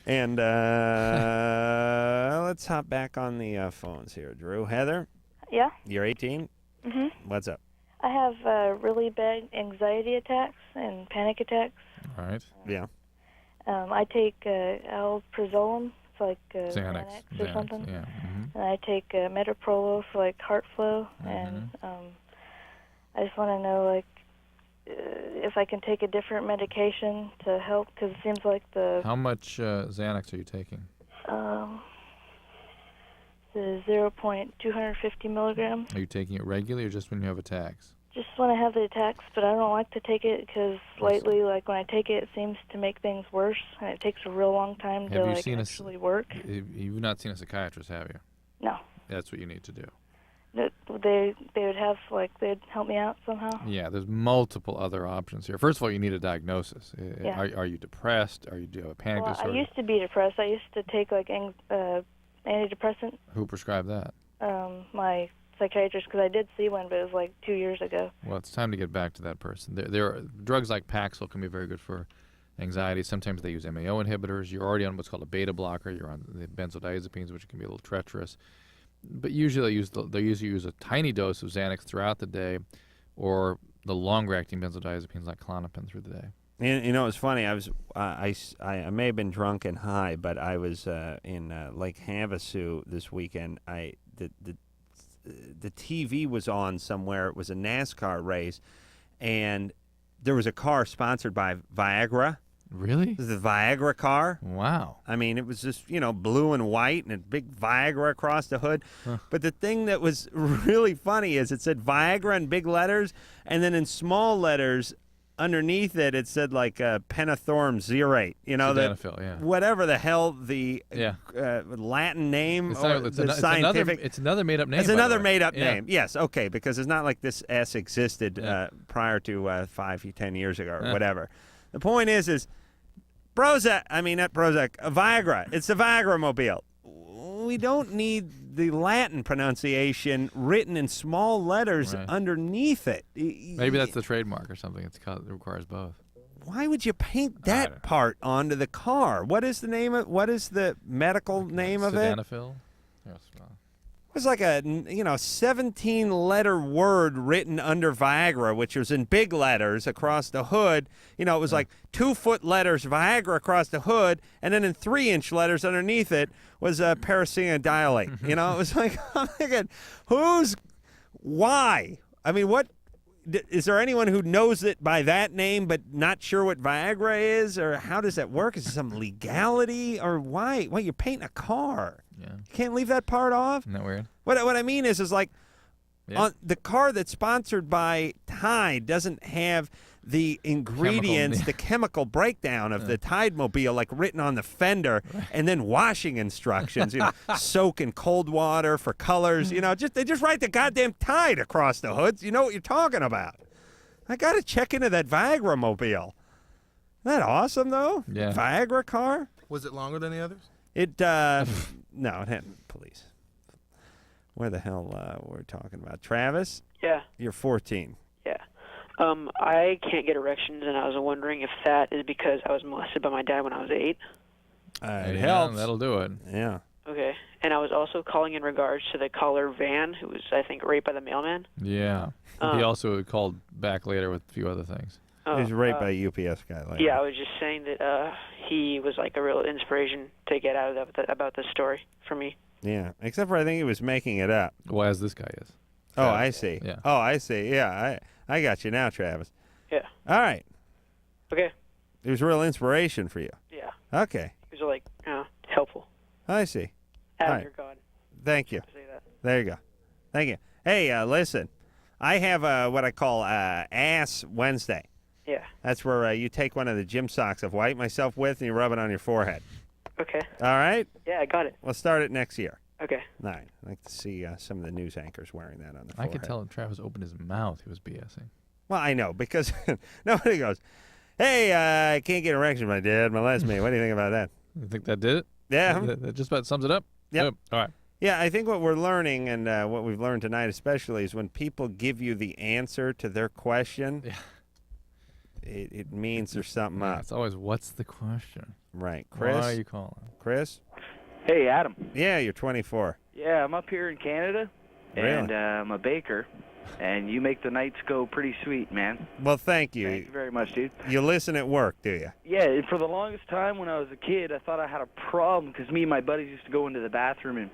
And let's hop back on the phones here. Drew, Heather? Yeah? You're 18? Mm-hmm. What's up? I have really bad anxiety attacks and panic attacks. All right. Yeah. I take alprazolam. It's like Xanax or something. Yeah. Mm-hmm. And I take metoprolol for like heart flow. And I just want to know like if I can take a different medication to help, because it seems like the How much Xanax are you taking? the 0.250 milligrams. Are you taking it regularly or just when you have attacks? Just when I have the attacks, but I don't like to take it because lately, like when I take it, it seems to make things worse, and it takes a real long time to like actually work. You've not seen a psychiatrist, have you? No. That's what you need to do. They would have like they'd help me out somehow. Yeah, there's multiple other options here. First of all, you need a diagnosis. Yeah. Are you depressed? Do you have a panic Well, disorder? I used to be depressed. I used to take like antidepressant. Who prescribed that? My psychiatrist, because I did see one, but it was like 2 years ago. Well, it's time to get back to that person. There are drugs like Paxil can be very good for anxiety. Sometimes they use MAO inhibitors. You're already on what's called a beta blocker. You're on the benzodiazepines, which can be a little treacherous. But usually they usually use a tiny dose of Xanax throughout the day, or the longer-acting benzodiazepines like Klonopin through the day. And, you know, it's funny. I was I may have been drunk and high, but I was in Lake Havasu this weekend. The TV was on somewhere. It was a NASCAR race, and there was a car sponsored by Viagra. Really? It was the Viagra car. Wow. I mean, it was just, blue and white and a big Viagra across the hood. Huh. But the thing that was really funny is it said Viagra in big letters, and then in small letters underneath it, it said like penethorm xerate. Sildenafil, yeah. Whatever the hell the Latin name scientific. It's another made-up name. It's another made-up Yeah. name. Yes, okay, because it's not like this S existed prior to 10 years ago or whatever. The point is Prozac, not Prozac, Viagra. It's the Viagra mobile. We don't need the Latin pronunciation written in small letters underneath it. Maybe that's the trademark or something. It requires both. Why would you paint that part onto the car? What is the name of? What is the medical name of it? Sildenafil? Yes. It was like a 17-letter word written under Viagra, which was in big letters across the hood. It was like 2-foot letters Viagra across the hood, and then in 3-inch letters underneath it was paracetamol. It was like, I'm thinking, why? I mean, what? Is there anyone who knows it by that name but not sure what Viagra is, or how does that work? Is it some legality, or why? Well, you're painting a car. Yeah. You can't leave that part off? Isn't that weird? What I mean is like on the car that's sponsored by Tide doesn't have the ingredients, the chemical breakdown of the Tide Mobile, like written on the fender, and then washing instructions. Soak in cold water for colors. They just write the goddamn Tide across the hoods. You know what you're talking about. I got to check into that Viagra Mobile. Isn't that awesome though? Yeah. Viagra car. Was it longer than the others? It no, it hadn't. Police. Where the hell were we talking about? Travis? Yeah. You're 14. Yeah. I can't get erections, and I was wondering if that is because I was molested by my dad when I was 8. It helps. That'll do it. Yeah. Okay. And I was also calling in regards to the caller Van, who was, I think, raped by the mailman. Yeah. He also called back later with a few other things. He was raped by a UPS guy later. Yeah, I was just saying that he was like a real inspiration to get out of that about this story for me. Yeah, except for I think he was making it up. Well, as this guy is. Oh, I see. Yeah. Oh, I see. Yeah, I got you now, Travis. Yeah. All right. Okay. It was a real inspiration for you. Yeah. Okay. He was like helpful. I see. Adam, All right. you're God. Thank you. Say that. There you go. Thank you. Hey, listen, I have what I call Ass Wednesday. Yeah. That's where you take one of the gym socks I've wiped myself with and you rub it on your forehead. Okay. All right? Yeah, I got it. We'll start it next year. Okay. All right. I'd like to see some of the news anchors wearing that on their I forehead. could tell if Travis opened his mouth, he was BSing. Well, I know, because nobody goes, hey, I can't get erection, my dad molested me. What do you think about that? You think that did it? Yeah. That just about sums it up? Yep. Good. All right. Yeah, I think what we're learning, and what we've learned tonight especially, is when people give you the answer to their question, it means there's something up. It's always, what's the question? Right. Chris? Why are you calling? Chris? Hey, Adam. Yeah, you're 24. Yeah, I'm up here in Canada, and I'm a baker, and you make the nights go pretty sweet, man. Well, thank you. Thank you very much, dude. You listen at work, do you? Yeah, and for the longest time when I was a kid, I thought I had a problem because me and my buddies used to go into the bathroom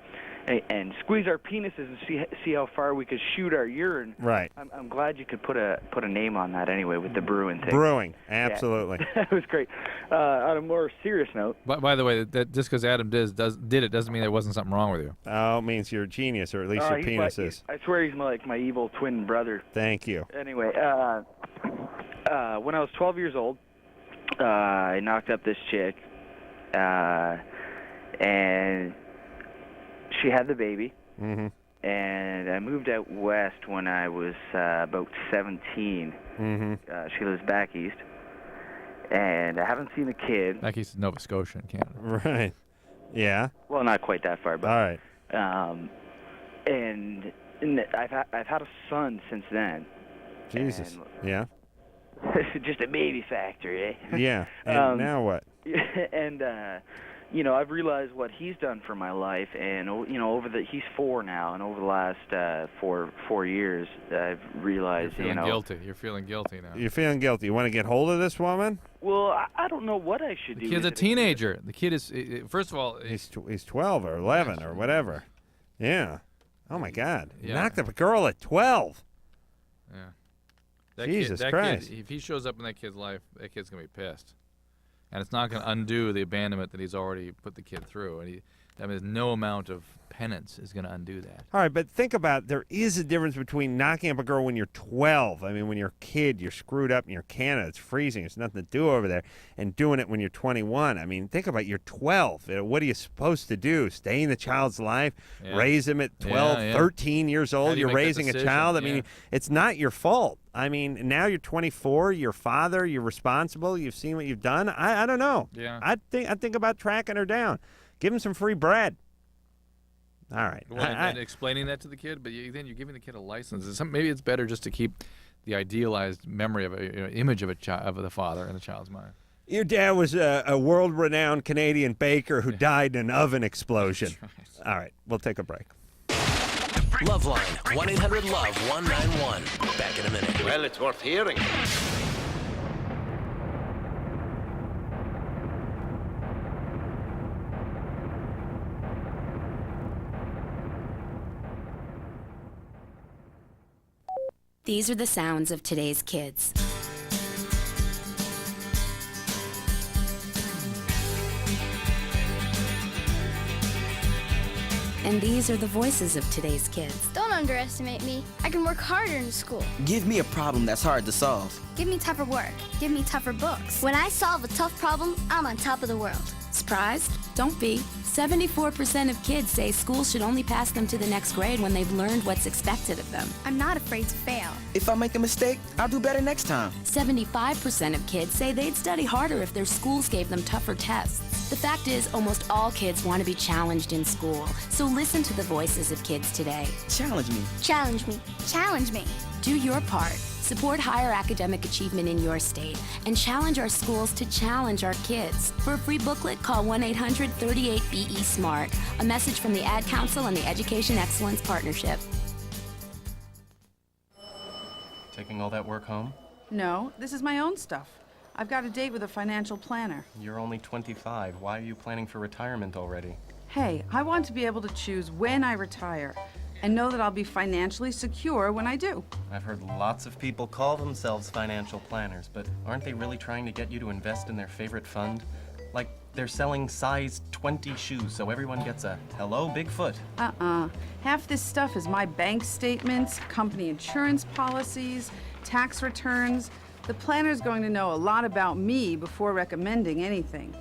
and squeeze our penises and see how far we could shoot our urine. Right. I'm glad you could put a name on that anyway with the brewing thing. Brewing, absolutely. Yeah. That was great. On a more serious note. By the way, that just because Adam did it doesn't mean there wasn't something wrong with you. Oh, it means you're a genius, or at least your penis is. I swear he's my evil twin brother. Thank you. Anyway, when I was 12 years old, I knocked up this chick, and she had the baby. Mm-hmm. And I moved out west when I was about 17. Mm-hmm. She lives back east. And I haven't seen the kid. Back east is Nova Scotia in Canada. Right. Yeah. Well, not quite that far, but. All right. And I've had a son since then. Jesus. Yeah. Just a baby factory, eh? Yeah. And now what? And I've realized what he's done for my life, and he's 4 now, and over the last 4 years, I've realized You're feeling guilty. You're feeling guilty now. You're feeling guilty. You want to get hold of this woman? Well, I don't know what I should do. The kid's a teenager. The kid is, first of all, he's 12 or 11 or whatever. Yeah. Oh my God. Yeah. Knocked up a girl at 12. Yeah. Jesus that Christ. Kid, if he shows up in that kid's life, that kid's gonna be pissed, and it's not gonna undo the abandonment that he's already put the kid through. And there's no amount of penance is going to undo that. All right, but think about, there is a difference between knocking up a girl when you're 12. I mean, when you're a kid, you're screwed up and you're Canada, it's freezing, there's nothing to do over there, and doing it when you're 21. I mean, think about, you're 12. What are you supposed to do? Stay in the child's life, raise him at 12, 13 years old, you're raising a child? I mean, it's not your fault. I mean, now you're 24, you're father, you're responsible, you've seen what you've done. I don't know. Yeah. I'd think about tracking her down. Give him some free bread. All right. Well, and explaining that to the kid, but then you're giving the kid a license. Maybe it's better just to keep the idealized memory of image of the father in the child's mind. Your dad was a world-renowned Canadian baker who died in an oven explosion. Right. All right, we'll take a break. LoveLine, 1-800-LOVE-191. Back in a minute. Well, it's worth hearing. These are the sounds of today's kids. And these are the voices of today's kids. Don't underestimate me. I can work harder in school. Give me a problem that's hard to solve. Give me tougher work. Give me tougher books. When I solve a tough problem, I'm on top of the world. Surprised? Don't be. 74% of kids say school should only pass them to the next grade when they've learned what's expected of them. I'm not afraid to fail. If I make a mistake, I'll do better next time. 75% of kids say they'd study harder if their schools gave them tougher tests. The fact is, almost all kids want to be challenged in school. So listen to the voices of kids today. Challenge me. Challenge me. Challenge me. Do your part. Support higher academic achievement in your state and challenge our schools to challenge our kids. For a free booklet, call 1-800-38-BE-SMART. A message from the Ad Council and the Education Excellence Partnership. Taking all that work home? No, this is my own stuff. I've got a date with a financial planner. You're only 25. Why are you planning for retirement already? Hey, I want to be able to choose when I retire and know that I'll be financially secure when I do. I've heard lots of people call themselves financial planners, but aren't they really trying to get you to invest in their favorite fund? Like they're selling size 20 shoes so everyone gets a hello Bigfoot. Half this stuff is my bank statements, company insurance policies, tax returns. The planner's going to know a lot about me before recommending anything.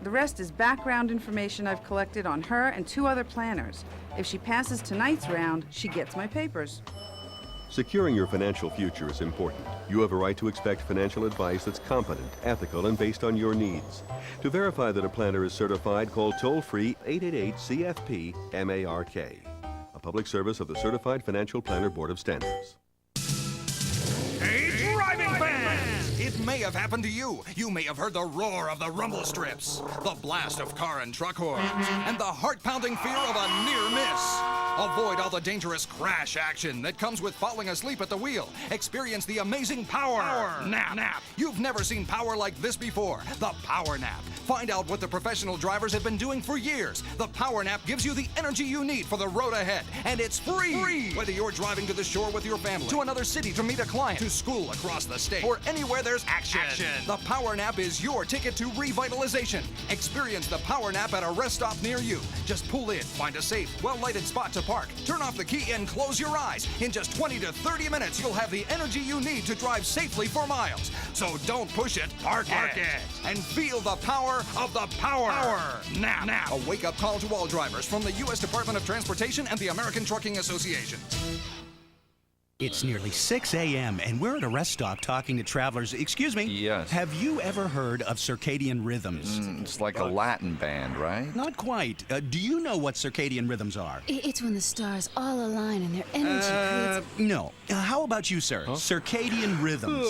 The rest is background information I've collected on her and 2 other planners. If she passes tonight's round, she gets my papers. Securing your financial future is important. You have a right to expect financial advice that's competent, ethical, and based on your needs. To verify that a planner is certified, call toll-free 888-CFP-MARK. A public service of the Certified Financial Planner Board of Standards. Hey, driving fans! It may have happened to you. You may have heard the roar of the rumble strips, the blast of car and truck horns, and the heart-pounding fear of a near miss. Avoid all the dangerous crash action that comes with falling asleep at the wheel. Experience the amazing power nap. You've never seen power like this before. The Power Nap. Find out what the professional drivers have been doing for years. The Power Nap gives you the energy you need for the road ahead, and it's free. Whether you're driving to the shore with your family, to another city to meet a client, to school across the state, or anywhere there's action. The Power Nap is your ticket to revitalization. Experience the Power Nap at a rest stop near you. Just pull in, find a safe, well-lighted spot to park, turn off the key, and close your eyes. In just 20 to 30 minutes, you'll have the energy you need to drive safely for miles. So don't push it, park it, and feel the power of the Power Nap. A wake-up call to all drivers from the U.S. Department of Transportation and the American Trucking Association. It's nearly 6 a.m. and we're at a rest stop talking to travelers. Excuse me? Yes. Have you ever heard of circadian rhythms? It's like a Latin band, right? Not quite. Do you know what circadian rhythms are? It's when the stars all align and their energy creates... No. How about you, sir? Circadian rhythms.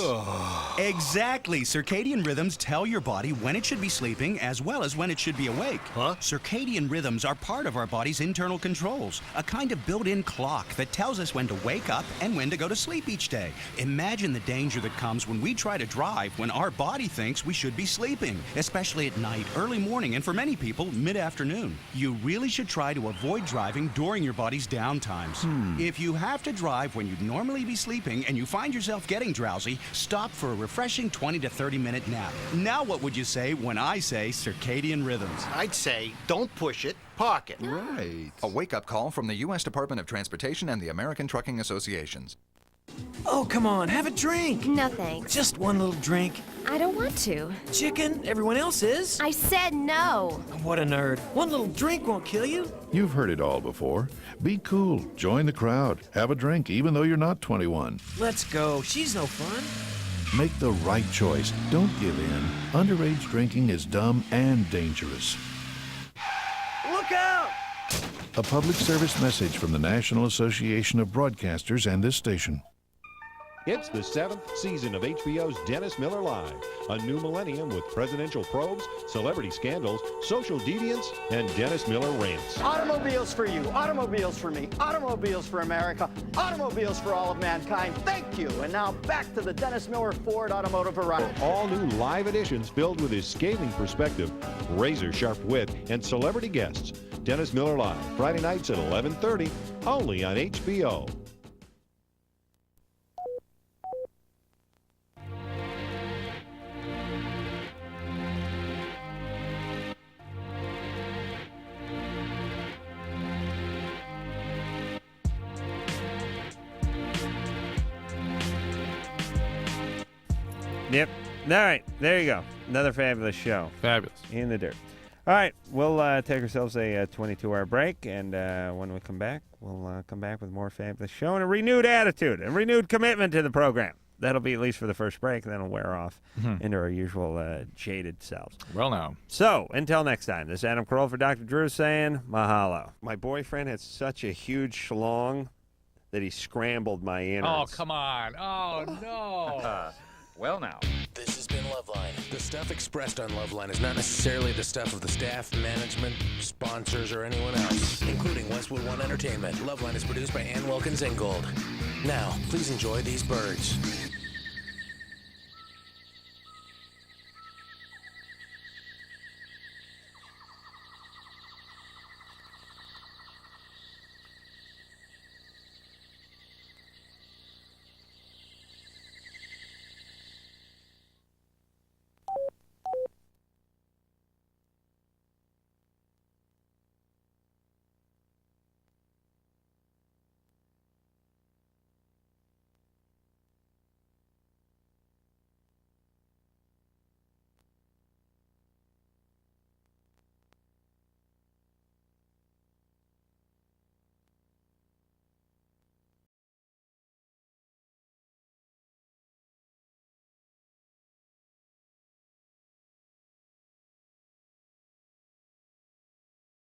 Exactly. Circadian rhythms tell your body when it should be sleeping as well as when it should be awake. Circadian rhythms are part of our body's internal controls, a kind of built-in clock that tells us when to wake up and when to go to sleep each day. Imagine the danger that comes when we try to drive when our body thinks we should be sleeping, especially at night, early morning, and for many people, mid-afternoon. You really should try to avoid driving during your body's downtimes. If you have to drive when you'd normally be sleeping and you find yourself getting drowsy, stop for a refreshing 20 to 30-minute nap. Now what would you say when I say circadian rhythms? I'd say don't push it, park it. Right. A wake-up call from the U.S. Department of Transportation and the American Trucking Associations. Oh, come on, have a drink. No thanks. Just one little drink. I don't want to. Chicken, everyone else is. I said no. What a nerd. One little drink won't kill you. You've heard it all before. Be cool, join the crowd, have a drink even though you're not 21. Let's go, she's no fun. Make the right choice. Don't give in. Underage drinking is dumb and dangerous. Look out! A public service message from the National Association of Broadcasters and this station. It's the 7th season of HBO's Dennis Miller Live, a new millennium with presidential probes, celebrity scandals, social deviance, and Dennis Miller rants. Automobiles for you, automobiles for me, automobiles for America, automobiles for all of mankind. Thank you. And now back to the Dennis Miller Ford Automotive Variety. All new live editions filled with his scathing perspective, razor-sharp wit, and celebrity guests. Dennis Miller Live, Friday nights at 11:30, only on HBO. Yep. All right. There you go. Another fabulous show. Fabulous. In the dirt. All right. We'll take ourselves a 22-hour break, and when we come back, we'll come back with more fabulous show and a renewed attitude, a renewed commitment to the program. That'll be at least for the first break, and then it'll wear off into our usual jaded selves. Well, now. So, until next time, this is Adam Carolla for Dr. Drew saying mahalo. My boyfriend had such a huge schlong that he scrambled my innards. Oh, come on. Oh, no. Well, now. This has been LoveLine. The stuff expressed on LoveLine is not necessarily the stuff of the staff, management, sponsors, or anyone else, including Westwood One Entertainment. LoveLine is produced by Ann Wilkins Ingold. Now, please enjoy these birds.